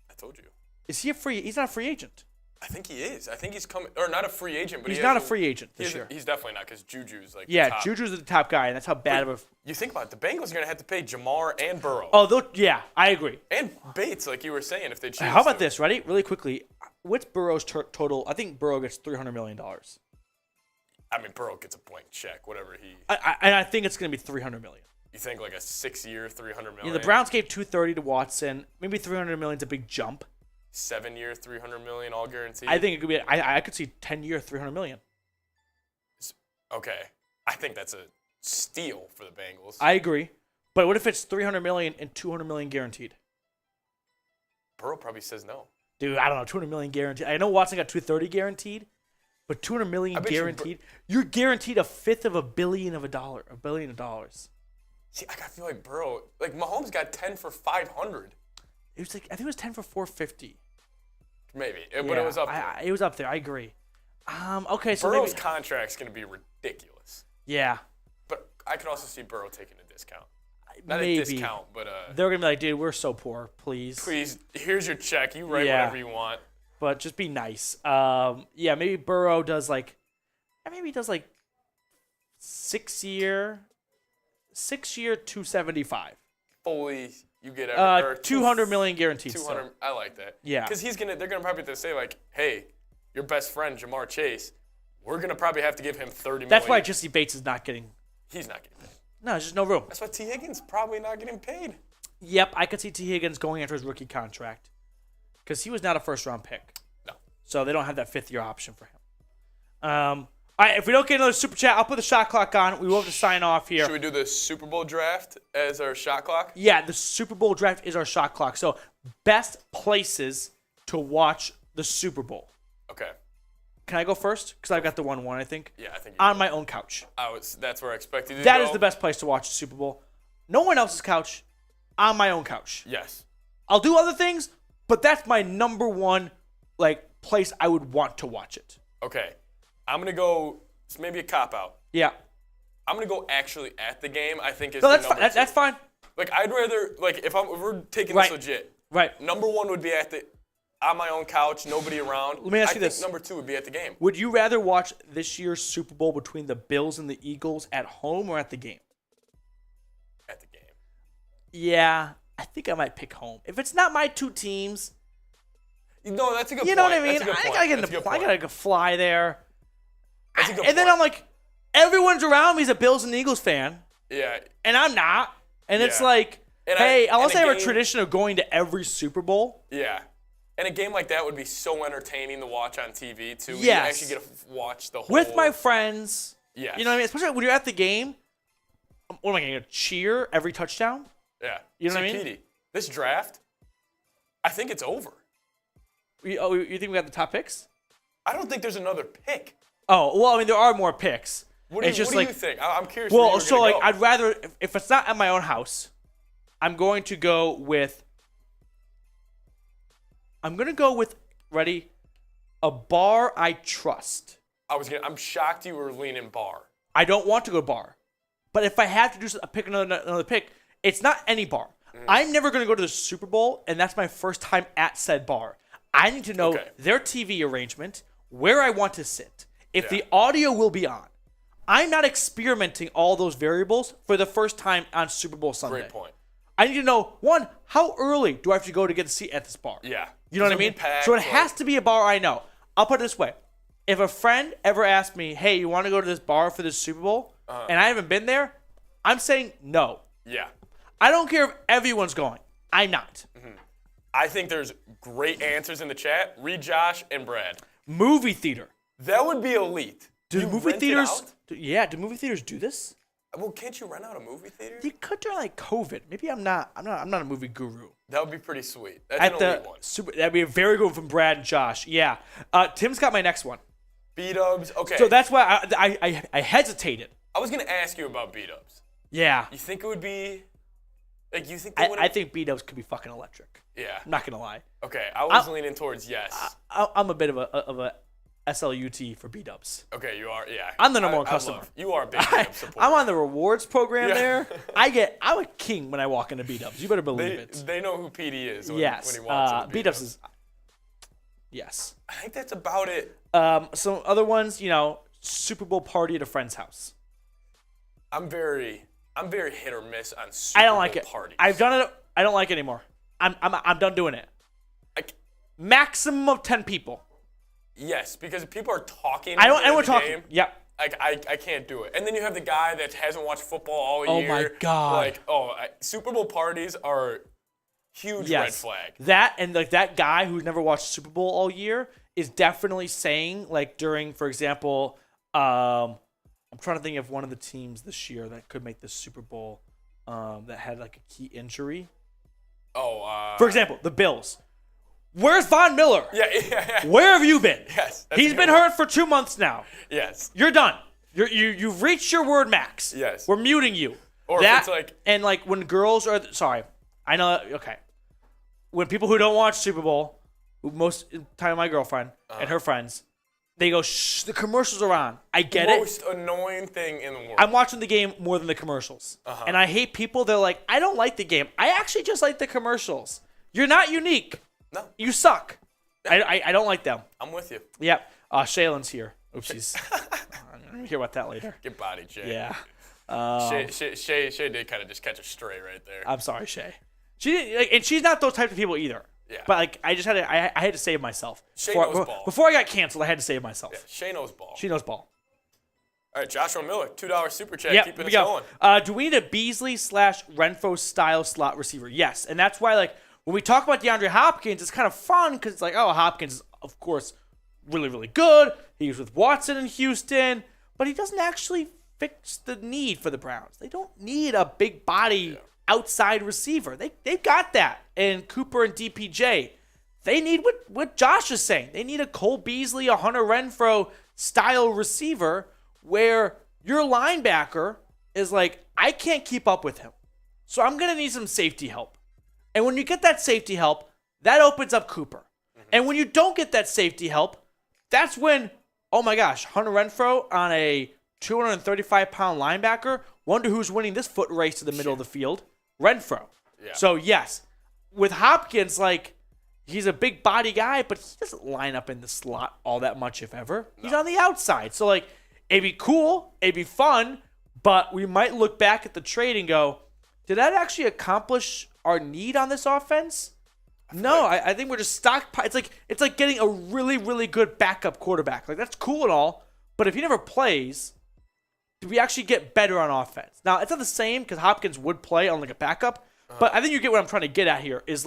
[SPEAKER 2] I told you.
[SPEAKER 1] Is he He's not a free agent.
[SPEAKER 2] I think he is. I think he's coming, or not a free agent, but
[SPEAKER 1] he's not a free agent this year.
[SPEAKER 2] He's definitely not, because Juju's like
[SPEAKER 1] the top. Juju's the top guy, and that's how bad of a.
[SPEAKER 2] You think about it, the Bengals are gonna have to pay Jamar and Burrow.
[SPEAKER 1] Oh, yeah, I agree.
[SPEAKER 2] And Bates, like you were saying, if they choose.
[SPEAKER 1] How about this? Ready? Really quickly. What's Burrow's total? I think Burrow gets $300 million.
[SPEAKER 2] I mean, Burrow gets a blank check, whatever he.
[SPEAKER 1] I think it's gonna be $300 million.
[SPEAKER 2] You think like a 6-year, $300 million?
[SPEAKER 1] Yeah, the Browns gave $230 to Watson. Maybe $300 million is a big jump.
[SPEAKER 2] 7-year, $300 million, all guaranteed.
[SPEAKER 1] I think it could be. I could see 10-year, $300 million.
[SPEAKER 2] Okay, I think that's a steal for the Bengals.
[SPEAKER 1] I agree, but what if it's $300 million and $200 million guaranteed?
[SPEAKER 2] Burrow probably says no.
[SPEAKER 1] Dude, I don't know, $200 million guaranteed. I know Watson got $230 guaranteed, but $200 million guaranteed. You're guaranteed $500 million of $1 billion.
[SPEAKER 2] See, I feel like Burrow, like Mahomes got 10 for 500.
[SPEAKER 1] It was like I think it was 10 for 450.
[SPEAKER 2] Maybe, but it was up there.
[SPEAKER 1] It was up there. I agree. Okay, so
[SPEAKER 2] Burrow's contract's gonna be ridiculous.
[SPEAKER 1] Yeah,
[SPEAKER 2] but I could also see Burrow taking a discount.
[SPEAKER 1] Not
[SPEAKER 2] a discount, but
[SPEAKER 1] they're gonna be like, dude, we're so poor. Please,
[SPEAKER 2] here's your check. You write whatever you want.
[SPEAKER 1] But just be nice. Maybe Burrow does like 6-year, $275.
[SPEAKER 2] Fully, you get
[SPEAKER 1] $200 million guaranteed.
[SPEAKER 2] 200. I like that.
[SPEAKER 1] Yeah.
[SPEAKER 2] Because they're gonna probably have to say like, hey, your best friend Jamar Chase, we're gonna probably have to give him $30 million.
[SPEAKER 1] That's why Jesse Bates is not getting.
[SPEAKER 2] He's not getting paid.
[SPEAKER 1] No, there's just no room.
[SPEAKER 2] That's why T. Higgins probably not getting paid.
[SPEAKER 1] Yep, I could see T. Higgins going after his rookie contract because he was not a first-round pick.
[SPEAKER 2] No.
[SPEAKER 1] So they don't have that 5th-year option for him. All right, if we don't get another super chat, I'll put the shot clock on. We will have to sign off here.
[SPEAKER 2] Should we do the Super Bowl draft as our shot clock?
[SPEAKER 1] Yeah, the Super Bowl draft is our shot clock. So best places to watch the Super Bowl.
[SPEAKER 2] Okay.
[SPEAKER 1] Can I go first? Because I've got the 1-1, I think.
[SPEAKER 2] Yeah, I think
[SPEAKER 1] on my own couch.
[SPEAKER 2] That's where I expected you to go.
[SPEAKER 1] That is the best place to watch the Super Bowl. No one else's couch. On my own couch.
[SPEAKER 2] Yes.
[SPEAKER 1] I'll do other things, but that's my number one place I would want to watch it.
[SPEAKER 2] Okay. I'm going to go, it's maybe a cop-out.
[SPEAKER 1] Yeah.
[SPEAKER 2] I'm going to go actually at the game, I think is
[SPEAKER 1] that's fine. That's fine.
[SPEAKER 2] Like, I'd rather, like, if we're taking this legit.
[SPEAKER 1] Right.
[SPEAKER 2] Number 1 would be on my own couch, nobody around.
[SPEAKER 1] Let me ask you this.
[SPEAKER 2] Number 2 would be at the game.
[SPEAKER 1] Would you rather watch this year's Super Bowl between the Bills and the Eagles at home or at the game?
[SPEAKER 2] At the game.
[SPEAKER 1] Yeah, I think I might pick home. If it's not my 2 teams.
[SPEAKER 2] No, that's a good point.
[SPEAKER 1] You know what I mean?
[SPEAKER 2] I
[SPEAKER 1] gotta go fly there.
[SPEAKER 2] That's a good
[SPEAKER 1] and then
[SPEAKER 2] point.
[SPEAKER 1] I'm like, everyone's around me is a Bills and Eagles fan.
[SPEAKER 2] Yeah.
[SPEAKER 1] And I'm not. And it's like, unless I have a tradition of going to every Super Bowl.
[SPEAKER 2] Yeah. And a game like that would be so entertaining to watch on TV, too.
[SPEAKER 1] Yes.
[SPEAKER 2] You actually get to watch the whole...
[SPEAKER 1] With my friends.
[SPEAKER 2] Yes.
[SPEAKER 1] You know what I mean? Especially when you're at the game. What am I going to cheer every touchdown?
[SPEAKER 2] Yeah.
[SPEAKER 1] You know what I mean?
[SPEAKER 2] Petey, this draft, I think it's over.
[SPEAKER 1] You think we got the top picks?
[SPEAKER 2] I don't think there's another pick.
[SPEAKER 1] Oh, well, I mean, there are more picks.
[SPEAKER 2] What do you think? I'm curious.
[SPEAKER 1] Well,
[SPEAKER 2] where you're gonna go.
[SPEAKER 1] I'd rather, if it's not at my own house, I'm going to go with, ready, a bar I trust.
[SPEAKER 2] I'm shocked you were leaning bar.
[SPEAKER 1] I don't want to go bar. But if I have to pick another pick, it's not any bar. I'm never going to go to the Super Bowl, and that's my first time at said bar. I need to know their TV arrangement, where I want to sit, if the audio will be on. I'm not experimenting all those variables for the first time on Super Bowl Sunday.
[SPEAKER 2] Great point.
[SPEAKER 1] I need to know, one, how early do I have to go to get a seat at this bar?
[SPEAKER 2] Yeah.
[SPEAKER 1] You know what I mean? So it has to be a bar I know. I'll put it this way. If a friend ever asked me, hey, you want to go to this bar for this Super Bowl, and I haven't been there, I'm saying no.
[SPEAKER 2] Yeah.
[SPEAKER 1] I don't care if everyone's going. I'm not.
[SPEAKER 2] I think there's great answers in the chat. Read Josh and Brad.
[SPEAKER 1] Movie theater.
[SPEAKER 2] That would be elite.
[SPEAKER 1] Do movie theaters? Do movie theaters do this?
[SPEAKER 2] Well, can't you rent out a movie theater?
[SPEAKER 1] They could during like COVID. Maybe I'm not a movie guru.
[SPEAKER 2] That would be pretty sweet. That's an elite one.
[SPEAKER 1] That'd be a very good one from Brad and Josh. Yeah. Tim's got my next one.
[SPEAKER 2] B-dubs. Okay.
[SPEAKER 1] So that's why I hesitated.
[SPEAKER 2] I was gonna ask you about B-dubs.
[SPEAKER 1] Yeah.
[SPEAKER 2] You think it would be? Like, you think?
[SPEAKER 1] I think B-dubs could be fucking electric.
[SPEAKER 2] Yeah.
[SPEAKER 1] I'm not gonna lie.
[SPEAKER 2] Okay, I was leaning towards yes.
[SPEAKER 1] I'm a bit of a SLUT for B-dubs.
[SPEAKER 2] Okay, you are. Yeah.
[SPEAKER 1] I'm the number one customer.
[SPEAKER 2] You are a big B-dub supporter.
[SPEAKER 1] I'm on the rewards program there. I'm a king when I walk into B-dubs. You better believe it.
[SPEAKER 2] They know who PD is when,
[SPEAKER 1] yes.
[SPEAKER 2] when he walks into
[SPEAKER 1] B-dubs is. Yes.
[SPEAKER 2] I think that's about it.
[SPEAKER 1] Some other ones, Super Bowl party at a friend's house.
[SPEAKER 2] I'm very hit or miss on Super Bowl parties.
[SPEAKER 1] I've done it. I don't like it anymore. I'm done doing it. Maximum of 10 people.
[SPEAKER 2] Yes, because if people are talking.
[SPEAKER 1] I don't want talking. Yep.
[SPEAKER 2] I can't do it. And then you have the guy that hasn't watched football all year.
[SPEAKER 1] Oh my God.
[SPEAKER 2] Super Bowl parties are huge red flag.
[SPEAKER 1] That and that guy who's never watched Super Bowl all year is definitely saying during, for example, I'm trying to think of one of the teams this year that could make the Super Bowl that had a key injury. For example, the Bills. Where's Von Miller?
[SPEAKER 2] Yeah.
[SPEAKER 1] Where have you been?
[SPEAKER 2] Yes.
[SPEAKER 1] He's been hurt for 2 months now.
[SPEAKER 2] Yes.
[SPEAKER 1] You're done. You've reached your word max.
[SPEAKER 2] Yes.
[SPEAKER 1] We're muting you.
[SPEAKER 2] Or if it's
[SPEAKER 1] and when girls are I know. Okay. When people who don't watch Super Bowl, who most of the time my girlfriend and her friends, they go, shh, the commercials are on. I get it.
[SPEAKER 2] Most annoying thing in the world.
[SPEAKER 1] I'm watching the game more than the commercials. And I hate people. They're like, I don't like the game. I actually just like the commercials. You're not unique.
[SPEAKER 2] No.
[SPEAKER 1] You suck. I don't like them.
[SPEAKER 2] I'm with you.
[SPEAKER 1] Yep. Shaylin's here. Oopsies. I'm going to hear about that later.
[SPEAKER 2] Get bodied, Shay.
[SPEAKER 1] Yeah.
[SPEAKER 2] Shay did kind of just catch a stray right there.
[SPEAKER 1] I'm sorry, Shay. She didn't, and she's not those types of people either.
[SPEAKER 2] Yeah.
[SPEAKER 1] But I just I had to save myself.
[SPEAKER 2] Shay knows ball.
[SPEAKER 1] Before I got canceled, I had to save myself.
[SPEAKER 2] Yeah, Shay knows ball.
[SPEAKER 1] She knows ball.
[SPEAKER 2] All right, Joshua Miller, $2 super chat, keeping us going.
[SPEAKER 1] Do we need a Beasley/Renfro style slot receiver? Yes, and that's why when we talk about DeAndre Hopkins, it's kind of fun because it's Hopkins is of course really really good. He was with Watson in Houston, but he doesn't actually fix the need for the Browns. They don't need a big body outside receiver. They've got that. And Cooper and DPJ, they need what Josh is saying. They need a Cole Beasley, a Hunter Renfro style receiver where your linebacker is I can't keep up with him. So I'm going to need some safety help. And when you get that safety help, that opens up Cooper. And when you don't get that safety help, that's when, oh my gosh, Hunter Renfro on a 235-pound linebacker, wonder who's winning this foot race to the middle of the field. Renfro. Yeah. So, yes, with Hopkins, he's a big body guy, but he doesn't line up in the slot all that much, if ever. No. He's on the outside. So, it'd be cool, it'd be fun, but we might look back at the trade and go, did that actually accomplish our need on this offense? No, I think we're just stockpiling. It's like getting a really, really good backup quarterback. That's cool and all, but if he never plays, do we actually get better on offense? Now, it's not the same because Hopkins would play on a backup, but I think you get what I'm trying to get at here is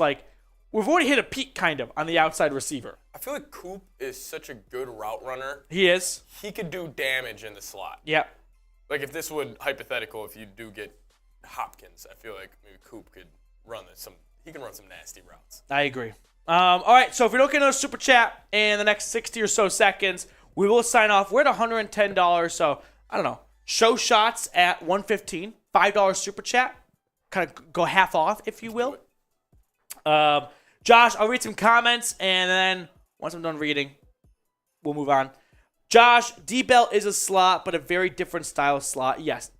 [SPEAKER 1] we've already hit a peak kind of on the outside receiver.
[SPEAKER 2] I feel like Coop is such a good route runner.
[SPEAKER 1] He is.
[SPEAKER 2] He could do damage in the slot.
[SPEAKER 1] Yeah.
[SPEAKER 2] Like if this would, hypothetical, if you do get Hopkins, I feel like maybe Coop could run he can run some nasty routes.
[SPEAKER 1] I agree. All right, so if we don't get another super chat in the next 60 or so seconds, we will sign off. We're at $110, so I don't know. Show shots at $115, $5 super chat. Kind of go half off, if you will. Josh, I'll read some comments, and then once I'm done reading, we'll move on. Josh, D-Bell is a slot, but a very different style slot. Yes,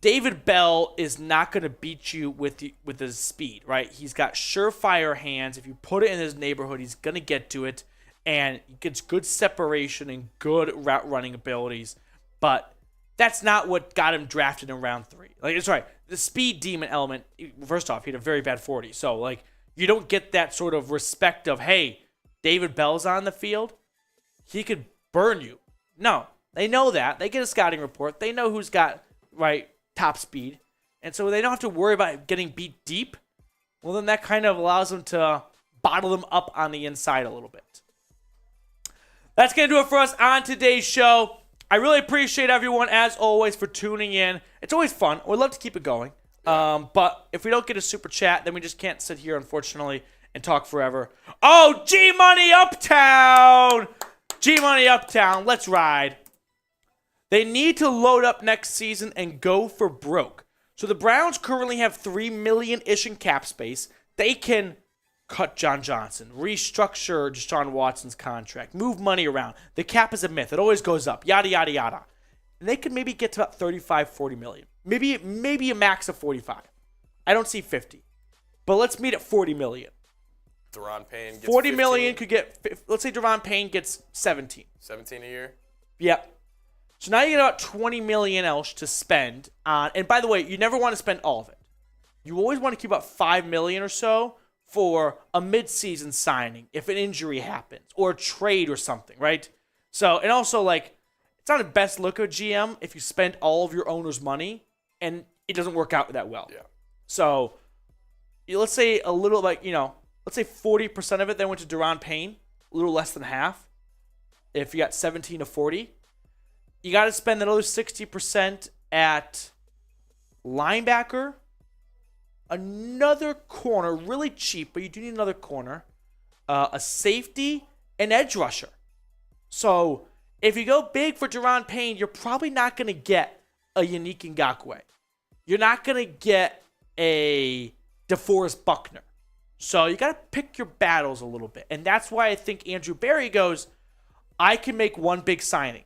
[SPEAKER 1] David Bell is not going to beat you with his speed, right? He's got surefire hands. If you put it in his neighborhood, he's going to get to it, and he gets good separation and good route running abilities. But that's not what got him drafted in round 3. Like, it's right. The speed demon element, first off, he had a very bad 40. So, like, you don't get that sort of respect of, hey, David Bell's on the field. He could burn you. No, they know that. They get a scouting report. They know who's got, right, top speed. And so they don't have to worry about getting beat deep. Well, then that kind of allows them to bottle them up on the inside a little bit. That's going to do it for us on today's show. I really appreciate everyone, as always, for tuning in. It's always fun. We'd love to keep it going. But if we don't get a super chat, then we just can't sit here, unfortunately, and talk forever. Oh, G-Money Uptown! G-Money Uptown, let's ride. They need to load up next season and go for broke. So the Browns currently have $3 million-ish in cap space. They can cut John Johnson, restructure Deshaun Watson's contract, move money around. The cap is a myth. It always goes up, yada, yada, yada. And they could maybe get to about 35, 40 million. Maybe a max of 45. I don't see 50. But let's meet at 40 million.
[SPEAKER 2] Deron Payne gets
[SPEAKER 1] 40
[SPEAKER 2] 15.
[SPEAKER 1] million could get, let's say Deron Payne gets 17.
[SPEAKER 2] 17 a year?
[SPEAKER 1] Yep. So now you get about 20 million else to spend on, and by the way, you never want to spend all of it. You always want to keep about 5 million or so for a mid-season signing if an injury happens or a trade or something, right? So, and also, like, it's not the best look of GM if you spend all of your owner's money and it doesn't work out that well.
[SPEAKER 2] Yeah.
[SPEAKER 1] So, let's say a little, like, let's say 40% of it then went to Deron Payne, a little less than half. If you got 17 to 40, you got to spend another 60% at linebacker, another corner, really cheap, but you do need another corner, a safety, an edge rusher. So if you go big for Deron Payne, you're probably not going to get a Yannick Ngakoue. You're not going to get a DeForest Buckner. So you got to pick your battles a little bit. And that's why I think Andrew Berry goes, I can make one big signing.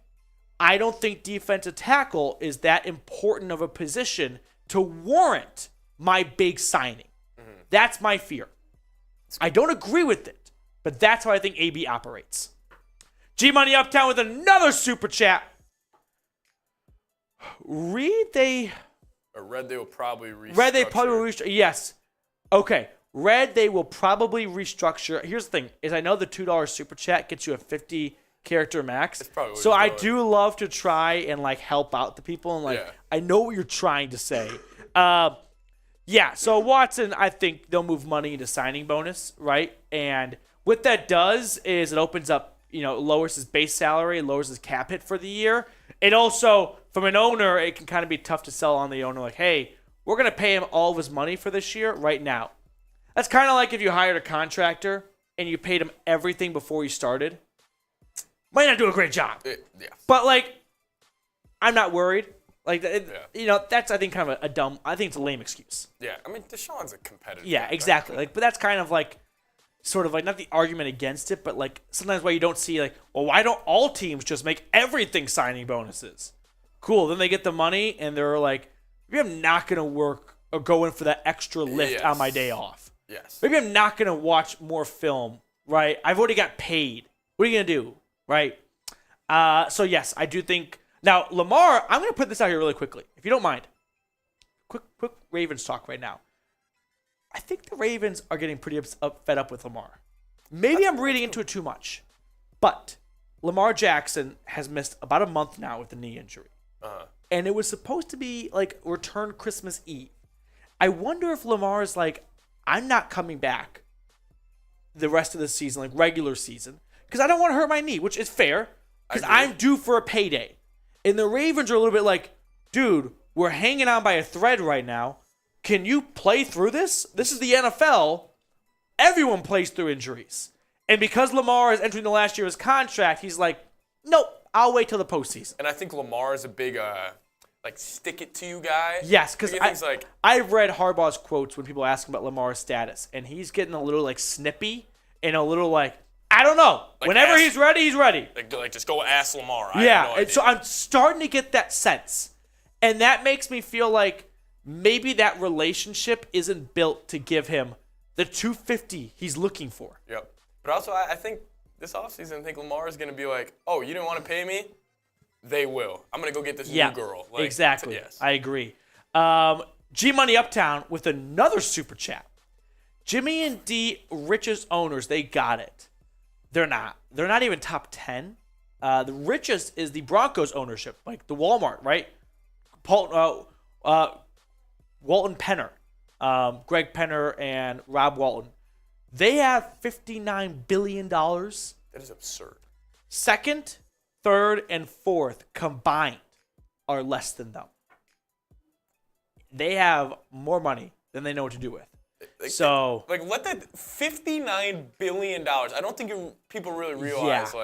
[SPEAKER 1] I don't think defensive tackle is that important of a position to warrant my big signing. Mm-hmm. That's my fear. I don't agree with it, but that's how I think AB operates. G-Money Uptown with another super chat. Red, they
[SPEAKER 2] will probably restructure.
[SPEAKER 1] Yes. Okay. Red, they will probably restructure. Here's the thing, is I know the $2 super chat gets you a 50-character max. So I do love to try and, like, help out the people. And, I know what you're trying to say. Yeah, so Watson, I think they'll move money into signing bonus, right? And what that does is it opens up, lowers his base salary, lowers his cap hit for the year. It also, from an owner, it can kind of be tough to sell on the owner, like, hey, we're going to pay him all of his money for this year right now. That's kind of like if you hired a contractor and you paid him everything before you started. Might not do a great job.
[SPEAKER 2] Yeah.
[SPEAKER 1] But, like, I'm not worried. Like, that's, I think, kind of I think it's a lame excuse.
[SPEAKER 2] Yeah, I mean, Deshaun's a competitor.
[SPEAKER 1] Yeah, exactly. Like, but that's kind of like, sort of like, not the argument against it, but like, sometimes why you don't see, like, well, why don't all teams just make everything signing bonuses? Cool. Then they get the money, and they're like, maybe I'm not going to work or go in for that extra lift on my day off.
[SPEAKER 2] Yes.
[SPEAKER 1] Maybe I'm not going to watch more film, right? I've already got paid. What are you going to do, right? So, yes, I do think. Now, Lamar, I'm going to put this out here really quickly, if you don't mind. Quick Ravens talk right now. I think the Ravens are getting pretty fed up with Lamar. Maybe I'm reading into it too much. But Lamar Jackson has missed about a month now with a knee injury. Uh-huh. And it was supposed to be, like, return Christmas Eve. I wonder if Lamar is like, I'm not coming back the rest of the season, like regular season, because I don't want to hurt my knee, which is fair, because I'm due for a payday. And the Ravens are a little bit like, dude, we're hanging on by a thread right now. Can you play through this? This is the NFL. Everyone plays through injuries. And because Lamar is entering the last year of his contract, he's like, nope, I'll wait till the postseason.
[SPEAKER 2] And I think Lamar is a big, stick it to you guy.
[SPEAKER 1] Yes, because I've read Harbaugh's quotes when people ask him about Lamar's status, and he's getting a little snippy and a little I don't know. Whenever he's ready, he's ready.
[SPEAKER 2] Like just go ask Lamar.
[SPEAKER 1] And so I'm starting to get that sense, and that makes me feel like maybe that relationship isn't built to give him the $250 he's looking for.
[SPEAKER 2] Yep. But also, I think this offseason, I think Lamar is going to be like, oh, you didn't want to pay me? They will. I'm going to go get this new girl.
[SPEAKER 1] Exactly.
[SPEAKER 2] Yes.
[SPEAKER 1] I agree. G-Money Uptown with another super chat. Jimmy and D, richest owners, they got it. They're not. They're not even top 10. The richest is the Broncos ownership, like the Walmart, right? Walton Penner, Greg Penner and Rob Walton. They have $59 billion.
[SPEAKER 2] That is absurd.
[SPEAKER 1] Second, third, and fourth combined are less than them. They have more money than they know what to do with.
[SPEAKER 2] Let that $59 billion. I don't think people really realize,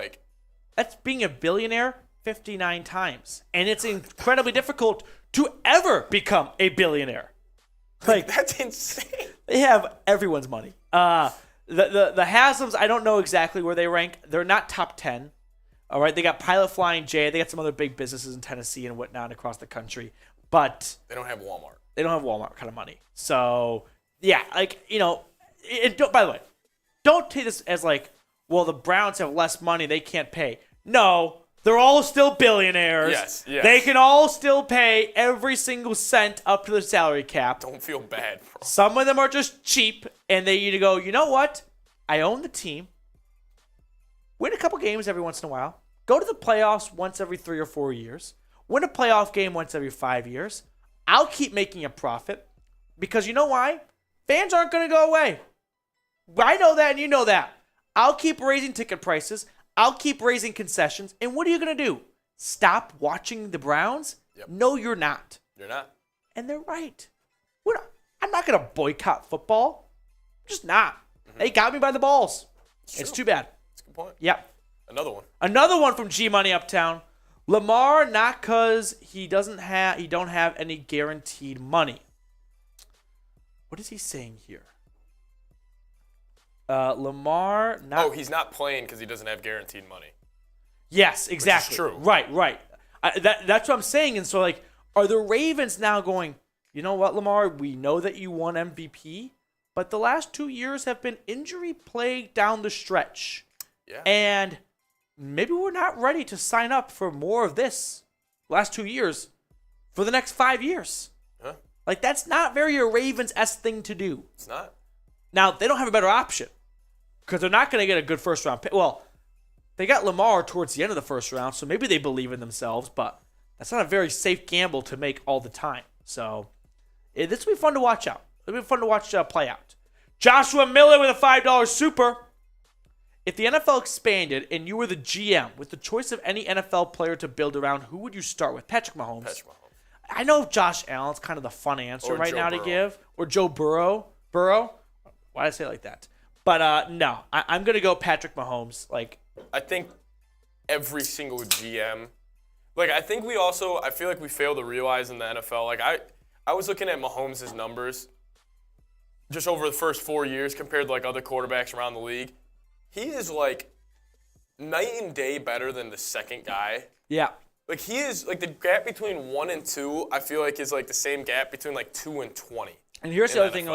[SPEAKER 1] that's being a billionaire 59 times. And it's incredibly difficult to ever become a billionaire.
[SPEAKER 2] That's insane.
[SPEAKER 1] They have everyone's money. The Haslam's, I don't know exactly where they rank. They're not top 10. All right, they got Pilot Flying J. They got some other big businesses in Tennessee and whatnot across the country. But
[SPEAKER 2] they don't have Walmart.
[SPEAKER 1] They don't have Walmart kind of money. So, yeah, by the way, don't take this as well, the Browns have less money. They can't pay. No, they're all still billionaires.
[SPEAKER 2] Yes.
[SPEAKER 1] They can all still pay every single cent up to the salary cap.
[SPEAKER 2] Don't feel bad, bro.
[SPEAKER 1] Some of them are just cheap, and they need to go, you know what? I own the team. Win a couple games every once in a while. Go to the playoffs once every 3 or 4 years. Win a playoff game once every 5 years. I'll keep making a profit because you know why? Fans aren't going to go away. I know that and you know that. I'll keep raising ticket prices. I'll keep raising concessions. And what are you going to do? Stop watching the Browns?
[SPEAKER 2] Yep.
[SPEAKER 1] No, you're not.
[SPEAKER 2] You're not.
[SPEAKER 1] And they're right. I'm not going to boycott football. I'm just not. Mm-hmm. They got me by the balls. It's too bad.
[SPEAKER 2] That's a good point.
[SPEAKER 1] Yep.
[SPEAKER 2] Another one
[SPEAKER 1] from G-Money Uptown. Lamar, not because he don't have any guaranteed money. What is he saying here? Lamar, not.
[SPEAKER 2] Oh, he's not playing because he doesn't have guaranteed money.
[SPEAKER 1] Yes, exactly.
[SPEAKER 2] Which is true.
[SPEAKER 1] Right. That's what I'm saying. And so, are the Ravens now going, you know what, Lamar? We know that you won MVP, but the last 2 years have been injury-plagued down the stretch.
[SPEAKER 2] Yeah.
[SPEAKER 1] And maybe we're not ready to sign up for more of this last 2 years for the next 5 years.
[SPEAKER 2] Huh?
[SPEAKER 1] That's not very a Ravens-esque thing to do.
[SPEAKER 2] It's not.
[SPEAKER 1] Now, they don't have a better option because they're not going to get a good first-round pick. Well, they got Lamar towards the end of the first round, so maybe they believe in themselves, but that's not a very safe gamble to make all the time. So this will be fun to watch out. It'll be fun to watch play out. Joshua Miller with a $5 super. If the NFL expanded and you were the GM with the choice of any NFL player to build around, who would you start with? Patrick Mahomes. I know Josh Allen's kind of the fun answer right now to give. Or Joe Burrow. Why did I say it like that? But no, I'm going to go Patrick Mahomes.
[SPEAKER 2] I think every single GM. I feel like we fail to realize in the NFL. I was looking at Mahomes' numbers just over the first 4 years compared to other quarterbacks around the league. He is night and day better than the second guy.
[SPEAKER 1] Yeah.
[SPEAKER 2] He is the gap between 1 and 2, I feel is the same gap between 2 and 20.
[SPEAKER 1] And here's the other thing,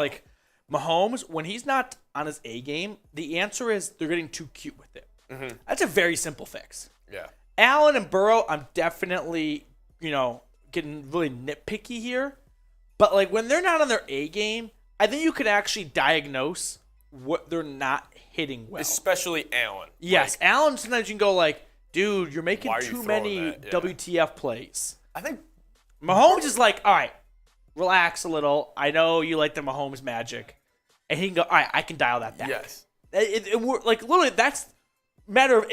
[SPEAKER 1] Mahomes, when he's not on his A game, the answer is they're getting too cute with it.
[SPEAKER 2] Mm-hmm.
[SPEAKER 1] That's a very simple fix.
[SPEAKER 2] Yeah.
[SPEAKER 1] Allen and Burrow, I'm definitely, getting really nitpicky here. But when they're not on their A game, I think you can actually diagnose what they're not hitting well.
[SPEAKER 2] Especially Allen.
[SPEAKER 1] Yes, Allen, sometimes you can go dude, you're making too many WTF plays.
[SPEAKER 2] I think
[SPEAKER 1] Mahomes is all right, relax a little. I know you like the Mahomes magic. And he can go, all right, I can dial that back.
[SPEAKER 2] Yes.
[SPEAKER 1] We're, like, literally, that's a matter of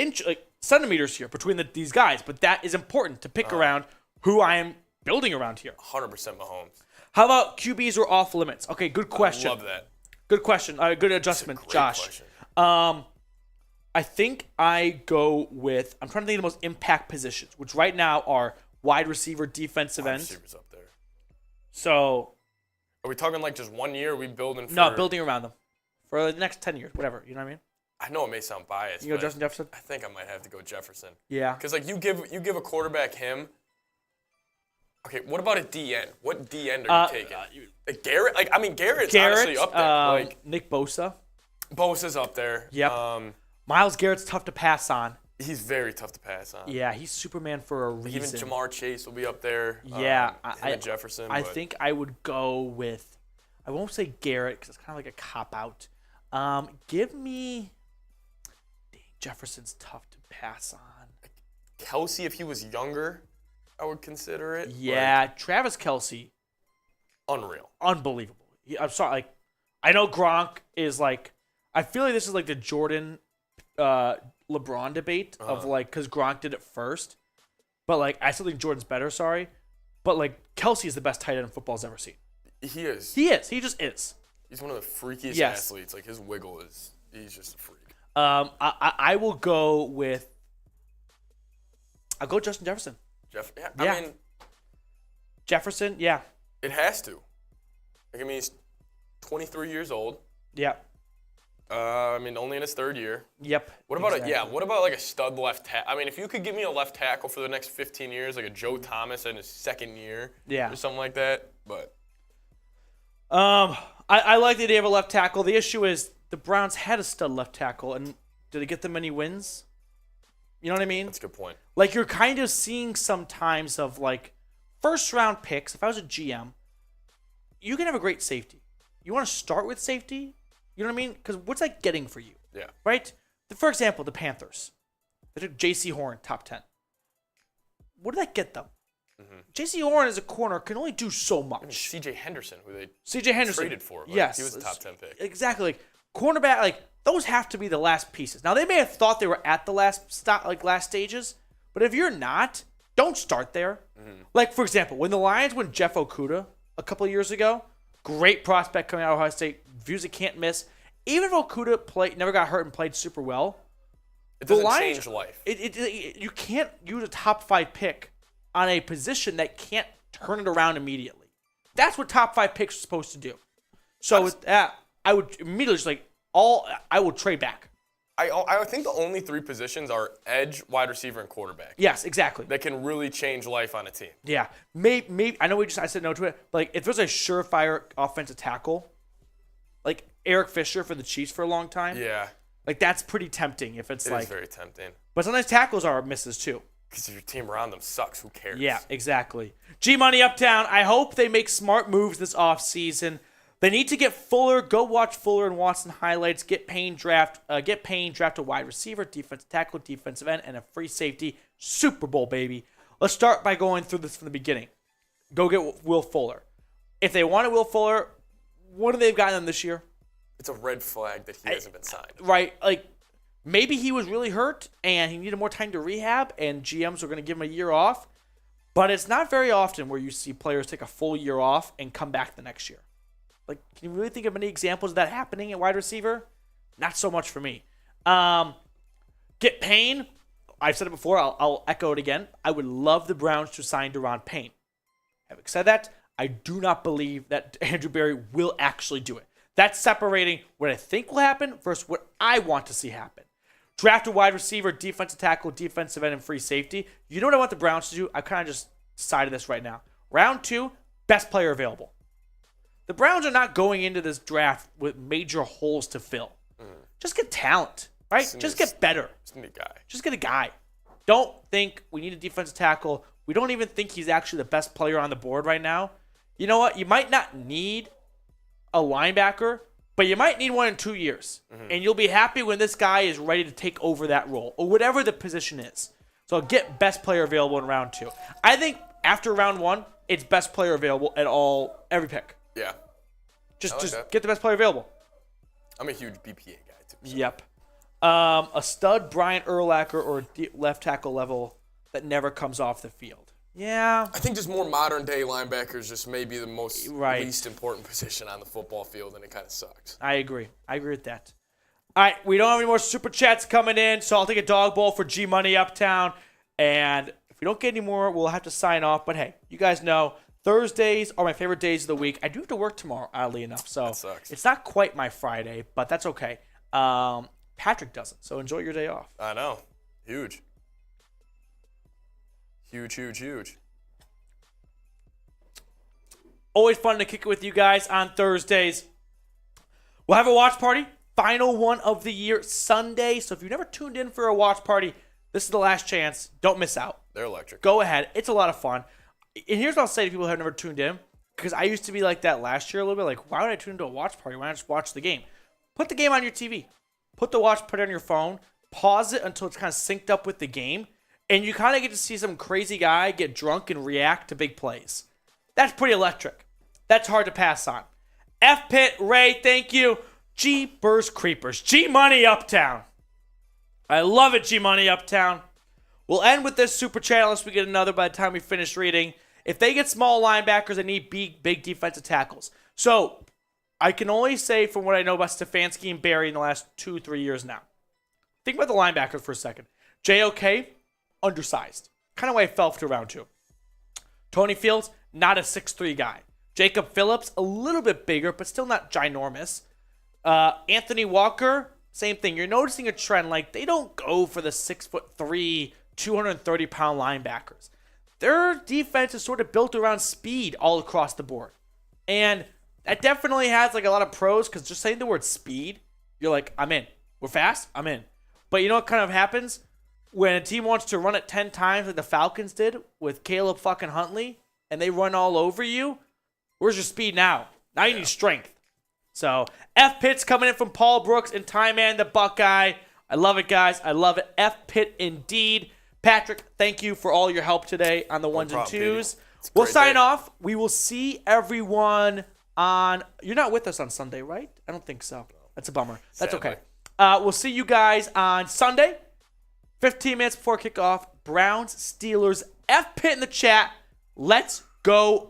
[SPEAKER 1] centimeters here between these guys. But that is important to pick around who I am building around here.
[SPEAKER 2] 100% Mahomes.
[SPEAKER 1] How about QBs are off limits? Okay, good question.
[SPEAKER 2] I love that.
[SPEAKER 1] Good question. Good adjustment,
[SPEAKER 2] That's a great
[SPEAKER 1] Josh.
[SPEAKER 2] Question.
[SPEAKER 1] I think I go with, I'm trying to think of the most impact positions, which right now are wide receiver, defensive
[SPEAKER 2] Wide
[SPEAKER 1] end.
[SPEAKER 2] receivers up there.
[SPEAKER 1] So,
[SPEAKER 2] Are we talking like just 1 year? Are we building for...
[SPEAKER 1] no, building around them for the next 10 years, whatever. You know what I mean?
[SPEAKER 2] I know it may sound biased,
[SPEAKER 1] You go
[SPEAKER 2] but
[SPEAKER 1] Justin Jefferson?
[SPEAKER 2] I think I might have to go Jefferson.
[SPEAKER 1] Yeah.
[SPEAKER 2] Because like you give a quarterback him. Okay, what about a DN? What DN are you taking? Like Garrett? Like I mean, Garrett's honestly up there. Like
[SPEAKER 1] Nick Bosa.
[SPEAKER 2] Bosa's up there.
[SPEAKER 1] Yep. Myles Garrett's tough to pass on.
[SPEAKER 2] He's very tough to pass on.
[SPEAKER 1] Yeah, he's Superman for a reason.
[SPEAKER 2] Even Jamar Chase will be up there.
[SPEAKER 1] Yeah,
[SPEAKER 2] and Jefferson.
[SPEAKER 1] I think I would go with. I won't say Garrett because it's kind of like a cop out. Give me. Dang, Jefferson's tough to pass on.
[SPEAKER 2] Kelsey, if he was younger, I would consider it.
[SPEAKER 1] Yeah, Travis Kelce.
[SPEAKER 2] Unreal.
[SPEAKER 1] Unbelievable. I'm sorry. Like, I know Gronk is like. I feel like this is like the Jordan, LeBron debate of like because Gronk did it first, but like I still think Jordan's better. Sorry, but like Kelce is the best tight end in football's ever seen.
[SPEAKER 2] He is.
[SPEAKER 1] He is. He just is.
[SPEAKER 2] He's one of the freakiest athletes. Like his wiggle is. He's just a freak.
[SPEAKER 1] I will go with. I'll go Justin Jefferson.
[SPEAKER 2] Yeah.
[SPEAKER 1] Yeah.
[SPEAKER 2] I mean,
[SPEAKER 1] Jefferson. Yeah.
[SPEAKER 2] it has to. Like I mean, he's 23 years old.
[SPEAKER 1] Yeah.
[SPEAKER 2] I mean, only in his third year.
[SPEAKER 1] Yep.
[SPEAKER 2] What about what about like a stud left tackle? I mean, if you could give me a left tackle for the next 15 years, like a Joe Thomas in his second year, or something like that. But
[SPEAKER 1] I like the idea of a left tackle. The issue is the Browns had a stud left tackle, and did they get them many wins? You know what I mean?
[SPEAKER 2] That's a good point.
[SPEAKER 1] Like you're kind of seeing sometimes of like first round picks. If I was a GM, you can have a great safety. You want to start with safety? You know what I mean? Because what's that getting for you?
[SPEAKER 2] Yeah.
[SPEAKER 1] Right? For example, the Panthers. They took J.C. Horn, top 10. What did that get them? Mm-hmm. J.C. Horn as a corner can only do so much.
[SPEAKER 2] I mean, C.J. Henderson, who they traded for. Like,
[SPEAKER 1] yes.
[SPEAKER 2] He was a top 10 pick.
[SPEAKER 1] Exactly. Like, cornerback, like, those have to be the last pieces. Now, they may have thought they were at the last stages, but if you're not, don't start there. Mm-hmm. Like, for example, when the Lions went Jeff Okudah a couple of years ago, great prospect coming out of Ohio State, views it can't miss. Even if Okudah never got hurt and played super well,
[SPEAKER 2] it doesn't change life.
[SPEAKER 1] You can't use a top 5 pick on a position that can't turn it around immediately. That's what top 5 picks are supposed to do. So with that, I would immediately just I will trade back.
[SPEAKER 2] I think the only 3 positions are edge, wide receiver, and quarterback.
[SPEAKER 1] Yes, exactly.
[SPEAKER 2] That can really change life on a team.
[SPEAKER 1] Yeah, maybe I know I said no to it, but like if there's a surefire offensive tackle, like Eric Fisher for the Chiefs for a long time.
[SPEAKER 2] Yeah.
[SPEAKER 1] Like that's pretty tempting if it's
[SPEAKER 2] It
[SPEAKER 1] like.
[SPEAKER 2] is very tempting.
[SPEAKER 1] But sometimes tackles are misses too.
[SPEAKER 2] Because if your team around them sucks, who cares?
[SPEAKER 1] Yeah, exactly. G-Money Uptown, I hope they make smart moves this offseason. They need to get Fuller. Go watch Fuller and Watson highlights. Get Payne draft a wide receiver, defensive tackle, defensive end, and a free safety. Super Bowl, baby. Let's start by going through this from the beginning. Go get Will Fuller. If they wanted Will Fuller, what have they gotten them this year?
[SPEAKER 2] It's a red flag that he hasn't been signed.
[SPEAKER 1] Right. Like, maybe he was really hurt and he needed more time to rehab, and GMs are going to give him a year off. But it's not very often where you see players take a full year off and come back the next year. Like, can you really think of any examples of that happening at wide receiver? Not so much for me. Get Payne. I've said it before. I'll echo it again. I would love the Browns to sign Deron Payne. Having said that, I do not believe that Andrew Berry will actually do it. That's separating what I think will happen versus what I want to see happen. Draft a wide receiver, defensive tackle, defensive end, and free safety. You know what I want the Browns to do? I kind of just decided this right now. Round 2, best player available. The Browns are not going into this draft with major holes to fill. Just get talent, right? Just get better. Just get a guy. Don't think we need a defensive tackle. We don't even think he's actually the best player on the board right now. You know what? You might not need a linebacker, but you might need one in 2 years. And you'll be happy when this guy is ready to take over that role or whatever the position is. So get best player available in round 2. I think after round 1, it's best player available at every pick.
[SPEAKER 2] Yeah.
[SPEAKER 1] Just get the best player available.
[SPEAKER 2] I'm a huge BPA guy too.
[SPEAKER 1] Yep. A stud Brian Urlacher or left tackle level that never comes off the field. Yeah.
[SPEAKER 2] I think just more modern day linebackers just may be the most least important position on the football field, and it kind of sucks.
[SPEAKER 1] I agree. I agree with that. All right, we don't have any more super chats coming in, so I'll take a dog bowl for G Money Uptown. And if we don't get any more, we'll have to sign off. But hey, you guys know Thursdays are my favorite days of the week. I do have to work tomorrow, oddly enough, so it's not quite my Friday, but that's okay. Patrick doesn't, so enjoy your day off.
[SPEAKER 2] I know. Huge. Huge.
[SPEAKER 1] Always fun to kick it with you guys on Thursdays. We'll have a watch party. Final one of the year, Sunday. So if you've never tuned in for a watch party, this is the last chance. Don't miss out.
[SPEAKER 2] They're electric.
[SPEAKER 1] Go ahead. It's a lot of fun. And here's what I'll say to people who have never tuned in, because I used to be like that last year a little bit. Like, why would I tune into a watch party? Why not just watch the game? Put the game on your TV. Put the watch party on your phone. Pause it until it's kind of synced up with the game. And you kind of get to see some crazy guy get drunk and react to big plays. That's pretty electric. That's hard to pass on. F Pitt, Ray, thank you. G-Burst Creepers. G-Money Uptown. I love it, G-Money Uptown. We'll end with this super chat unless we get another by the time we finish reading. If they get small linebackers, they need big defensive tackles. So, I can only say from what I know about Stefanski and Barry in the last 2-3 years now. Think about the linebackers for a second. JOK, undersized. Kind of way I fell to round 2. Tony Fields, not a 6'3 guy. Jacob Phillips, a little bit bigger, but still not ginormous. Anthony Walker, same thing. You're noticing a trend. Like, they don't go for the 6'3", 230-pound linebackers. Their defense is sort of built around speed all across the board. And that definitely has, like, a lot of pros, because just saying the word speed, you're like, I'm in. We're fast? I'm in. But you know what kind of happens? When a team wants to run it 10 times like the Falcons did with Caleb fucking Huntley, and they run all over you, where's your speed now? Now you need strength. So, F Pitt's coming in from Paul Brooks and Ty Man the Buckeye. I love it, guys. I love it. F Pitt indeed. Patrick, thank you for all your help today on the ones and twos. We'll sign off. We will see everyone on... You're not with us on Sunday, right? I don't think so. That's a bummer. That's okay. We'll see you guys on Sunday. 15 minutes before kickoff. Browns, Steelers. F Pitt in the chat. Let's go.